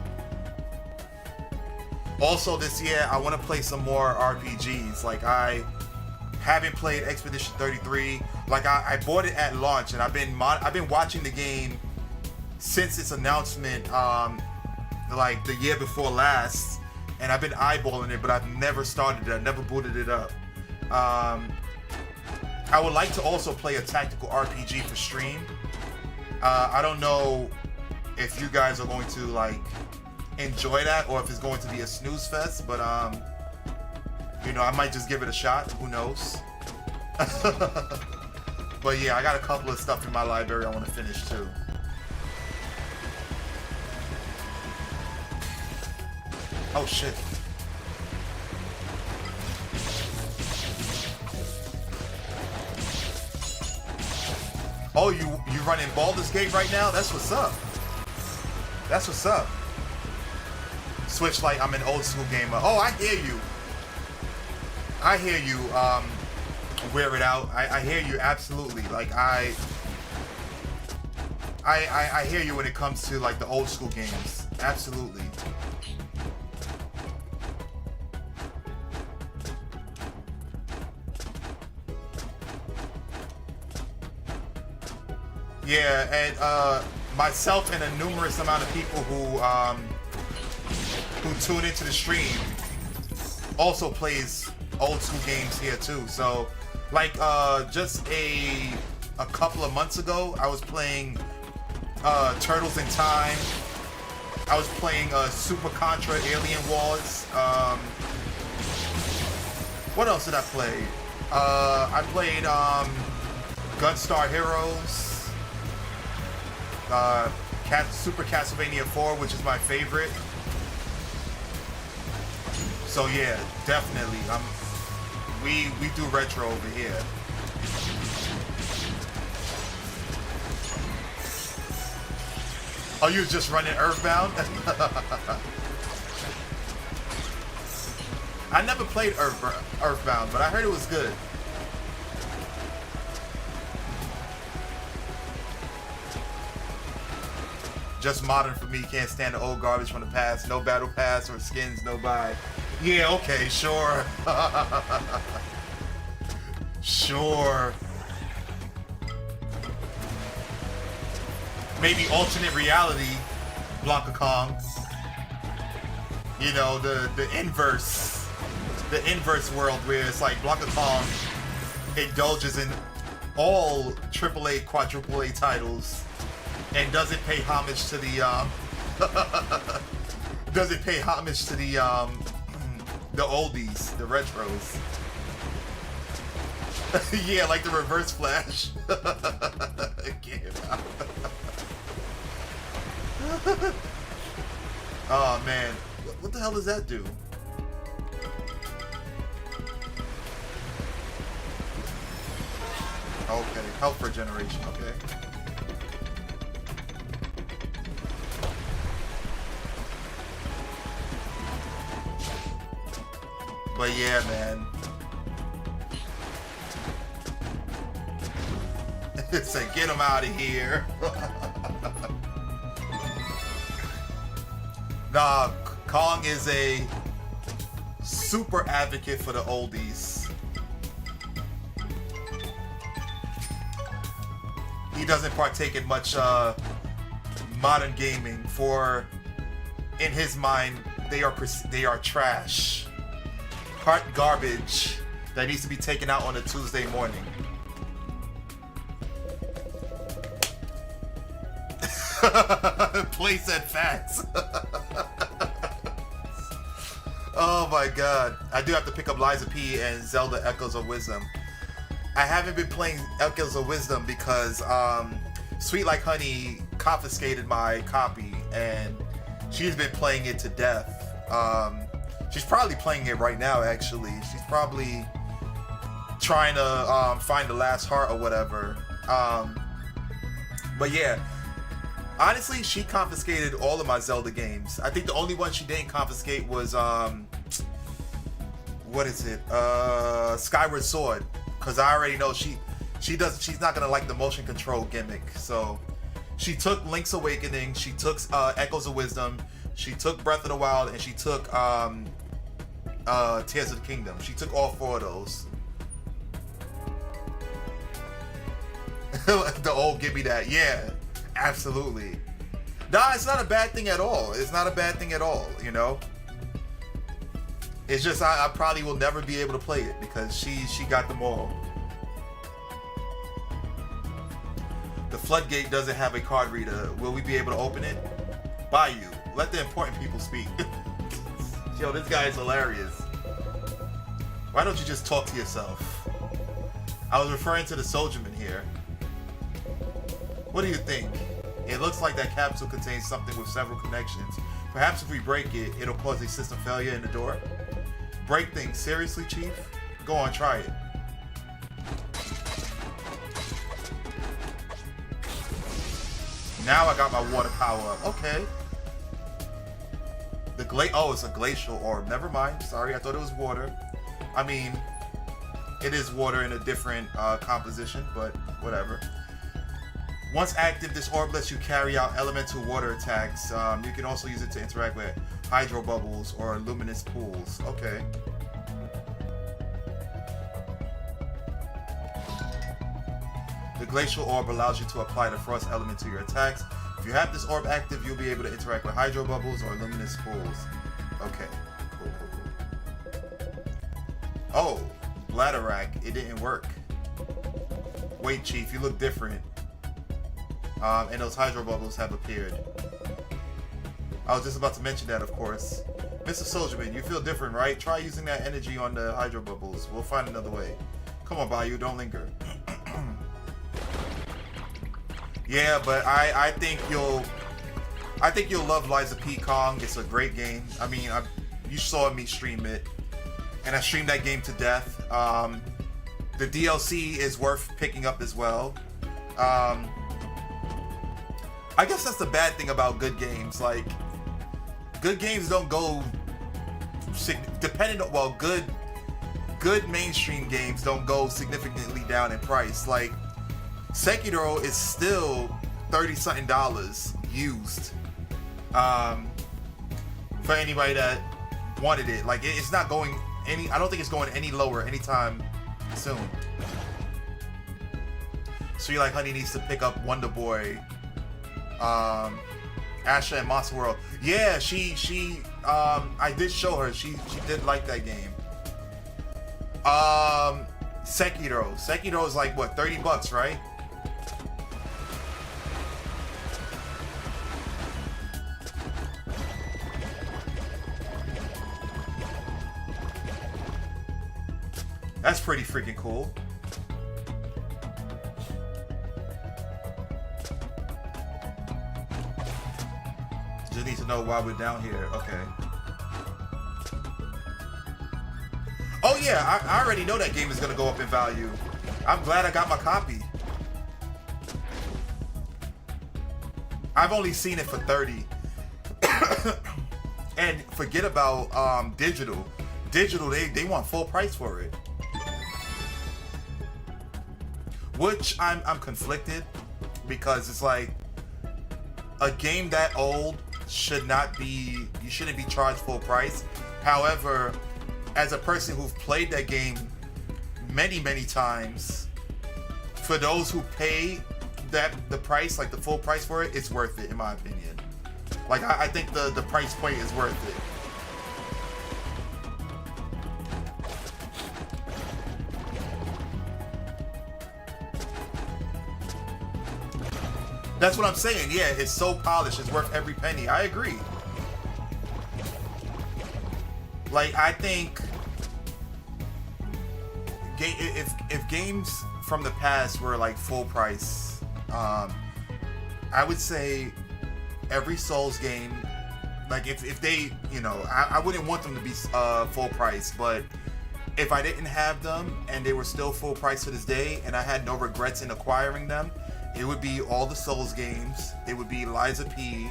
Also this year, I want to play some more RPGs. Like I haven't played Expedition 33. Like I bought it at launch, and I've been watching the game since its announcement, like the year before last, and I've been eyeballing it, but I've never started it. I've never booted it up. I would like to also play a tactical RPG for stream. I don't know if you guys are going to like enjoy that, or if it's going to be a snooze fest, but you know, I might just give it a shot. Who knows? But yeah, I got a couple of stuff in my library I want to finish too. Oh shit. Oh, you running Baldur's Gate right now? That's what's up. That's what's up. Switch like I'm an old school gamer. Oh, I hear you. I hear you. Wear it out. I hear you absolutely. Like I hear you when it comes to like the old school games. Absolutely. Yeah, and myself and a numerous amount of people who tune into the stream also plays old school games here too. So like just a couple of months ago I was playing Turtles in Time. I was playing Super Contra Alien Wars. What else did I play? I played Gunstar Heroes. Super Castlevania 4, which is my favorite. So yeah, definitely. We do retro over here. Oh, you was just running Earthbound? I never played Earthbound, but I heard it was good. Just modern for me, can't stand the old garbage from the past. No battle pass or skins, no buy. Yeah, okay, sure. Sure. Maybe alternate reality, Blanca Kong. You know, the inverse world where it's like Blanca Kong indulges in all AAA, quadruple A titles and doesn't pay homage to the the oldies, the retros. Yeah, like the Reverse Flash. Oh man, what the hell does that do? Okay, health regeneration, okay. But yeah, man. Say, get him out of here. Nah, Kong is a super advocate for the oldies. He doesn't partake in much modern gaming. For, in his mind, they are trash. Hot garbage that needs to be taken out on a Tuesday morning. Play said facts. Oh my god. I do have to pick up Liza P and Zelda Echoes of Wisdom. I haven't been playing Echoes of Wisdom because Sweet Like Honey confiscated my copy and she's been playing it to death. She's probably playing it right now, actually. She's probably trying to find the last heart or whatever. But yeah, honestly, she confiscated all of my Zelda games. I think the only one she didn't confiscate was, what is it? Skyward Sword. Because I already know she's not going to like the motion control gimmick. So she took Link's Awakening, she took Echoes of Wisdom, she took Breath of the Wild, and she took Tears of the Kingdom. She took all four of those. The old give me that. Yeah, absolutely. Nah, it's not a bad thing at all. It's not a bad thing at all, you know? It's just I probably will never be able to play it because she got them all. The Floodgate doesn't have a card reader. Will we be able to open it? Bayou. Let the important people speak. Yo, this guy is hilarious. Why don't you just talk to yourself? I was referring to the soldierman here. What do you think? It looks like that capsule contains something with several connections. Perhaps if we break it, it'll cause a system failure in the door? Break things? Seriously, Chief? Go on, try it. Now I got my water power up. Okay. Oh, it's a glacial orb. Never mind. Sorry, I thought it was water. I mean, it is water in a different composition, but whatever. Once active, this orb lets you carry out elemental water attacks. You can also use it to interact with hydro bubbles or luminous pools. Okay. The glacial orb allows you to apply the frost element to your attacks. If you have this orb active, you'll be able to interact with hydro bubbles or luminous pools. Okay. Cool, cool, cool. Oh, Bladerack. It didn't work. Wait, Chief, you look different. And those hydro bubbles have appeared. I was just about to mention that, of course. Mr. Soldierman, you feel different, right? Try using that energy on the hydro bubbles. We'll find another way. Come on, Bayou, don't linger. Yeah, but I think you'll love Lies of P. Kong. It's a great game. I mean, you saw me stream it, and I streamed that game to death. The DLC is worth picking up as well. I guess that's the bad thing about good games. Like, good games don't go good mainstream games don't go significantly down in price. Like, Sekiro is still $30-something used. For anybody that wanted it. Like, it's not going I don't think it's going any lower anytime soon. So you're like, honey needs to pick up Wonder Boy, Asha and Monster World. Yeah, I did show her. She did like that game. Sekiro. Sekiro is like, what, $30, right? That's pretty freaking cool. Just need to know why we're down here. Okay. Oh yeah, I already know that game is gonna go up in value. I'm glad I got my copy. I've only seen it for 30. And forget about digital. Digital, they want full price for it. Which I'm conflicted, because it's like, a game that old you shouldn't be charged full price. However, as a person who've played that game many times, for those who pay the price, like the full price for it, it's worth it in my opinion. Like, I think the price point is worth it. That's what I'm saying. Yeah, it's so polished. It's worth every penny. I agree. Like, I think if games from the past were like full price, I would say every Souls game, like if they, I wouldn't want them to be full price, but if I didn't have them and they were still full price to this day and I had no regrets in acquiring them, it would be all the Souls games. It would be Lies of P.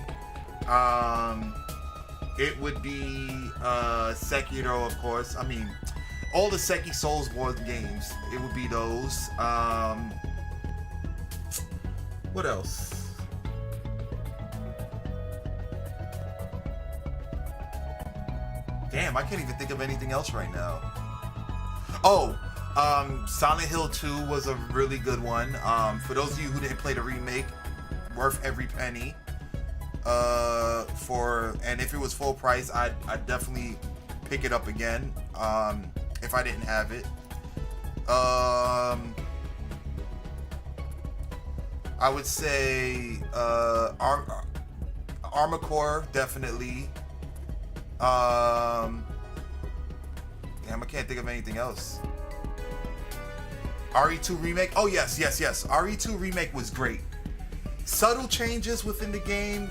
It would be Sekiro, of course. I mean, all the Seki Soulsborne games. It would be those. What else? Damn, I can't even think of anything else right now. Oh, Silent Hill 2 was a really good one. For those of you who didn't play the remake, worth every penny. And if it was full price, I'd definitely pick it up again. If I didn't have it. I would say Armored Core, definitely. Damn, I can't think of anything else. RE2 Remake? Oh, yes. RE2 Remake was great. Subtle changes within the game.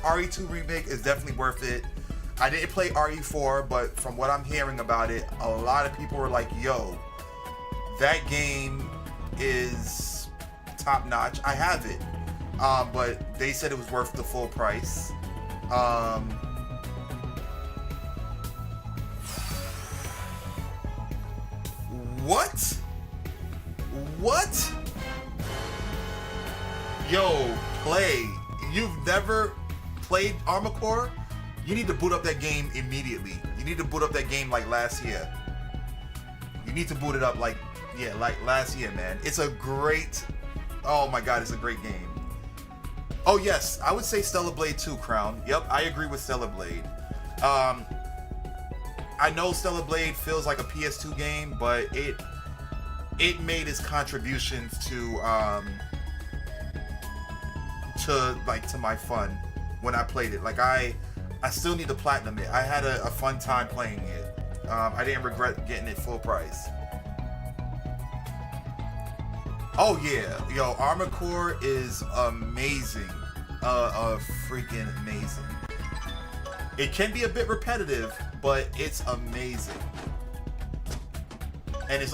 RE2 Remake is definitely worth it. I didn't play RE4, but from what I'm hearing about it, a lot of people were like, yo, that game is top notch. I have it. But they said it was worth the full price. What? What? Yo, play. You've never played Armored Core? You need to boot up that game immediately. You need to boot up that game like last year. You need to boot it up like last year, man. It's a great, oh my god, it's a great game. Oh yes, I would say Stellar Blade 2, Crown. Yep, I agree with Stellar Blade. I know Stellar Blade feels like a PS2 game, but it made its contributions to my fun when I played it. Like I still need to platinum it. I had a fun time playing it. I didn't regret getting it full price. Oh yeah, yo, Armored Core is amazing. Freaking amazing. It can be a bit repetitive, but it's amazing. And it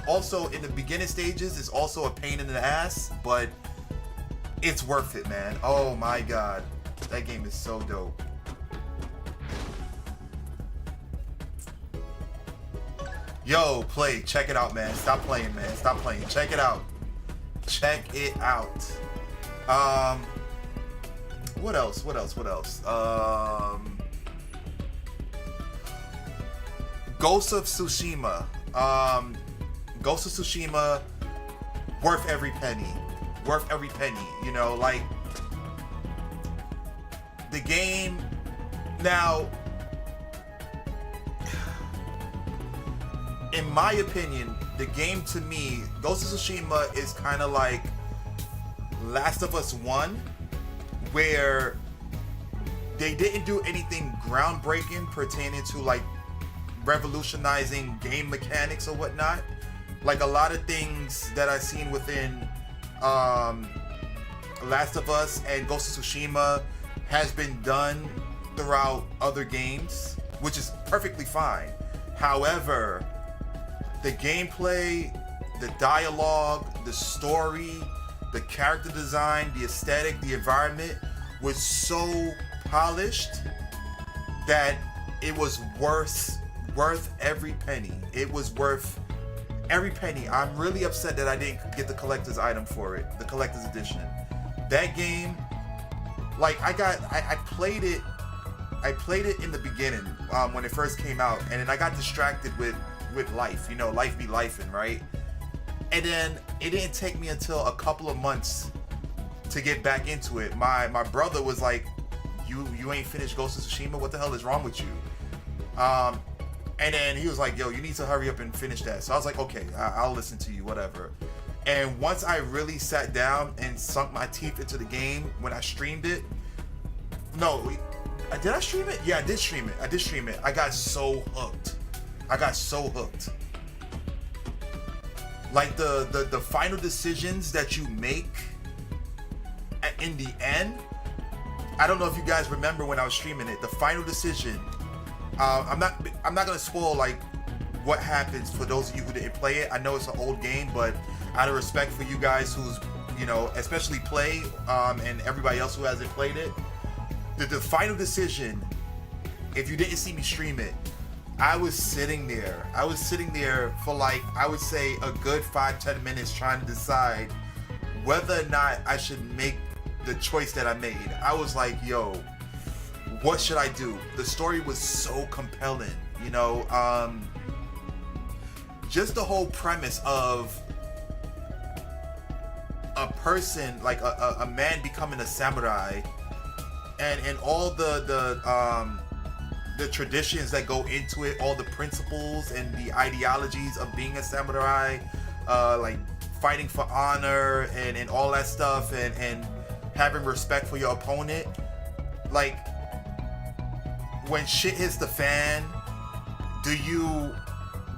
also, in the beginning stages, it's also a pain in the ass, but it's worth it, man. Oh my god. That game is so dope. Yo, play. Check it out, man. Stop playing, man. Stop playing. Check it out. Check it out. What else? Ghost of Tsushima. Ghost of Tsushima, worth every penny. Worth every penny. You know, like, the game, now, in my opinion, the game to me, Ghost of Tsushima is kind of like Last of Us 1, where they didn't do anything groundbreaking pertaining to like revolutionizing game mechanics or whatnot. Like a lot of things that I've seen within Last of Us and Ghost of Tsushima has been done throughout other games, which is perfectly fine. However, the gameplay, the dialogue, the story, the character design, the aesthetic, the environment was so polished that it was worth every penny. It was worth every penny. I'm really upset that I didn't get the collector's item for it, the collector's edition. That game, like I played it in the beginning when it first came out, and then I got distracted with life. You know, life be lifing, right? And then it didn't take me until a couple of months to get back into it. My brother was like, you ain't finished Ghost of Tsushima? What the hell is wrong with you? And then he was like, yo, you need to hurry up and finish that. So I was like, okay, I'll listen to you, whatever. And once I really sat down and sunk my teeth into the game, when I streamed it, did I stream it? Yeah, I did stream it. I got so hooked. Like the final decisions that you make in the end, I don't know if you guys remember when I was streaming it, the final decision, I'm not gonna spoil like what happens for those of you who didn't play it. I know it's an old game, but out of respect for you guys who's, you know, especially play, and everybody else who hasn't played it, the final decision, if you didn't see me stream it, I was sitting there for like, I would say a good 5-10 minutes trying to decide whether or not I should make the choice that I made. I was like, yo, what should I do? The story was so compelling, you know, just the whole premise of a person, like a man becoming a samurai, and all the traditions that go into it, all the principles and the ideologies of being a samurai, like fighting for honor and all that stuff, and having respect for your opponent. Like, when shit hits the fan, do you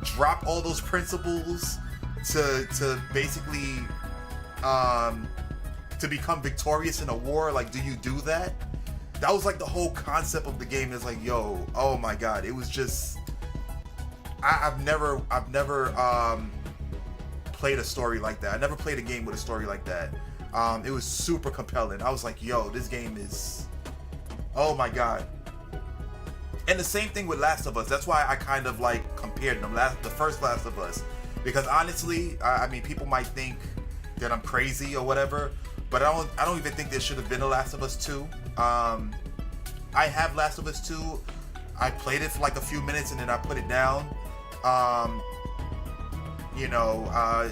drop all those principles to basically to become victorious in a war? Like, do you do that? That was like the whole concept of the game. Is like, yo, oh my god, it was just, I've never played a story like that. I never played a game with a story like that. It was super compelling. I was like, yo, this game is, oh my god. And the same thing with Last of Us. That's why I kind of like compared them. The first Last of Us, because honestly, I mean, people might think that I'm crazy or whatever, but I don't even think there should have been a Last of Us 2. I have Last of Us 2. I played it for like a few minutes and then I put it down.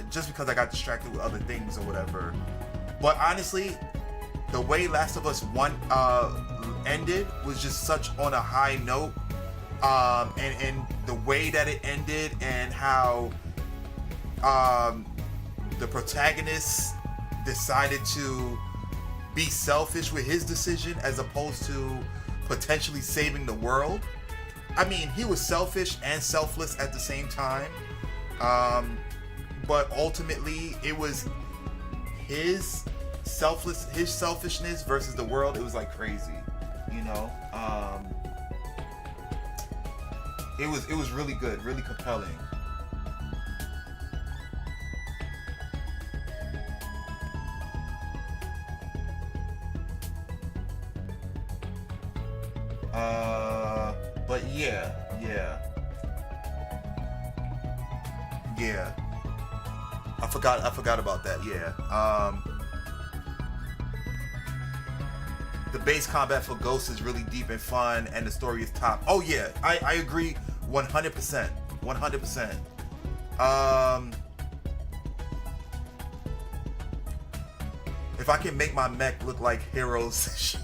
Just because I got distracted with other things or whatever. But honestly, the way Last of Us 1 ended was just such on a high note. And the way that it ended and how the protagonist decided to be selfish with his decision as opposed to potentially saving the world. I mean, he was selfish and selfless at the same time. But ultimately, it was his selfishness versus the world. It was like crazy, you know. It was really good, really compelling. But yeah. I forgot about that. Yeah. The base combat for Ghost is really deep and fun, and the story is top. Oh yeah, I agree 100%. 100%. If I can make my mech look like Heroes, shit.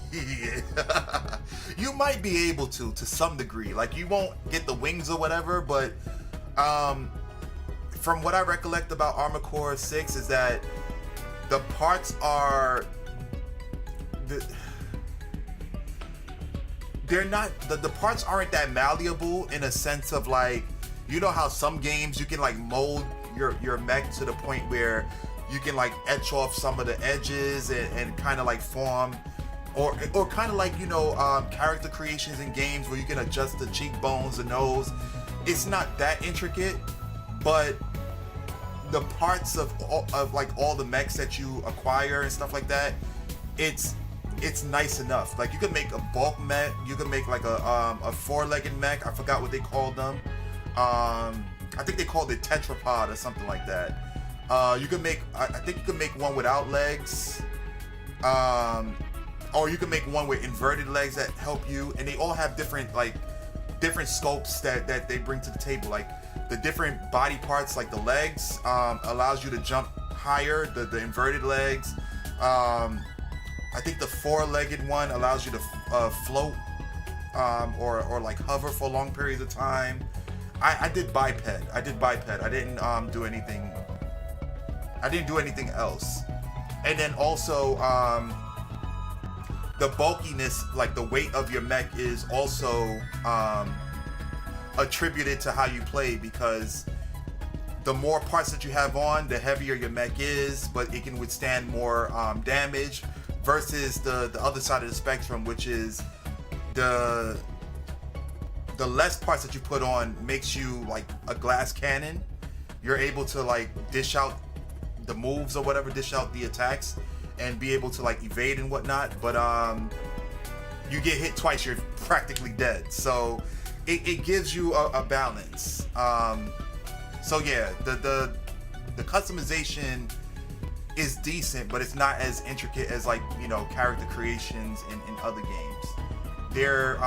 You might be able to some degree. Like, you won't get the wings or whatever, but from what I recollect about Armored Core 6 is that the parts are they're not the parts aren't that malleable in a sense of, like, you know how some games you can like mold your mech to the point where you can like etch off some of the edges and kind of like form or kind of like, you know, character creations in games where you can adjust the cheekbones, the nose. It's not that intricate, but the parts of like all the mechs that you acquire and stuff like that, it's nice enough. Like, you could make a bulk mech, you could make like a four-legged mech. I forgot what they called them. I think they called it tetrapod or something like that. You could make, I think you could make one without legs, or you can make one with inverted legs that help you, and they all have different scopes that they bring to the table. Like, the different body parts, like the legs, allows you to jump higher. The inverted legs, I think the four-legged one allows you to float, or like hover for long periods of time. I did biped. I didn't do anything. I didn't do anything else. And then also, the bulkiness, like the weight of your mech, is also attributed to how you play, because the more parts that you have on, the heavier your mech is, but it can withstand more damage, versus the other side of the spectrum, which is the less parts that you put on makes you like a glass cannon. You're able to like dish out the moves or whatever, dish out the attacks, and be able to like evade and whatnot. But you get hit twice, you're practically dead. So it gives you a balance. So yeah, the customization is decent, but it's not as intricate as, like, you know, character creations in other games. They're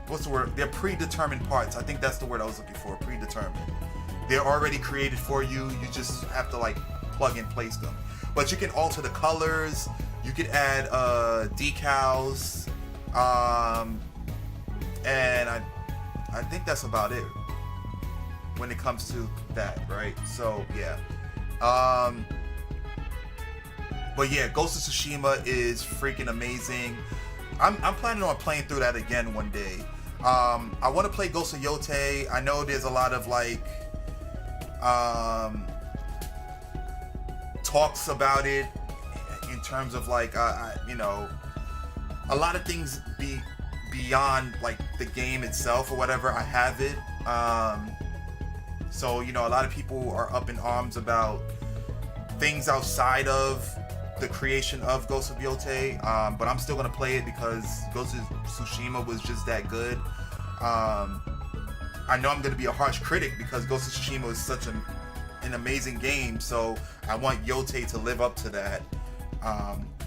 what's the word? They're predetermined parts. I think that's the word I was looking for. Predetermined. They're already created for you. You just have to like plug and place them. But you can alter the colors. You could add decals, and I think that's about it when it comes to that, right? So yeah. But yeah, Ghost of Tsushima is freaking amazing. I'm planning on playing through that again one day. I want to play Ghost of Yotei. I know there's a lot of like talks about it in terms of like you know, a lot of things beyond like the game itself or whatever. I have it. So, you know, a lot of people are up in arms about things outside of the creation of Ghost of Yotei, but I'm still gonna play it because Ghost of Tsushima was just that good. I know I'm gonna be a harsh critic because Ghost of Tsushima is such an amazing game, so I want Yotei to live up to that,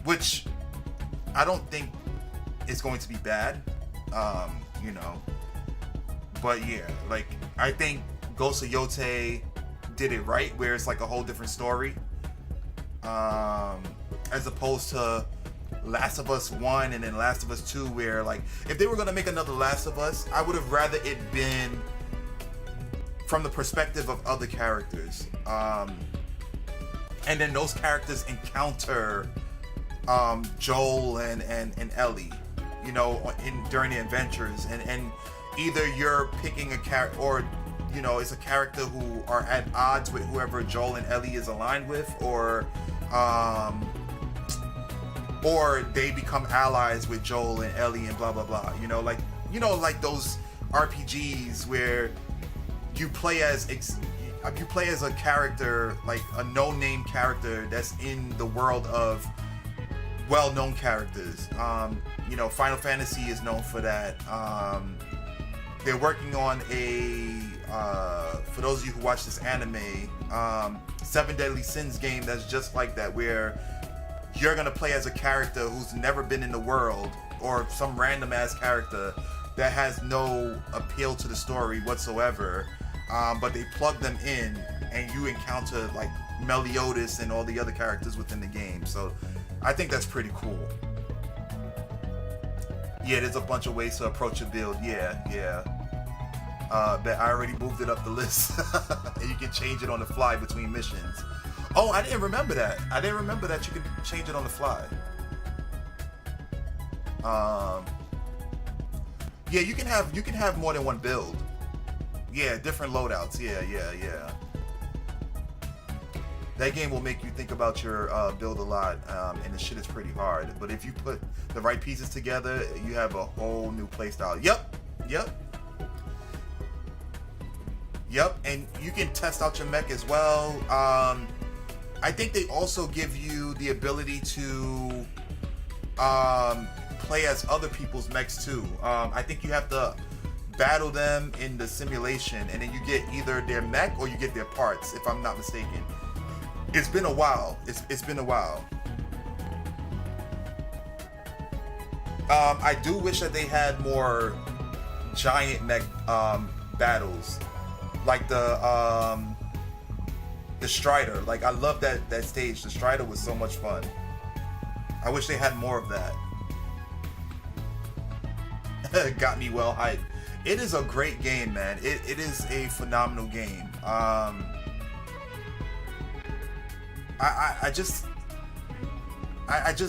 which I don't think is going to be bad, you know. But yeah, like, I think Ghost of Yotei did it right, where it's like a whole different story, as opposed to Last of Us 1 and then Last of Us 2, where, like, if they were gonna make another Last of Us, I would have rather it been from the perspective of other characters, and then those characters encounter Joel and Ellie, you know, during the adventures, and either you're picking a character, or, you know, it's a character who are at odds with whoever Joel and Ellie is aligned with, or they become allies with Joel and Ellie and blah blah blah. You know, like those RPGs where you play as a character, like a no-name character that's in the world of well-known characters. You know, Final Fantasy is known for that. They're working on for those of you who watch this anime, Seven Deadly Sins game that's just like that, where you're gonna play as a character who's never been in the world, or some random ass character that has no appeal to the story whatsoever, but they plug them in and you encounter like Meliodas and all the other characters within the game. So I think that's pretty cool. Yeah, there's a bunch of ways to approach a build. Yeah. But I already moved it up the list. And you can change it on the fly between missions. Oh, I didn't remember that. I didn't remember that you could change it on the fly. Yeah, you can have more than one build. Yeah, different loadouts. Yeah. That game will make you think about your build a lot, and the shit is pretty hard. But if you put the right pieces together, you have a whole new playstyle. Yep, and you can test out your mech as well. I think they also give you the ability to play as other people's mechs too. I think you have to battle them in the simulation, and then you get either their mech or you get their parts, if I'm not mistaken. It's been a while. It's been a while. I do wish that they had more giant mech battles, like the Strider. Like, I love that stage. The Strider was so much fun. I wish they had more of that. Got me well hyped. It is a great game, man. It is a phenomenal game. I just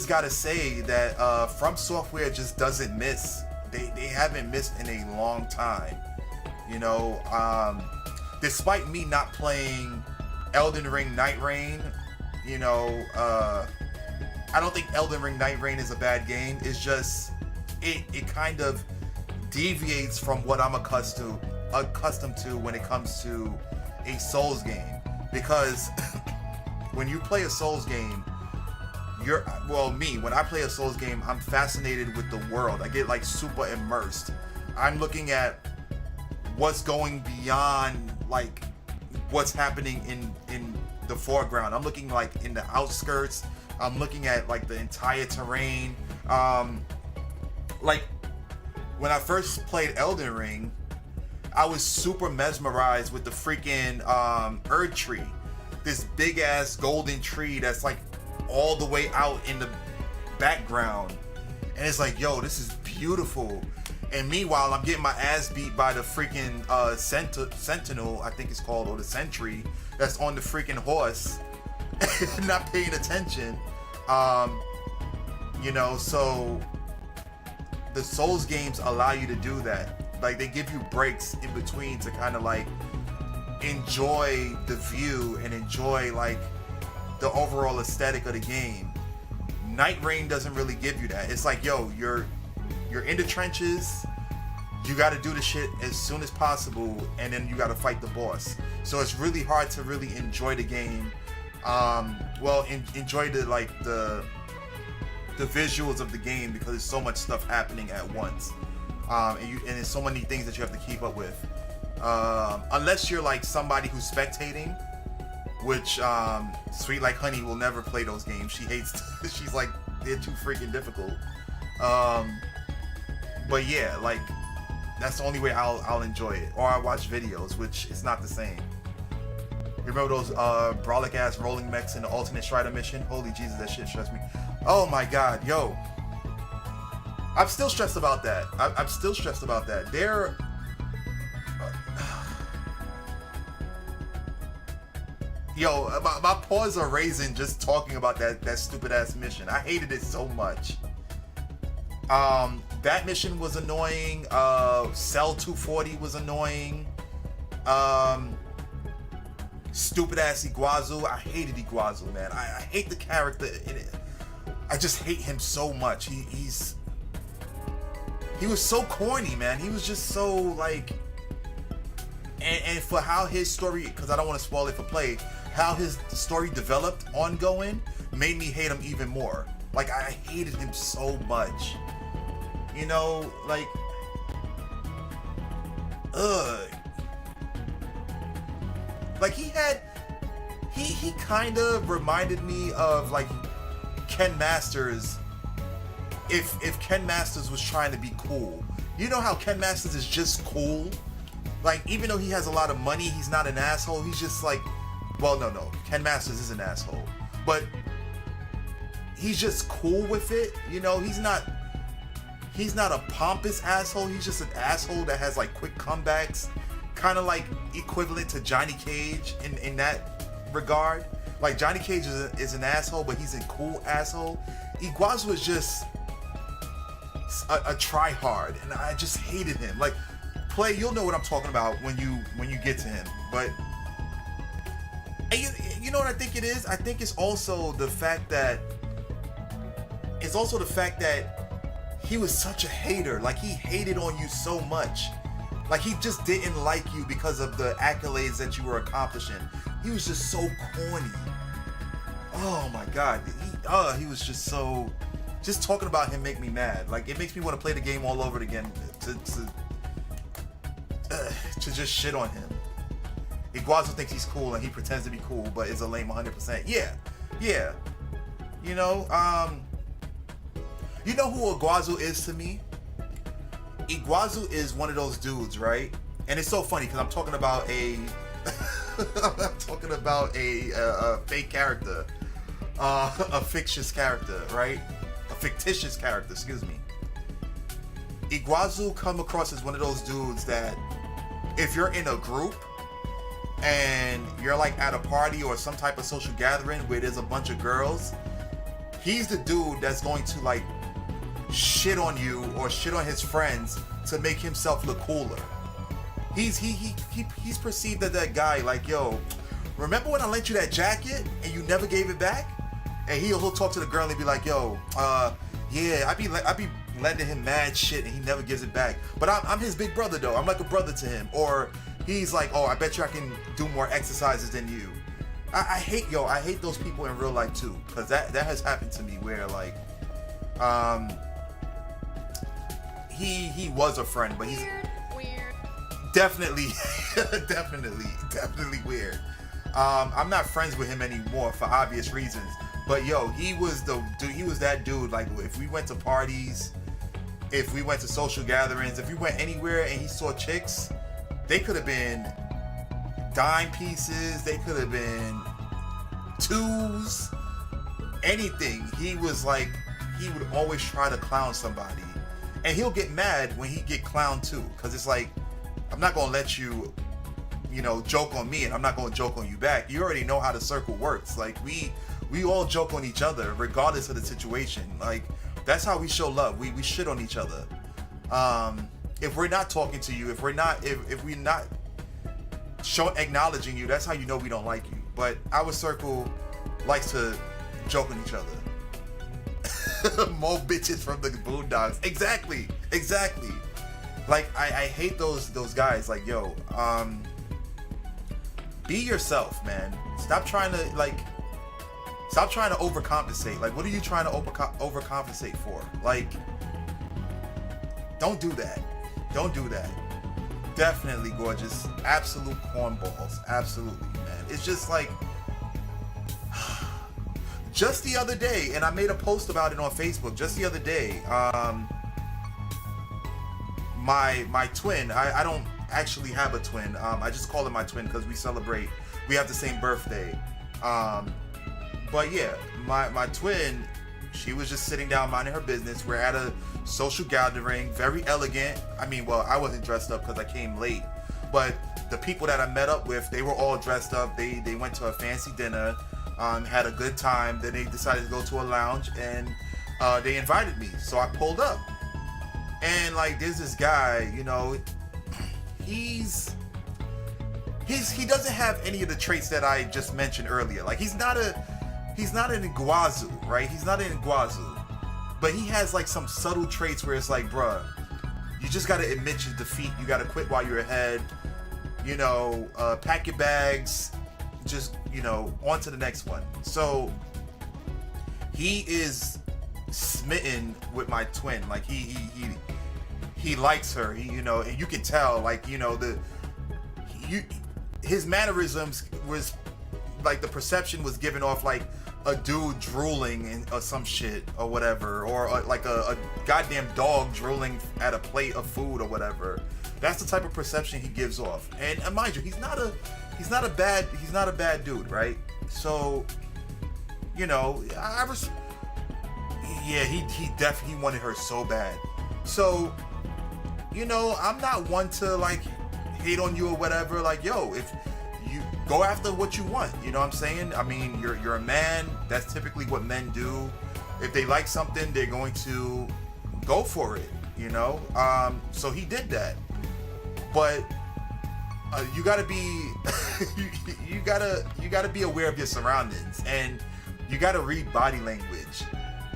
gotta say that From Software just doesn't miss. They haven't missed in a long time. You know, despite me not playing Elden Ring Night Rain, you know, I don't think Elden Ring Night Rain is a bad game. It's just it kind of deviates from what I'm accustomed to when it comes to a Souls game, because when you play a Souls game, when I play a Souls game, I'm fascinated with the world. I get like super immersed. I'm looking at what's going beyond like what's happening in the foreground. I'm looking like in the outskirts. I'm looking at like the entire terrain. Like when I first played Elden Ring, I was super mesmerized with the freaking Erd tree. This big ass golden tree that's like all the way out in the background, and it's like, yo, this is beautiful. And meanwhile, I'm getting my ass beat by the freaking sentinel, I think it's called, or the sentry, that's on the freaking horse, not paying attention. You know, so the Souls games allow you to do that. Like, they give you breaks in between to kind of like enjoy the view and enjoy like the overall aesthetic of the game. Night Rain doesn't really give you that. It's like, yo, you're in the trenches, you got to do the shit as soon as possible, and then you got to fight the boss. So it's really hard to really enjoy the game Well, enjoy the visuals of the game, because there's so much stuff happening at once, and there's so many things that you have to keep up with. Unless you're like somebody who's spectating, which Sweet Like Honey will never play those games. She hates. She's like, they're too freaking difficult. But yeah, like that's the only way I'll enjoy it. Or I watch videos, which is not the same. You remember those brolic ass rolling mechs in the alternate Strider mission? Holy Jesus, that shit stressed me. Oh my god, yo. I'm still stressed about that. I'm still stressed about that. They're yo, my paws are raising just talking about that stupid ass mission. I hated it so much. That mission was annoying. Cell 240 was annoying. Stupid ass Iguazu. I hated Iguazu, man. I hate the character in it. I just hate him so much. He was so corny, man. He was just so like, and for how his story, because I don't want to spoil it for play, how his story developed ongoing made me hate him even more. Like, I hated him so much. You know, like, like he kind of reminded me of like Ken Masters. If Ken Masters was trying to be cool, you know how Ken Masters is just cool. Like, even though he has a lot of money, he's not an asshole. He's just like, well, no, Ken Masters is an asshole, but he's just cool with it. You know, he's not a pompous asshole. He's just an asshole that has like quick comebacks, kind of like equivalent to Johnny Cage in that regard. Like, Johnny Cage is an asshole, but he's a cool asshole. Iguazu is just a try-hard, and I just hated him. Like, play, you'll know what I'm talking about when you get to him. But you know what I think it is? I think it's also the fact that he was such a hater. Like, he hated on you so much. Like, he just didn't like you because of the accolades that you were accomplishing. He was just so corny. Oh my god. He was just so... Just talking about him make me mad. Like, it makes me want to play the game all over again to just shit on him. Iguazu thinks he's cool and he pretends to be cool, but is a lame 100%. Yeah. You know who Iguazu is to me? Iguazu is one of those dudes, right? And it's so funny because I'm talking about a fake character, a fictitious character, right? A fictitious character, excuse me. Iguazu come across as one of those dudes that if you're in a group and you're like at a party or some type of social gathering where there's a bunch of girls, he's the dude that's going to like shit on you or shit on his friends to make himself look cooler. He's perceived as that guy, like, yo, remember when I lent you that jacket and you never gave it back? And he'll talk to the girl and be like, yo, yeah, I be lending him mad shit and he never gives it back. But I'm his big brother though. I'm like a brother to him. Or he's like, oh, I bet you I can do more exercises than you. I hate those people in real life too, because that has happened to me where like, he was a friend, but he's weird. Definitely weird. I'm not friends with him anymore for obvious reasons. But yo, he was that dude. Like, if we went to parties, if we went to social gatherings, if we went anywhere and he saw chicks, they could have been dime pieces, they could have been twos, anything. He was like, he would always try to clown somebody. And he'll get mad when he get clowned too. Because it's like, I'm not going to let you, joke on me and I'm not going to joke on you back. You already know how the circle works. Like, we all joke on each other regardless of the situation. Like, that's how we show love. We shit on each other. If we're not talking to you, if we're not acknowledging you, that's how you know we don't like you. But our circle likes to joke on each other. More bitches from the Boondocks. Exactly. Like, I hate those guys. Like, yo, be yourself, man. Stop trying to, like, Stop trying to overcompensate. Like, what are you trying to overcompensate for? Like, don't do that. Don't do that. Definitely gorgeous. Absolute cornballs. Absolutely, man. It's just like, just the other day, and I made a post about it on Facebook. Just the other day, my twin. I don't actually have a twin. I just call her my twin because we have the same birthday. But yeah, my twin, she was just sitting down minding her business. We're at a social gathering, very elegant. I mean, well, I wasn't dressed up because I came late, but the people that I met up with, they were all dressed up. They went to a fancy dinner, had a good time. Then they decided to go to a lounge, and they invited me. So I pulled up, and like, there's this guy, you know, he doesn't have any of the traits that I just mentioned earlier. Like, he's not an Iguazu, right? He's not an Iguazu. But he has like some subtle traits where it's like, bruh, you just gotta admit your defeat. You gotta quit while you're ahead. You know, pack your bags. Just, you know, on to the next one. So he is smitten with my twin. Like, he likes her. You know, and you can tell, like, you know, his mannerisms was like, the perception was given off like a dude drooling or some shit or whatever, or like a goddamn dog drooling at a plate of food or whatever. That's the type of perception he gives off. And mind you, he's not a bad dude, right? So, you know, he definitely wanted her so bad. So, you know, I'm not one to like hate on you or whatever. Like, yo, if you go after what you want, you know what I'm saying? I mean, you're a man. That's typically what men do. If they like something, they're going to go for it, you know? So he did that. But you gotta be you gotta be aware of your surroundings, and you gotta read body language.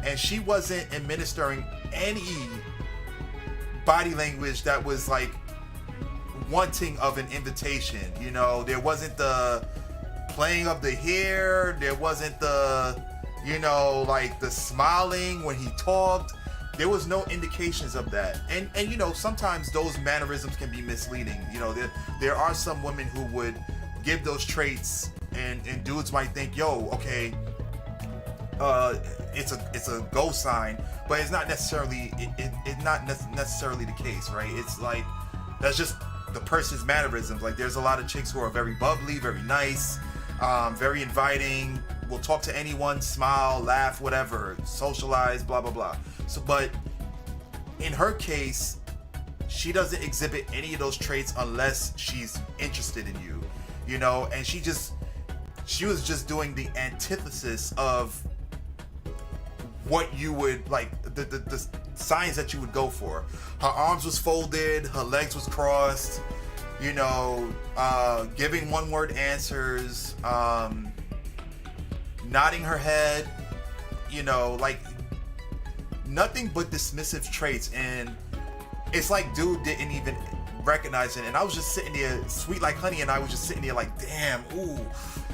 And she wasn't administering any body language that was like wanting of an invitation. You know, there wasn't the playing of the hair, there wasn't the, you know, like the smiling when he talked. There was no indications of that. And you know, sometimes those mannerisms can be misleading. You know, there are some women who would give those traits, and dudes might think, yo, okay, it's a go sign, but it's not necessarily necessarily the case, right? It's like, that's just the person's mannerisms. Like, there's a lot of chicks who are very bubbly, very nice, very inviting, will talk to anyone, smile, laugh, whatever, socialize, blah blah blah. So, but in her case, she doesn't exhibit any of those traits unless she's interested in you, you know. And she was just doing the antithesis of what you would like, the signs that you would go for. Her arms was folded, her legs was crossed, you know, giving one word answers, nodding her head, you know, like nothing but dismissive traits. And it's like dude didn't even recognize it. And I was just sitting there, sweet like honey, and I was just sitting there like, damn, ooh,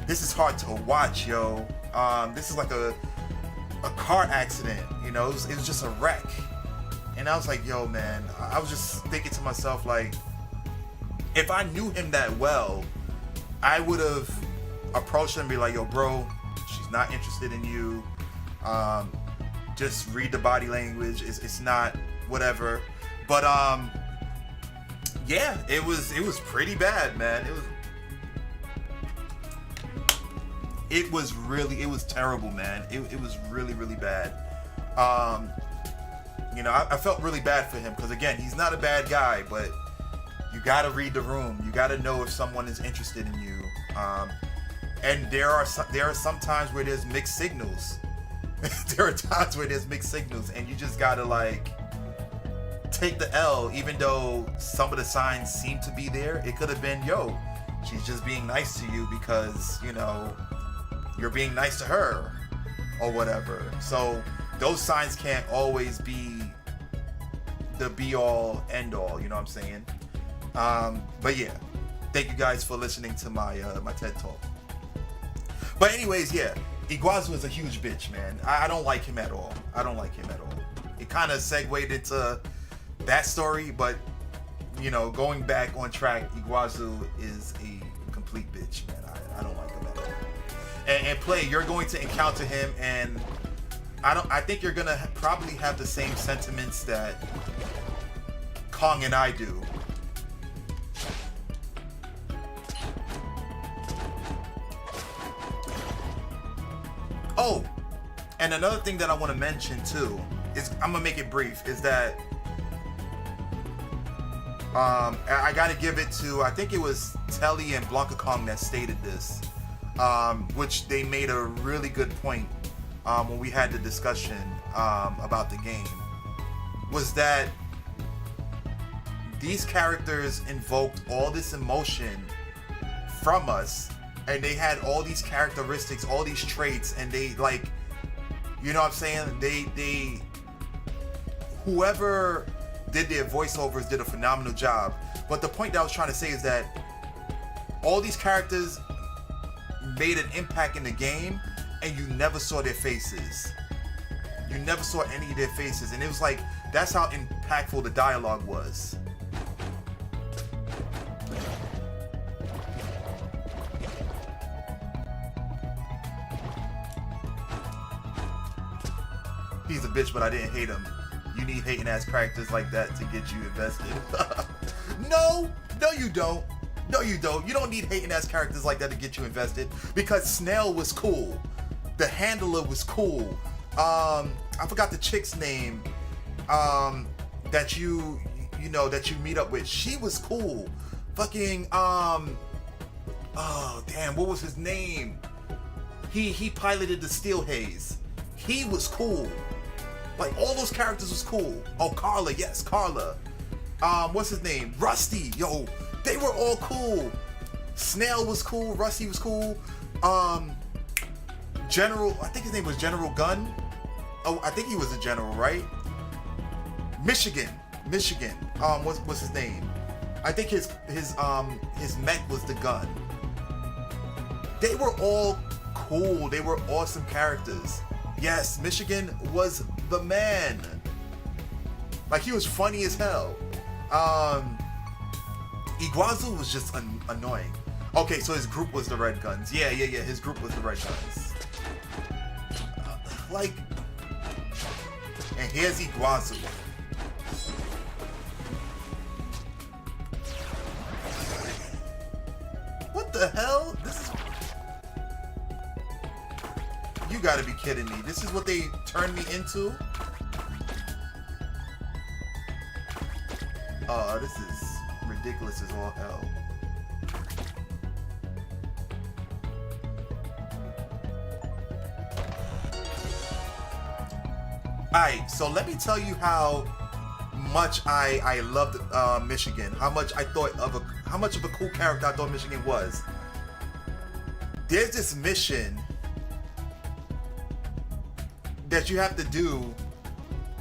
this is hard to watch, yo. This is like a car accident, you know. It was just a wreck. And I was like, yo, man, I was just thinking to myself, like, if I knew him that well, I would have approached him and be like, yo, bro, she's not interested in you. Just read the body language. It's not whatever. But yeah, it was pretty bad, man. It was terrible, man. It was really, really bad. You know, I felt really bad for him because, again, he's not a bad guy, but you gotta read the room. You gotta know if someone is interested in you. And there are some times where there's mixed signals. There are times where there's mixed signals, and you just gotta like take the L, even though some of the signs seem to be there. It could have been, yo, she's just being nice to you because, you know, you're being nice to her or whatever. So those signs can't always be the be all end all, you know what I'm saying? But yeah, thank you guys for listening to my my TED Talk. But anyways, yeah, Iguazu is a huge bitch, man. I don't like him at all. I don't like him at all. It kind of segued into that story, but you know, going back on track, Iguazu is a complete bitch, man. I don't like him at all. And Play, you're going to encounter him, and I think you're gonna probably have the same sentiments that Kong and I do. Oh, and another thing that I want to mention too is, I'm gonna make it brief, is that I gotta give it to, I think it was Telly and Blanca Kong that stated this, which they made a really good point when we had the discussion about the game, was that these characters invoked all this emotion from us, and they had all these characteristics, all these traits, and they, like, you know what I'm saying? They whoever did their voiceovers did a phenomenal job. But the point that I was trying to say is that all these characters made an impact in the game, and you never saw their faces. You never saw any of their faces, and it was like, that's how impactful the dialogue was. He's a bitch, but I didn't hate him. You need hating ass characters like that to get you invested. No, you don't. No, you don't. You don't need hating ass characters like that to get you invested, because Snail was cool. The Handler was cool. I forgot the chick's name. That you know that you meet up with. She was cool. Fucking oh damn, what was his name? He piloted the Steel Haze. He was cool. Like, all those characters was cool. Oh, Carla, yes, Carla. What's his name? Rusty, yo, they were all cool. Snail was cool. Rusty was cool. General, I think his name was General Gunn. Oh, I think he was a general, right? Michigan. What's his name? I think his mech was the gun. They were all cool. They were awesome characters. Yes, Michigan was the man. Like, he was funny as hell. Iguazu was just annoying. Okay, so his group was the Red Guns. Yeah. His group was the Red Guns. Like, and here's Iguazu. What the hell? This is... You gotta be kidding me. This is what they turned me into? This is ridiculous as all hell. Alright, so let me tell you how much I loved Michigan. How much of a cool character I thought Michigan was. There's this mission that you have to do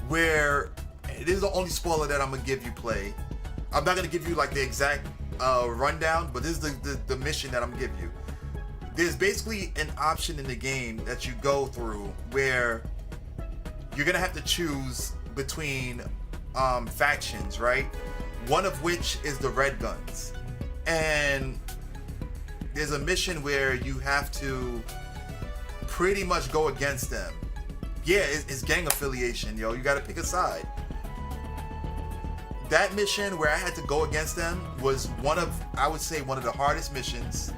where, it is the only spoiler that I'm gonna give you, Play. I'm not gonna give you like the exact rundown, but this is the mission that I'm gonna give you. There's basically an option in the game that you go through where you're gonna have to choose between factions, right? One of which is the Red Guns, and there's a mission where you have to pretty much go against them. Yeah, it's gang affiliation, yo. You gotta pick a side. That mission where I had to go against them was I would say one of the hardest missions,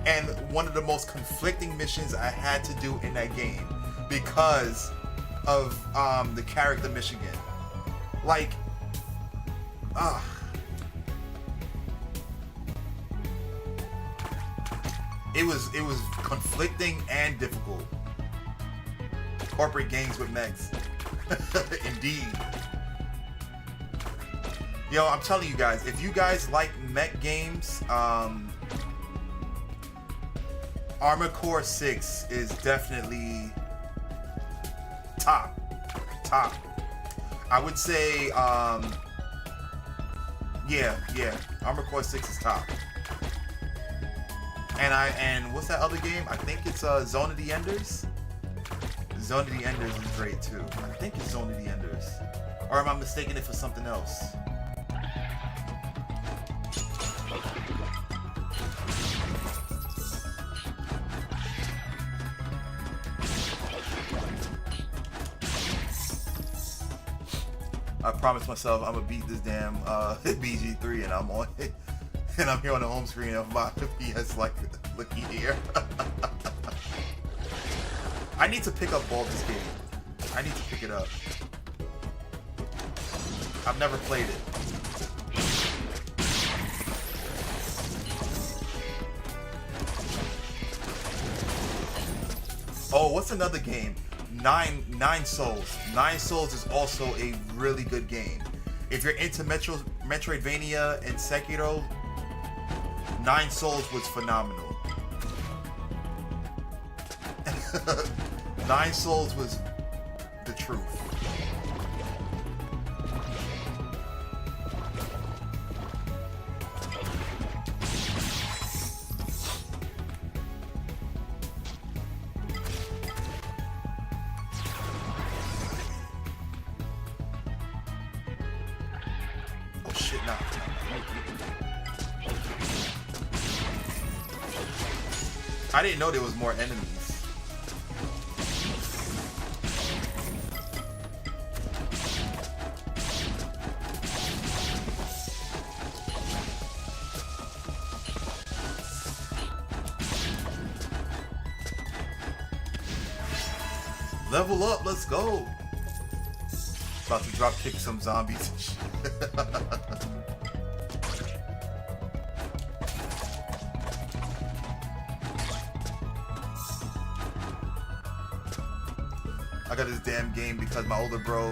and one of the most conflicting missions I had to do in that game because of the character Michigan. Like, it was conflicting and difficult. Corporate gangs with mechs. Indeed. Yo, I'm telling you guys, if you guys like mech games, Armored Core 6 is definitely top. I would say, yeah, Armored Core 6 is top. And what's that other game? I think it's Zone of the Enders. Zone of the Enders is great too. I think it's Zone of the Enders. Or am I mistaking it for something else? I promised myself I'm gonna beat this damn BG3, and I'm on it, and I'm here on the home screen of my PS. Like, looky here. I need to pick up Baldur's Gate. I need to pick it up. I've never played it. Oh, what's another game? Nine Souls. Nine Souls is also a really good game. If you're into Metroidvania and Sekiro, Nine Souls was phenomenal. Nine Souls was the truth. Oh shit, nah. I didn't know there was more enemies. Level up, let's go. About to drop kick some zombies and shit. I got this damn game because my older bro,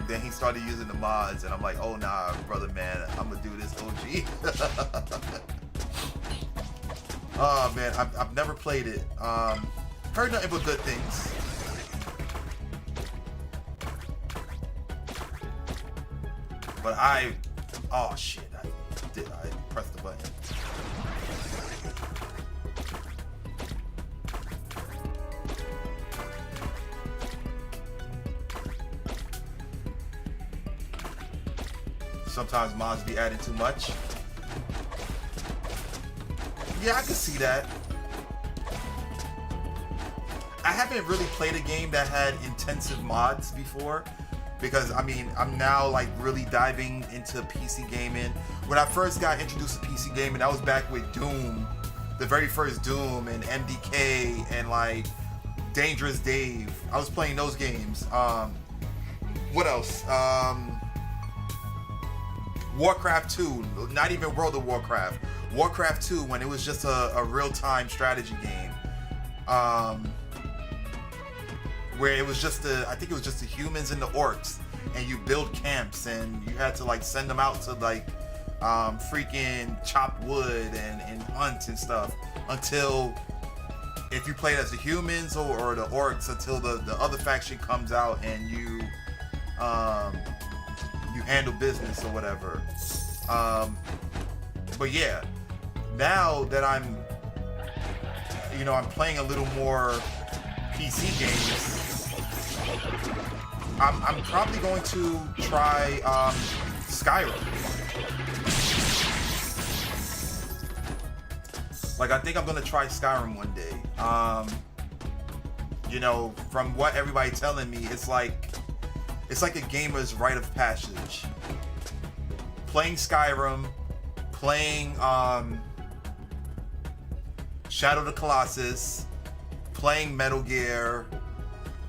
then he started using the mods, and I'm like, oh nah, brother, man, I'm gonna do this OG. Oh man, I've never played it. Heard nothing but good things. But oh shit, I pressed the button. Sometimes mods be adding too much. Yeah, I can see that. I haven't really played a game that had intensive mods before, because I mean, I'm now like really diving into PC gaming. When I first got introduced to PC gaming, that was back with Doom, the very first Doom, and MDK, and like Dangerous Dave. I was playing those games. What else? Warcraft 2, not even World of Warcraft. Warcraft 2, when it was just a real-time strategy game. Where it was just I think it was just the humans and the orcs, and you build camps, and you had to like send them out to like freaking chop wood and hunt and stuff, until if you played as the humans or the orcs, until the other faction comes out and you handle business or whatever. But yeah, now that I'm playing a little more PC games, I'm probably going to try Skyrim. Like, I think I'm gonna try Skyrim one day. From what everybody's telling me, it's like a gamer's rite of passage. Playing Skyrim, playing Shadow of the Colossus, playing Metal Gear,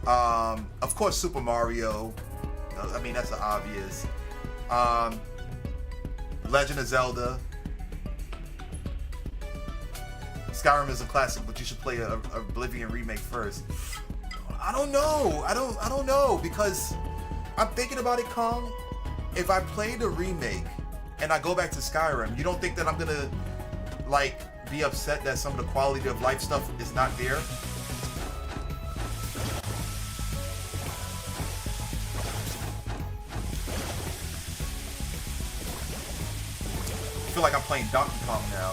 of course Super Mario. I mean, that's obvious. Legend of Zelda. Skyrim is a classic, but you should play a Oblivion remake first. I don't know. I don't know, because I'm thinking about it, Kong. If I play the remake and I go back to Skyrim, you don't think that I'm gonna like be upset that some of the quality of life stuff is not there? I feel like I'm playing Donkey Kong now.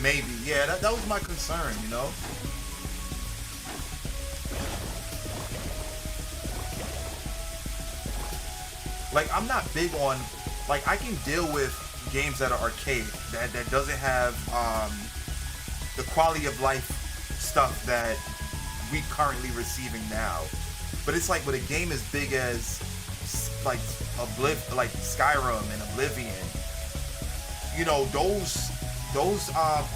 Maybe. Yeah, that was my concern, you know? Like, I'm not big on, like, I can deal with games that are arcade, that doesn't have the quality of life stuff that we currently receiving now. But it's like with a game as big as like like Skyrim and Oblivion, you know, those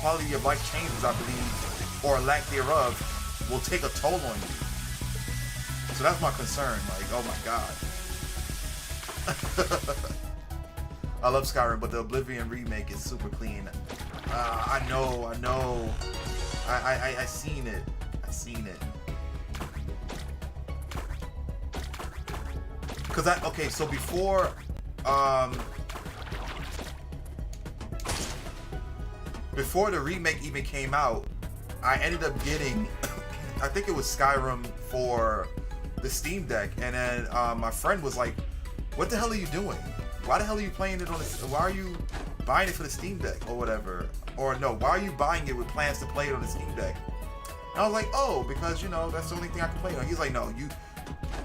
quality of life changes, I believe, or lack thereof, will take a toll on you. So that's my concern. Like, oh my god. I love Skyrim, but the Oblivion remake is super clean. I know. I seen it. Okay, so before the remake even came out, I ended up getting I think it was Skyrim for the Steam Deck, and then my friend was like, "What the hell are you doing? Why the hell are you playing it on the? Why are you buying it for the Steam Deck or whatever? Or no, why are you buying it with plans to play it on the Steam Deck?" And I was like, "Oh, because you know that's the only thing I can play it on." He's like, "No,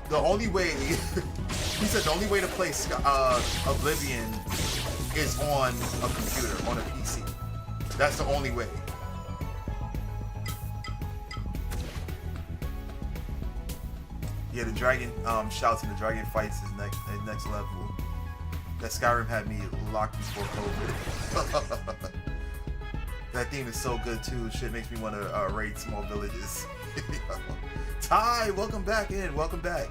the only way." He said the only way to play Oblivion is on a computer, on a PC. That's the only way. Yeah, the dragon shouts and the dragon fights is next level. That Skyrim had me locked before COVID. That theme is so good too. Shit makes me want to raid small villages. Ty, welcome back in. Welcome back.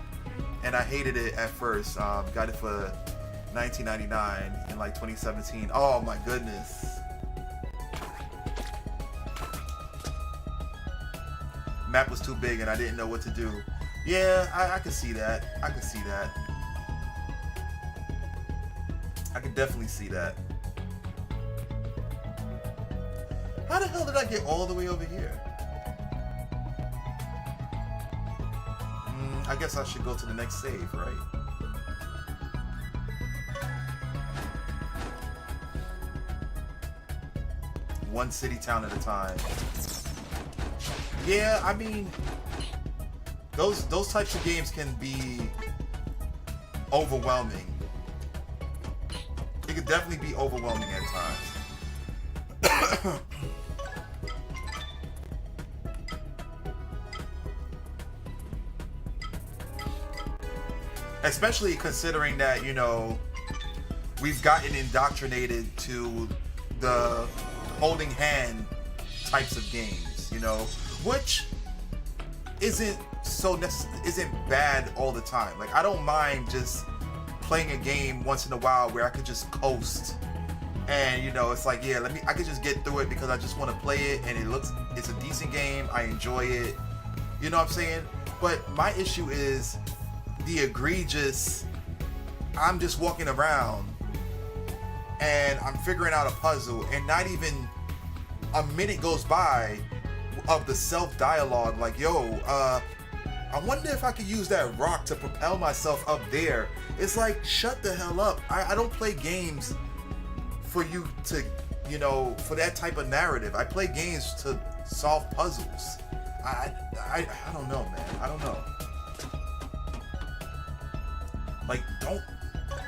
And I hated it at first. Got it for $19.99 in like 2017. Oh my goodness. Map was too big and I didn't know what to do. Yeah, I could see that. I could see that. I could definitely see that. How the hell did I get all the way over here? I guess I should go to the next save, right? One city town at a time. Yeah, I mean, those types of games can be overwhelming. It could definitely be overwhelming at times. Especially considering that, you know, we've gotten indoctrinated to the holding hand types of games, you know, which isn't bad all the time. Like, I don't mind just playing a game once in a while where I could just coast and, you know, it's like, yeah, I could just get through it because I just want to play it and it's a decent game. I enjoy it. You know what I'm saying? But my issue is the egregious, I'm just walking around and I'm figuring out a puzzle and not even a minute goes by of the self-dialogue like, yo, I wonder if I could use that rock to propel myself up there. It's like, shut the hell up. I don't play games for you to, you know, for that type of narrative. I play games to solve puzzles. I don't know, man. I don't know. Like, don't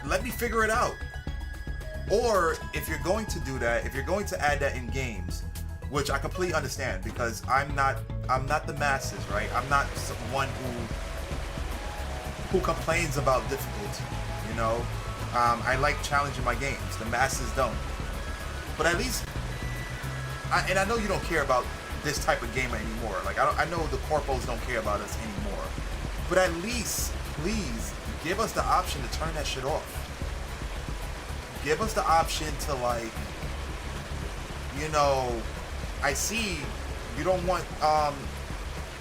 let me figure it out. Or if you're going to do that, if you're going to add that in games, which I completely understand because I'm not the masses, right? I'm not someone who complains about difficulty, you know? I like challenging my games. The masses don't. But at least, and I know you don't care about this type of game anymore. Like, I know the corpos don't care about us anymore. But at least, please, give us the option to turn that shit off. Give us the option to, like, you know, I see you don't want,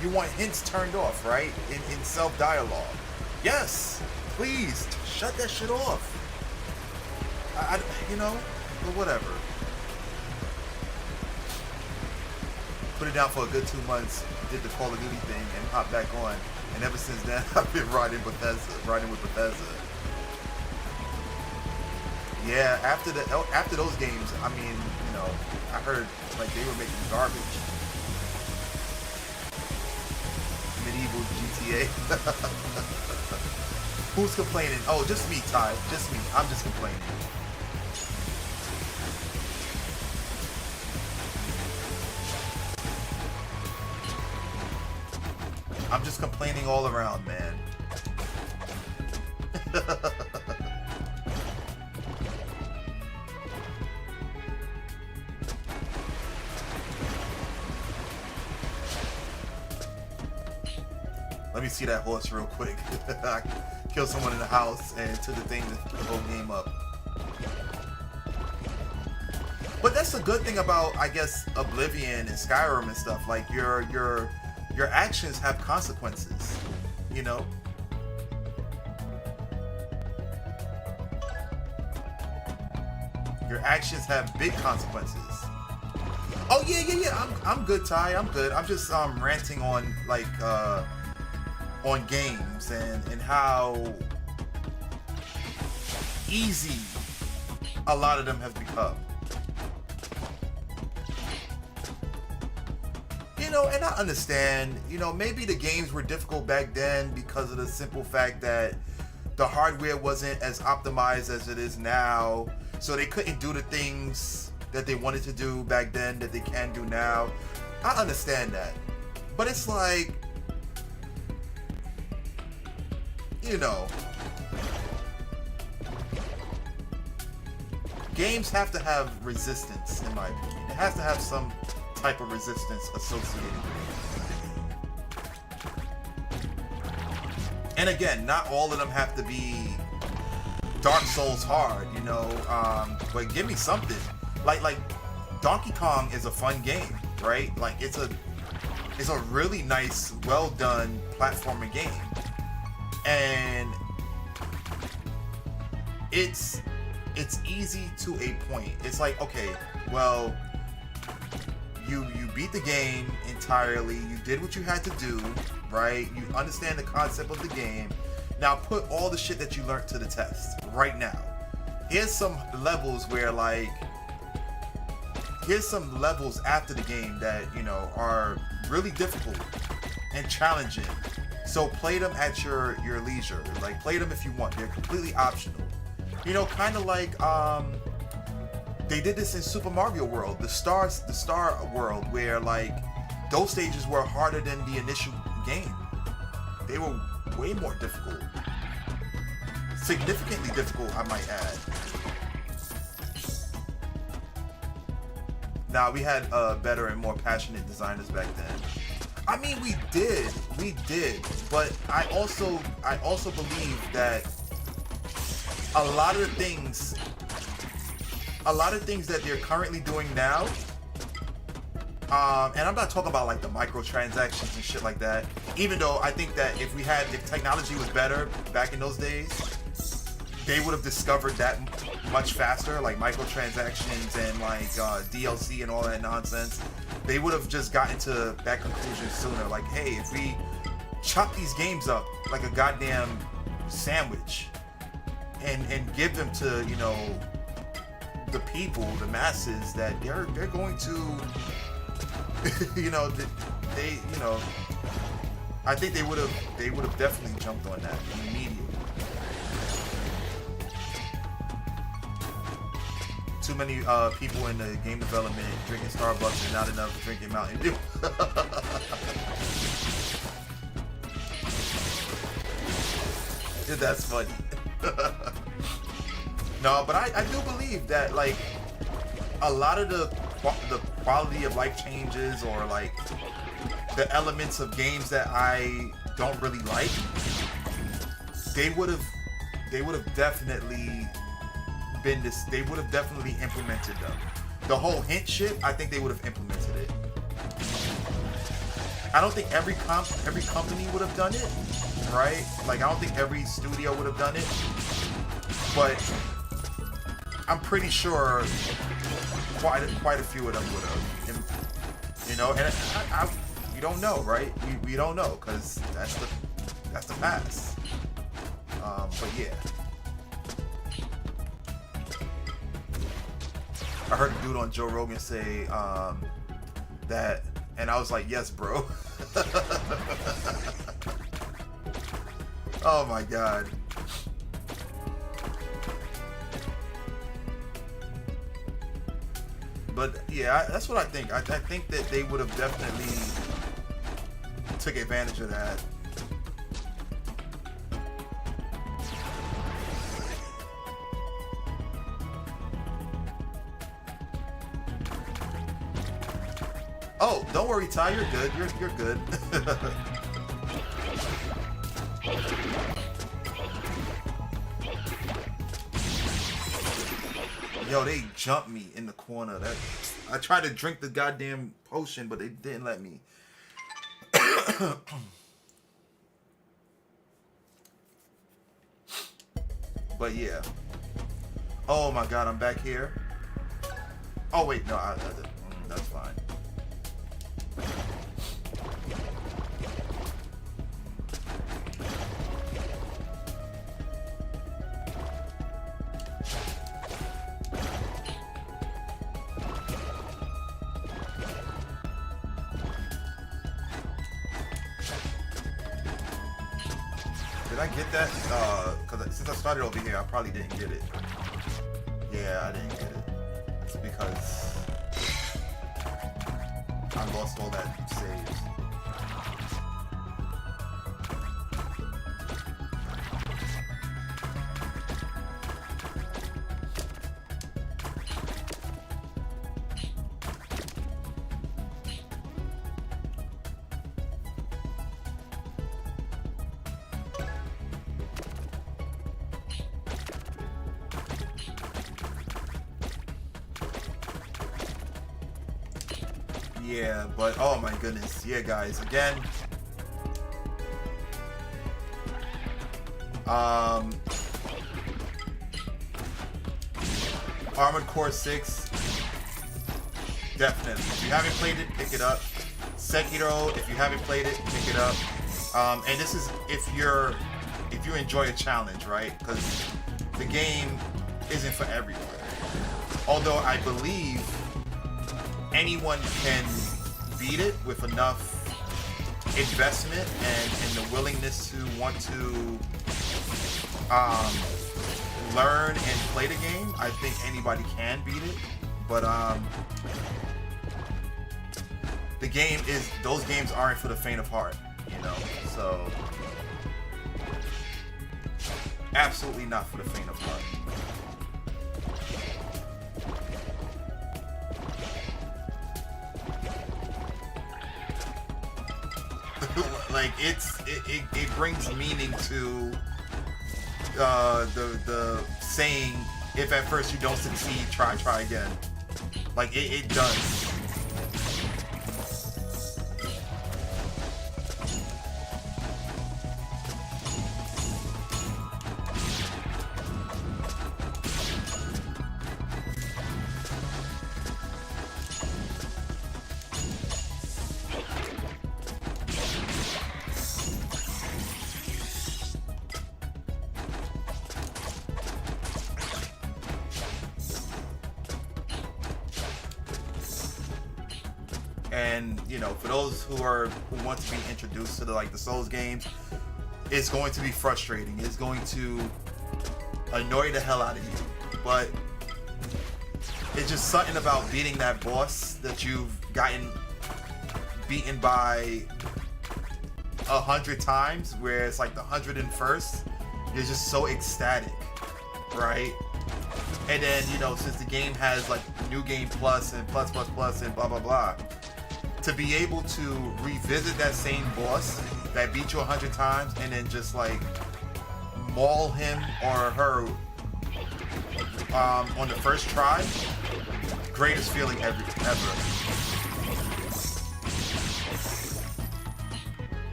you want hints turned off, right? In self-dialogue. Yes, please, shut that shit off. You know, but whatever. Put it down for a good 2 months, did the Call of Duty thing, and hopped back on. And ever since then, I've been riding with Bethesda. Yeah, after those games, I mean, I heard like they were making garbage. Medieval GTA. Who's complaining? Oh, just me, Ty. Just me. I'm just complaining. I'm just complaining all around, man. Let me see that horse real quick. I killed someone in the house and took the whole game up. But that's the good thing about, I guess, Oblivion and Skyrim and stuff. Like your actions have consequences, you know? Your actions have big consequences. Oh yeah. I'm good, Ty. I'm good. I'm just ranting on like on games and how easy a lot of them have become. And I understand, maybe the games were difficult back then because of the simple fact that the hardware wasn't as optimized as it is now. So they couldn't do the things that they wanted to do back then that they can do now. I understand that. But it's like, games have to have resistance, in my opinion. It has to have some type of resistance associated with it. And again, not all of them have to be Dark Souls hard, but give me something. Like Donkey Kong is a fun game, right? Like it's a really nice, well done platforming game. And it's easy to a point. It's like, okay, well, you beat the game entirely. You did what you had to do, right? You understand the concept of the game. Now put all the shit that you learned to the test right now. Here's some levels where here's some levels after the game that, are really difficult and challenging. So play them at your leisure. Like play them if you want. They're completely optional. Kind of like they did this in Super Mario World, the Star World, where like those stages were harder than the initial game. They were way more difficult. Significantly difficult, I might add. Now, we had better and more passionate designers back then. I mean, we did, but I also believe that a lot of things that they're currently doing now, and I'm not talking about like the microtransactions and shit like that, even though I think that if technology was better back in those days, they would have discovered that much faster, like microtransactions and like DLC and all that nonsense. They would have just gotten to that conclusion sooner. Like, hey, if we chop these games up like a goddamn sandwich and give them to, the people, the masses, that they're going to, I think they would have definitely jumped on that immediately. Too many people in the game development drinking Starbucks and not enough drinking Mountain Dew. That's funny. No, but I do believe that like a lot of the quality of life changes, or like the elements of games that I don't really like, they would have definitely they would have definitely implemented them. The whole hint shit, I think they would have implemented it. I don't think every company would have done it, right? Like I don't think every studio would have done it, but I'm pretty sure quite a few of them would have. And we don't know, right? We don't know, because that's the past. But yeah. I heard a dude on Joe Rogan say that, and I was like, yes, bro. Oh my god. But yeah, that's what I think. I think that they would have definitely took advantage of that. Oh, don't worry, Ty. You're good. You're good. Yo, they jumped me in the corner. That I tried to drink the goddamn potion, but they didn't let me. But yeah. Oh my god, I'm back here. Oh wait, no, that's fine. Did I get that? Because since I started over here, I probably didn't get it. Yeah, I didn't get it. It's because I lost all that saves. Yeah, but oh my goodness. Yeah, guys, again. Armored Core 6. Definitely. If you haven't played it, pick it up. Sekiro, if you haven't played it, pick it up. And this is if you enjoy a challenge, right? Because the game isn't for everyone. Although I believe anyone can beat it with enough investment and the willingness to want to learn and play the game. I think anybody can beat it, but the game is, those games aren't for the faint of heart, you know, so absolutely not for the faint of heart. Like it brings meaning to the saying, if at first you don't succeed, try again. Like it does. And you know, for those who want to be introduced to the Souls games, it's going to be frustrating. It's going to annoy the hell out of you. But it's just something about beating that boss that you've gotten beaten by 100 times, where it's like the 101st, you're just so ecstatic, right? And then, you know, since the game has like New Game Plus and plus and blah blah blah, to be able to revisit that same boss that beat you 100 times and then just like maul him or her on the first try, greatest feeling ever.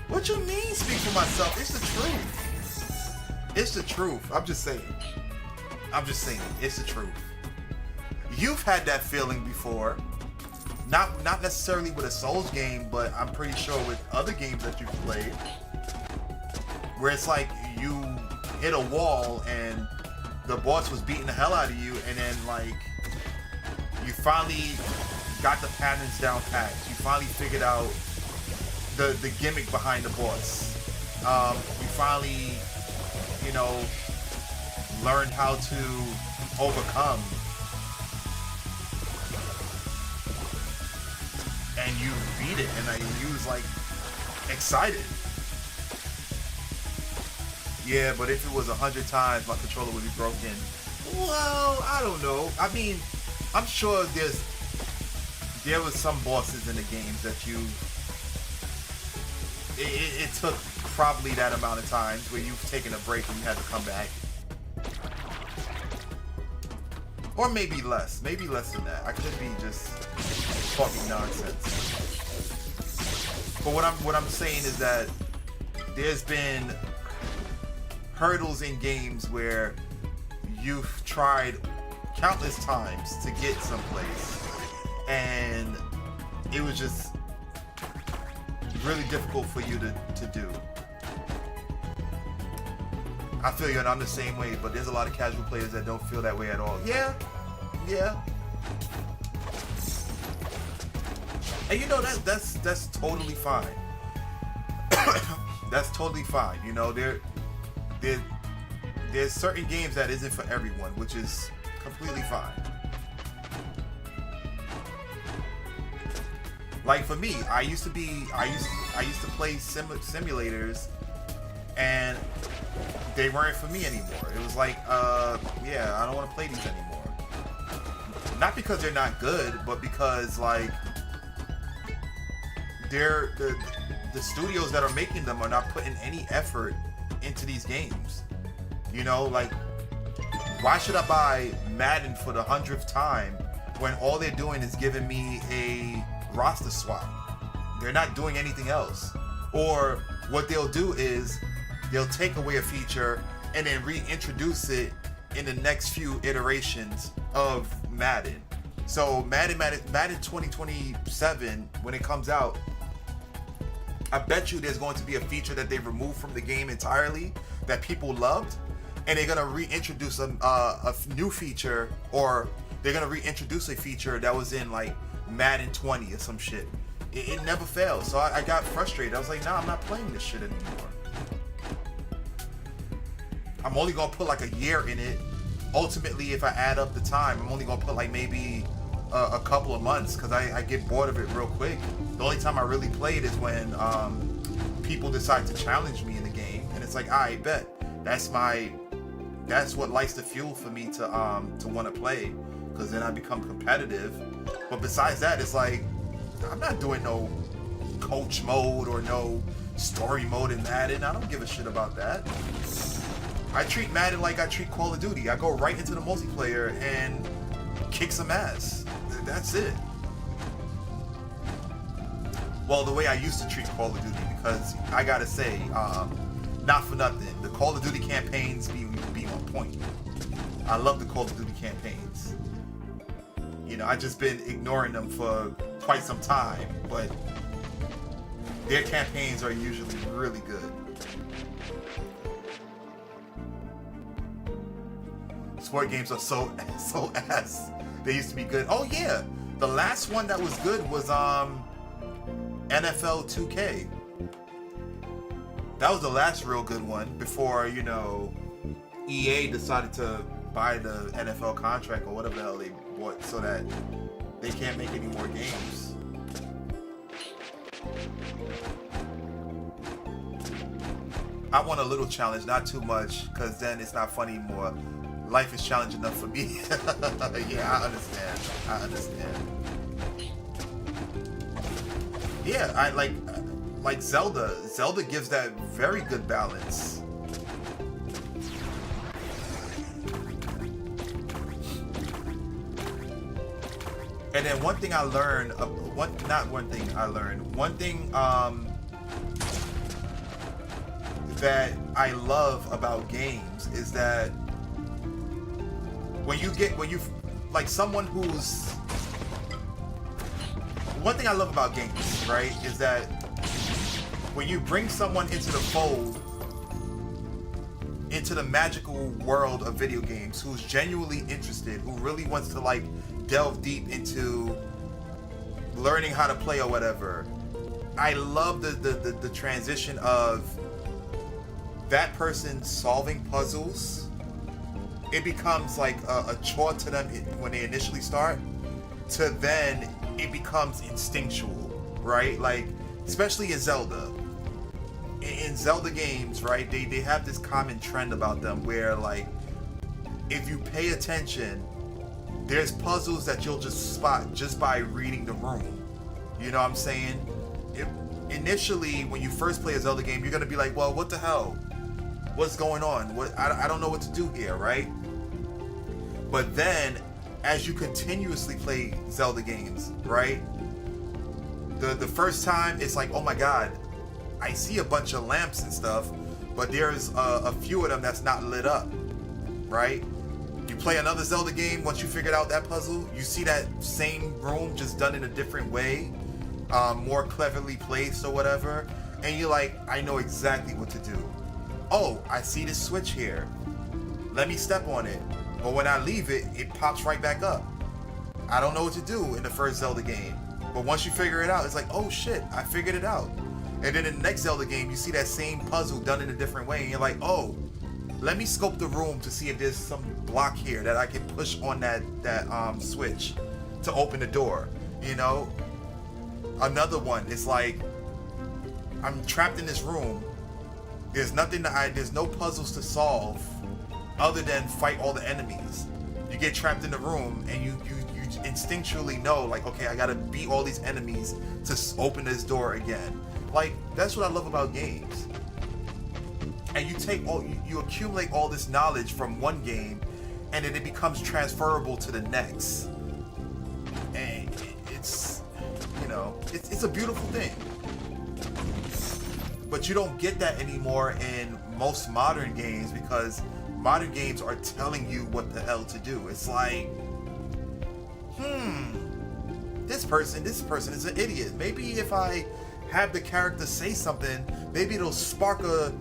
What you mean, speak for myself? It's the truth. It's the truth. I'm just saying. It's the truth. You've had that feeling before. Not necessarily with a Souls game, but I'm pretty sure with other games that you've played, where it's like you hit a wall and the boss was beating the hell out of you, and then like You finally got the patterns down pat. You finally figured out the gimmick behind the boss. You finally, you know, learned how to overcome, and you beat it, and you was like excited. Yeah, but if it was 100 times, my controller would be broken. Well, I don't know. I mean, I'm sure there was some bosses in the games that it took probably that amount of times where you've taken a break and you had to come back. Or maybe less than that. I could be just talking nonsense. But what I'm saying is that there's been hurdles in games where you've tried countless times to get someplace, and it was just really difficult for you to do. I feel you, and I'm the same way, but there's a lot of casual players that don't feel that way at all. Yeah. And you know, that's totally fine. That's totally fine. You know, there's certain games that isn't for everyone, which is completely fine. Like for me, I used to play simulators, and they weren't for me anymore. It was like, yeah, I don't want to play these anymore. Not because they're not good, but because like the studios that are making them are not putting any effort into these games. You know, like, why should I buy Madden for the 100th time when all they're doing is giving me a roster swap? They're not doing anything else. Or what they'll do is they'll take away a feature and then reintroduce it in the next few iterations of Madden. So Madden 2027, when it comes out, I bet you there's going to be a feature that they removed from the game entirely that people loved, and they're gonna reintroduce a new feature, or they're gonna reintroduce a feature that was in like Madden 20 or some shit. It never fails. So I got frustrated. I was like, nah, I'm not playing this shit anymore. I'm only gonna put like a year in it. Ultimately, if I add up the time, I'm only gonna put like maybe a couple of months, because I get bored of it real quick. The only time I really play it is when people decide to challenge me in the game, and it's like, I bet that's what lights the fuel for me to want to play, because then I become competitive. But besides that, it's like, I'm not doing no coach mode or no story mode in Madden. I don't give a shit about that. I treat Madden like I treat Call of Duty. I go right into the multiplayer and kick some ass. That's it. Well, the way I used to treat Call of Duty, because I gotta say, not for nothing, the Call of Duty campaigns be on point. I love the Call of Duty campaigns. You know, I've just been ignoring them for quite some time, but their campaigns are usually really good. Sport games are so ass. They used to be good. Oh yeah, the last one that was good was NFL 2K. That was the last real good one before, you know, EA decided to buy the NFL contract or whatever the hell they bought, so that they can't make any more games. I want a little challenge, not too much, because then it's not funny anymore. Life is challenge enough for me. Yeah, I understand. Yeah, I like Zelda. Zelda gives that very good balance. And then one thing that I love about games is that when you like someone who's, one thing I love about games, right, is that when you bring someone into the fold, into the magical world of video games, who's genuinely interested, who really wants to like delve deep into learning how to play or whatever, I love the transition of that person solving puzzles. It becomes like a chore to them when they initially start, to then it becomes instinctual, right? Like, especially in Zelda. In Zelda games, right, they have this common trend about them where, like, if you pay attention, there's puzzles that you'll just spot just by reading the room. You know what I'm saying? Initially, when you first play a Zelda game, you're going to be like, well, what the hell? What's going on? I don't know what to do here, right? But then, as you continuously play Zelda games, right? The first time, it's like, oh my god, I see a bunch of lamps and stuff, but there's a few of them that's not lit up, right? You play another Zelda game, once you figured out that puzzle, you see that same room just done in a different way, more cleverly placed or whatever, and you're like, I know exactly what to do. Oh, I see this switch here. Let me step on it. But when I leave it, it pops right back up. I don't know what to do in the first Zelda game. But once you figure it out, it's like, oh shit, I figured it out. And then in the next Zelda game, you see that same puzzle done in a different way, and you're like, oh, let me scope the room to see if there's some block here that I can push on that switch to open the door, you know? Another one, it's like, I'm trapped in this room. There's there's no puzzles to solve other than fight all the enemies. You get trapped in the room and you instinctually know, like, okay, I gotta beat all these enemies to open this door again. Like, that's what I love about games. And you accumulate all this knowledge from one game, and then it becomes transferable to the next. And it's, you know, it's a beautiful thing. But you don't get that anymore in most modern games, because modern games are telling you what the hell to do. It's like, this person is an idiot. Maybe if I have the character say something, maybe it'll spark a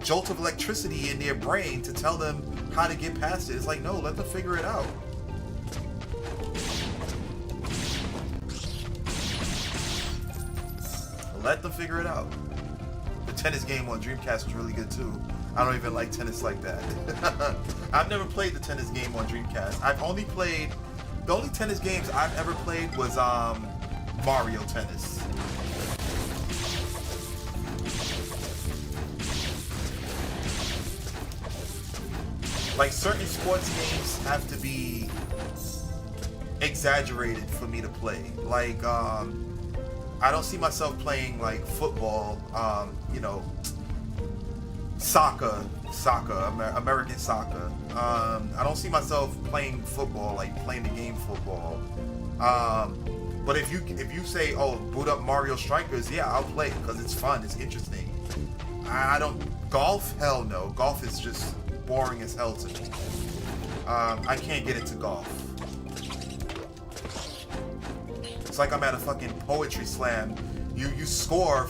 jolt of electricity in their brain to tell them how to get past it. It's like, no, let them figure it out. Let them figure it out. The tennis game on Dreamcast was really good too. I don't even like tennis like that. I've never played the tennis game on Dreamcast. The only tennis games I've ever played was Mario Tennis. Like, certain sports games have to be exaggerated for me to play. Like, I don't see myself playing like football, you know, soccer, American soccer. I don't see myself playing football, like playing the game football. But if you say, oh, boot up Mario Strikers, yeah, I'll play it because it's fun, it's interesting. I don't golf, hell no. Golf is just boring as hell to me. I can't get into golf. It's like I'm at a fucking poetry slam. You score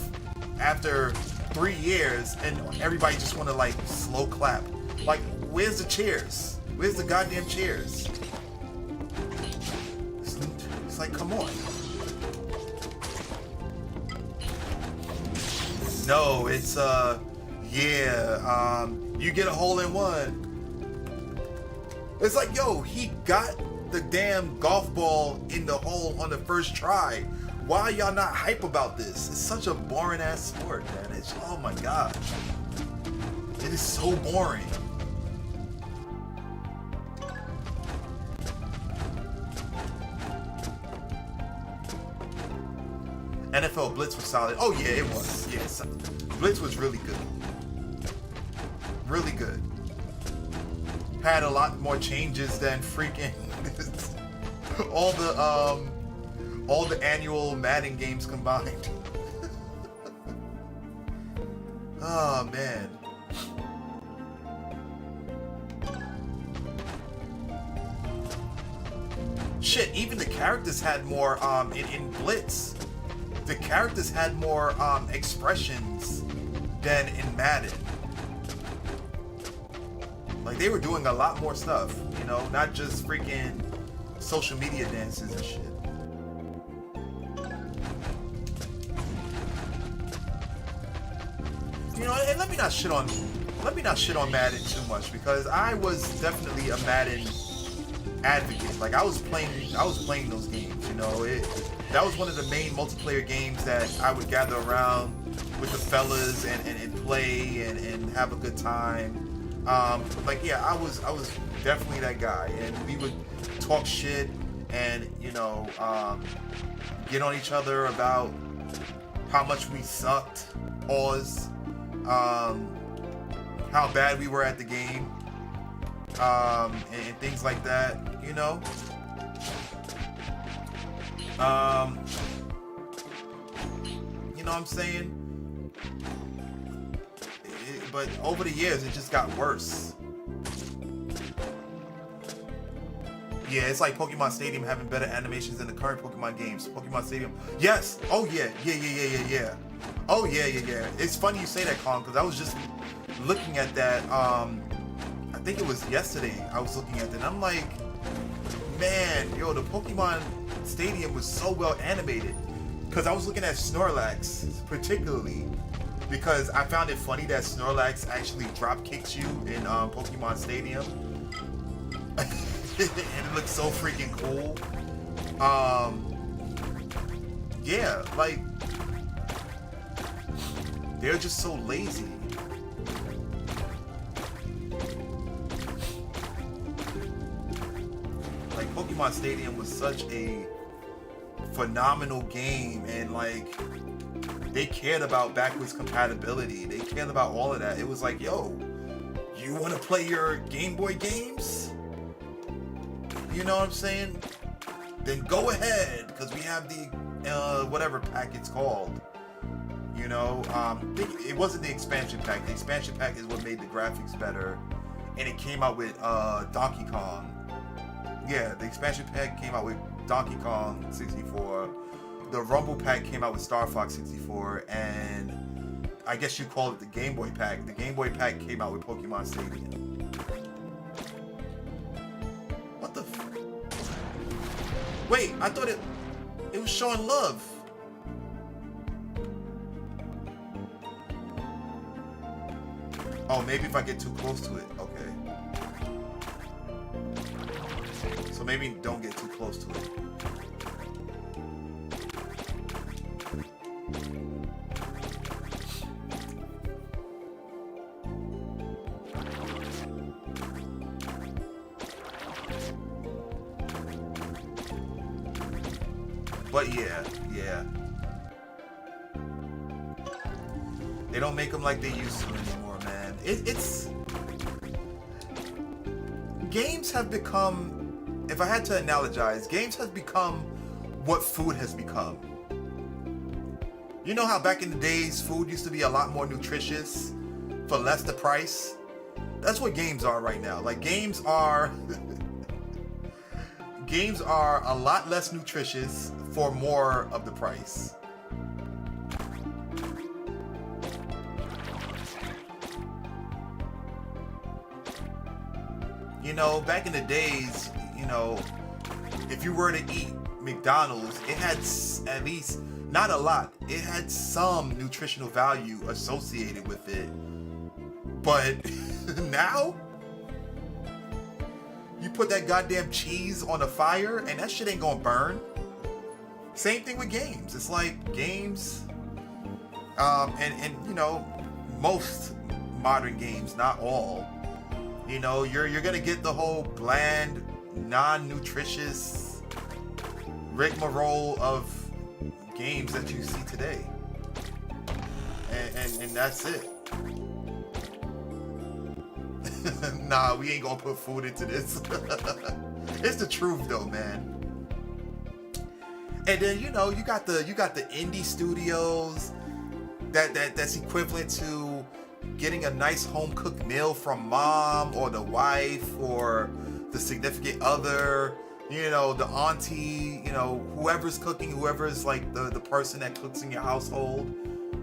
after 3 years and everybody just want to like slow clap. Like, where's the cheers? Where's the goddamn cheers? It's like, come on. No, it's you get a hole in one. It's like, yo, he got the damn golf ball in the hole on the first try. Why are y'all not hype about this? It's such a boring ass sport, man. It's, oh my gosh. It is so boring. NFL Blitz was solid. Oh yeah, it was. Yes, Blitz was really good. Really good. Had a lot more changes than freaking all the annual Madden games combined. Oh man. Shit, even the characters had more in Blitz. The characters had more expressions than in Madden. Like, they were doing a lot more stuff, you know, not just freaking social media dances and shit. You know, and let me not shit on Madden too much, because I was definitely a Madden advocate. Like I was playing those games. You know, that was one of the main multiplayer games that I would gather around with the fellas and play and have a good time. Like yeah, I was definitely that guy, and we would talk shit and get on each other about how much we sucked, pause, how bad we were at the game, and things like that, you know. You know what I'm saying? But over the years, it just got worse. Yeah, it's like Pokemon Stadium having better animations than the current Pokemon games. Pokemon Stadium. Yes. Oh yeah. Yeah. Oh yeah. It's funny you say that, Colin, because I was just looking at that. I think it was yesterday. I was looking at that, and I'm like, man, yo, the Pokemon Stadium was so well animated. Because I was looking at Snorlax particularly, because I found it funny that Snorlax actually drop kicks you in Pokemon Stadium. And it looks so freaking cool. Yeah, like they're just so lazy. Like Pokemon Stadium was such a phenomenal game, and like they cared about backwards compatibility. They cared about all of that. It was like, yo, you want to play your Game Boy games? You know what I'm saying? Then go ahead, because we have the whatever pack it's called. You know, it wasn't the expansion pack. The expansion pack is what made the graphics better, and it came out with Donkey Kong. Yeah, the expansion pack came out with Donkey Kong 64. The Rumble pack came out with Star Fox 64, and I guess you call it the Game Boy pack. The Game Boy pack came out with Pokemon Stadium. Wait, I thought it was showing love. Oh, maybe if I get too close to it. Okay. So maybe don't get too close to it. But yeah. They don't make them like they used to anymore, man. It's games have become, if I had to analogize, games has become what food has become. You know how back in the days, food used to be a lot more nutritious for less the price? That's what games are right now. Like games are a lot less nutritious for more of the price. You know, back in the days, you know, if you were to eat McDonald's, it had at least, not a lot, it had some nutritional value associated with it. But now, you put that goddamn cheese on a fire and that shit ain't gonna burn. Same thing with games. It's like games, and you know, most modern games, not all, you know, you're gonna get the whole bland, non-nutritious rigmarole of games that you see today, and that's it. Nah, we ain't gonna put food into this. It's the truth though, man. And then you know you got the indie studios that's equivalent to getting a nice home cooked meal from mom or the wife or the significant other, you know, the auntie, you know, whoever's cooking, whoever's like the person that cooks in your household.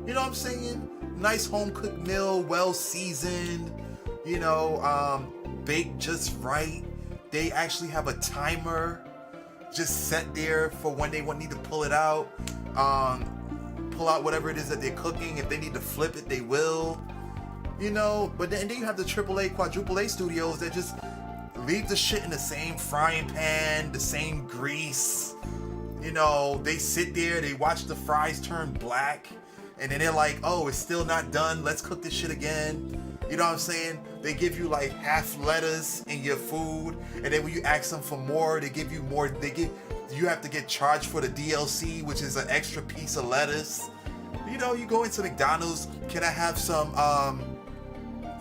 You know what I'm saying? Nice home cooked meal, well seasoned, you know, baked just right. They actually have a timer just set there for when they need to pull it out. Pull out whatever it is that they're cooking. If they need to flip it, they will. You know, but then you have the AAA, quadruple A studios that just leave the shit in the same frying pan, the same grease. You know, they sit there, they watch the fries turn black, and then they're like, oh, it's still not done, let's cook this shit again. You know what I'm saying? They give you like half lettuce in your food, and then when you ask them for more, they give you more. You have to get charged for the DLC, which is an extra piece of lettuce. You know, you go into McDonald's, can I have some,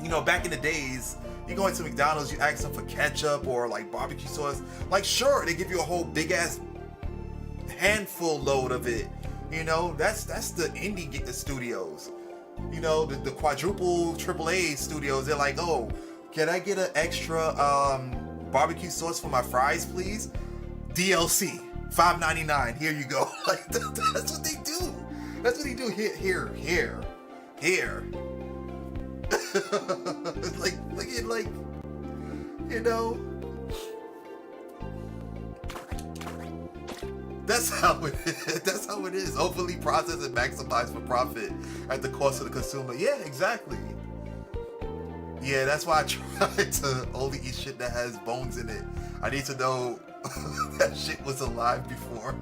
you know, back in the days, you go into McDonald's, you ask them for ketchup or like barbecue sauce. Like, sure, they give you a whole big ass handful load of it. You know, that's the indie studios. You know, the quadruple AAA studios, they're like, oh, can I get an extra barbecue sauce for my fries, please? DLC, $5.99. Here you go. Like, that's what they do. That's what they do. Here. like, you know. That's how it is. That's how it is. Overly processed and maximized for profit at the cost of the consumer. Yeah, exactly. Yeah, that's why I try to only eat shit that has bones in it. I need to know that shit was alive before.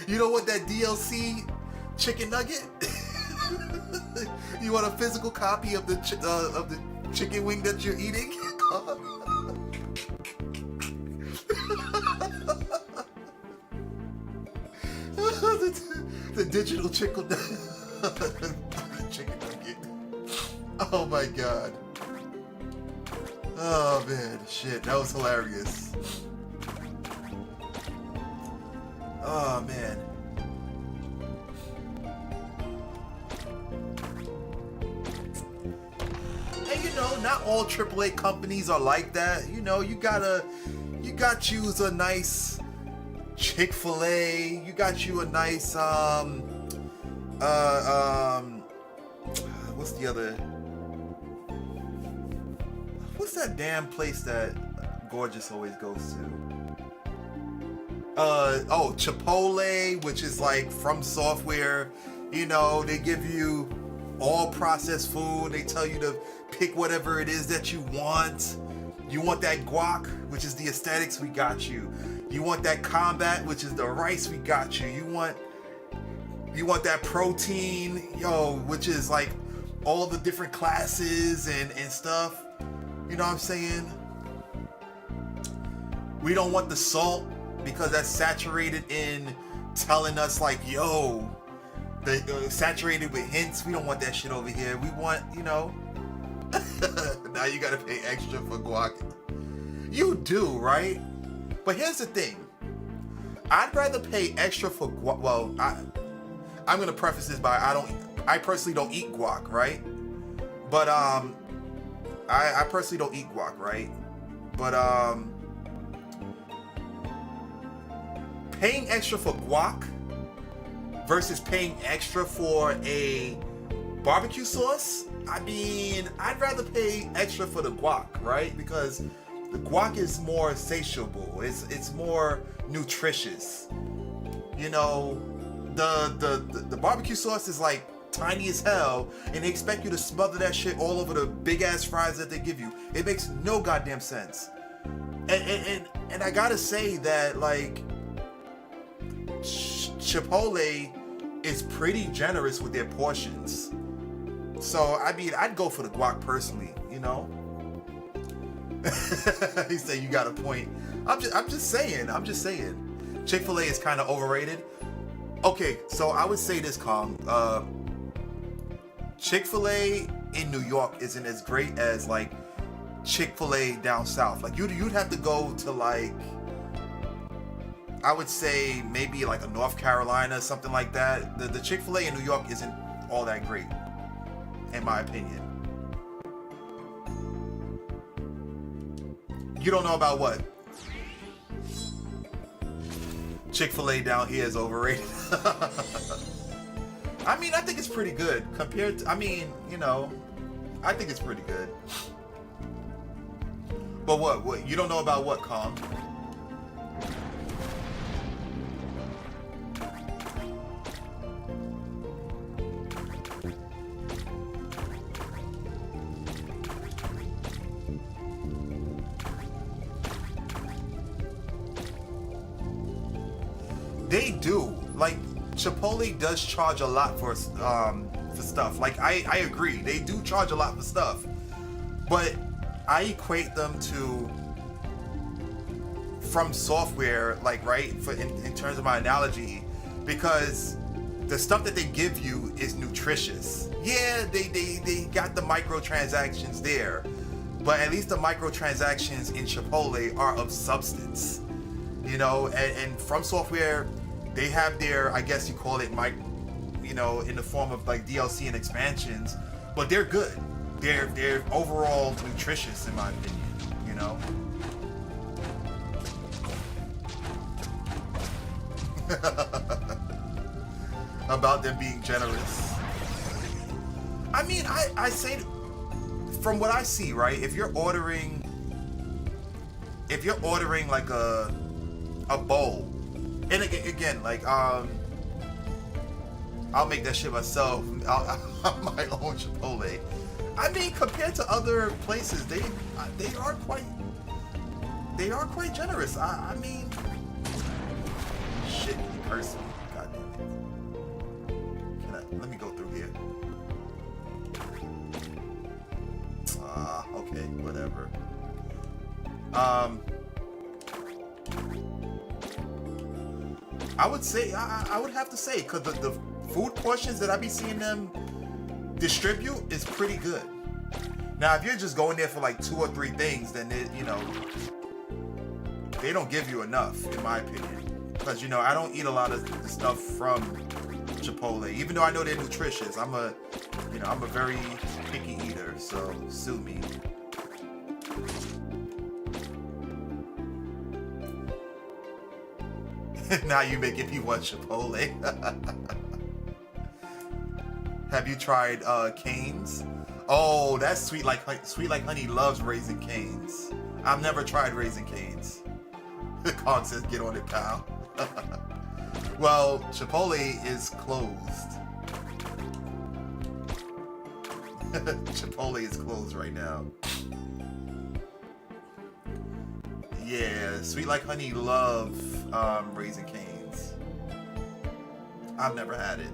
You don't want that DLC chicken nugget? You want a physical copy of the chicken wing that you're eating? the digital chicken nugget. Oh my god. Oh man, shit, that was hilarious. Oh man. And you know, not all AAA companies are like that. You know, you got a nice Chick-fil-A, you got you a nice what's that damn place that Gorgeous always goes to? Chipotle, which is like From Software. You know, they give you all processed food. They tell you to pick whatever it is that you want. You want that guac, which is the aesthetics, we got you. You want that combat, which is the rice, we got you. You want that protein, which is like all the different classes and stuff. You know what I'm saying? We don't want the salt because that's saturated in telling us like, saturated with hints. We don't want that shit over here. We want, now you gotta pay extra for guac. You do, right? But here's the thing. I'd rather pay extra for guac. Well, I'm gonna preface this by I personally don't eat guac, right? But I personally don't eat guac, right? But paying extra for guac versus paying extra for a barbecue sauce, I mean, I'd rather pay extra for the guac, right? Because the guac is more satiable. It's more nutritious. You know, the barbecue sauce is like tiny as hell, and they expect you to smother that shit all over the big ass fries that they give you. It makes no goddamn sense. And I gotta say that like Chipotle is pretty generous with their portions. So I mean, I'd go for the guac personally, you know. He said you got a point. I'm just saying. Chick-fil-A is kind of overrated. Okay, so I would say this, Kong. Chick-fil-A in New York isn't as great as like Chick-fil-A down south. Like you'd have to go to like, I would say maybe like a North Carolina, something like that. The Chick-fil-A in New York isn't all that great, in my opinion. You don't know about what? Chick-fil-A down here is overrated. I mean, I think it's pretty good compared to, I think it's pretty good. But what? You don't know about what, Kong? They do. Like, Chipotle does charge a lot for stuff. Like, I agree. They do charge a lot for stuff. But I equate them to From Software, like, right? In terms of my analogy, because the stuff that they give you is nutritious. Yeah, they got the microtransactions there, but at least the microtransactions in Chipotle are of substance. You know, and From Software, they have their, I guess you call it, in the form of like DLC and expansions, but they're good. They're overall nutritious in my opinion. You know. About them being generous. I mean, I say, from what I see, right? If you're ordering like a bowl, and again, like I'll make that shit myself. I'll my own Chipotle. I mean, compared to other places, they are quite generous. I mean, shit, he cursed me. God damn it. Let me go through here. Okay, whatever. I would say, I would have to say, because the food portions that I be seeing them distribute is pretty good. Now, if you're just going there for like 2 or 3 things, then they don't give you enough, in my opinion. Because, I don't eat a lot of the stuff from Chipotle, even though I know they're nutritious. I'm a very picky eater, so sue me. Now you making me want Chipotle. Have you tried Cane's? Oh, that's Sweet Like Honey loves Raising Cane's. I've never tried Raising Cane's. Kong says, get on it, pal. Well, Chipotle is closed. Chipotle is closed right now. Yeah, Sweet Like Honey love Raising Cane's. I've never had it.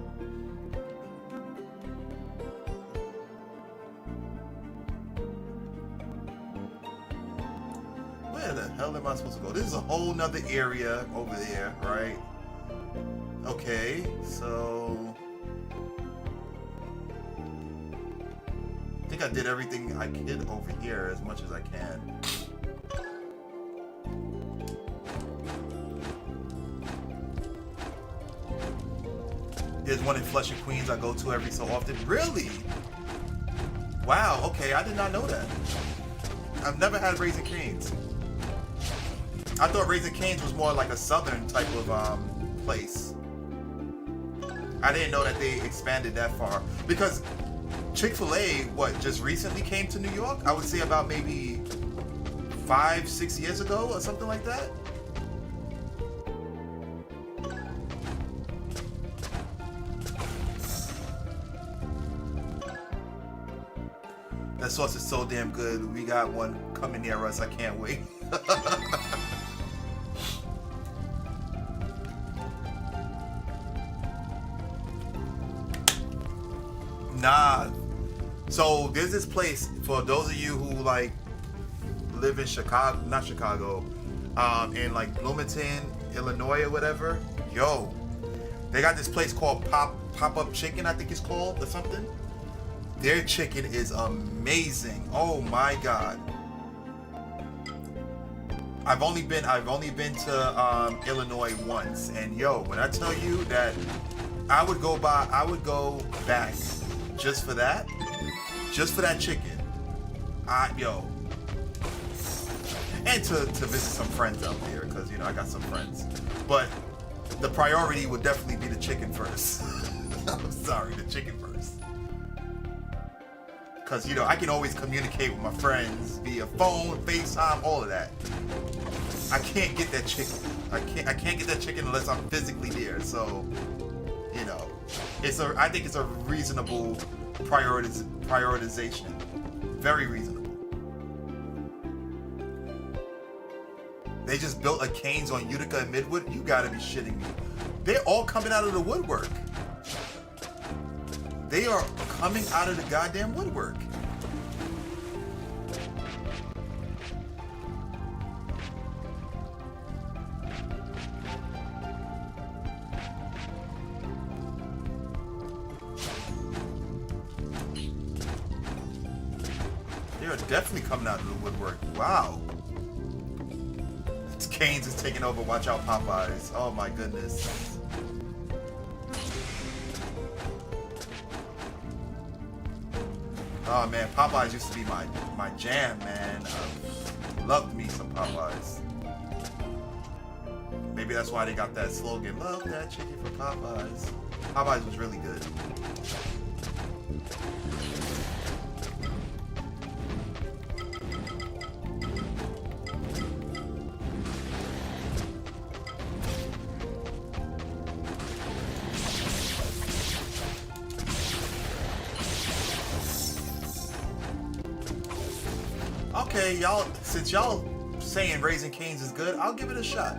Where the hell am I supposed to go? This is a whole nother area over there, right? Okay, so I think I did everything I could over here as much as I can. There's one in Flushing, Queens I go to every so often. Really? Wow, okay, I did not know that. I've never had Raising Cane's. I thought Raising Cane's was more like a southern type of place. I didn't know that they expanded that far. Because Chick-fil-A, just recently came to New York? I would say about maybe 5-6 years ago or something like that. That sauce is so damn good. We got one coming near us. I can't wait. Nah. So there's this place for those of you who like live in Chicago, not Chicago, in like Bloomington, Illinois or whatever. Yo, they got this place called Pop-Up Chicken, I think it's called, or something. Their chicken is amazing. Oh my God. I've only been to Illinois once, and yo, when I tell you that I would go back just for that chicken. Yo. And to visit some friends out there, because I got some friends. But the priority would definitely be the chicken first. I'm sorry, the chicken first. Because, you know, I can always communicate with my friends via phone, FaceTime, all of that. I can't get that chicken. I can't get that chicken unless I'm physically there. So, you know, I think it's a reasonable prioritization. Very reasonable. They just built a Cane's on Utica and Midwood? You gotta be shitting me. They're all coming out of the woodwork. They are coming out of the goddamn woodwork. They are definitely coming out of the woodwork. Wow. Cane's is taking over. Watch out, Popeyes. Oh my goodness. Oh man, Popeyes used to be my jam, man. Loved me some Popeyes. Maybe that's why they got that slogan, love that chicken from Popeyes. Popeyes was really good. Okay, y'all, since y'all saying Raising Cane's is good, I'll give it a shot.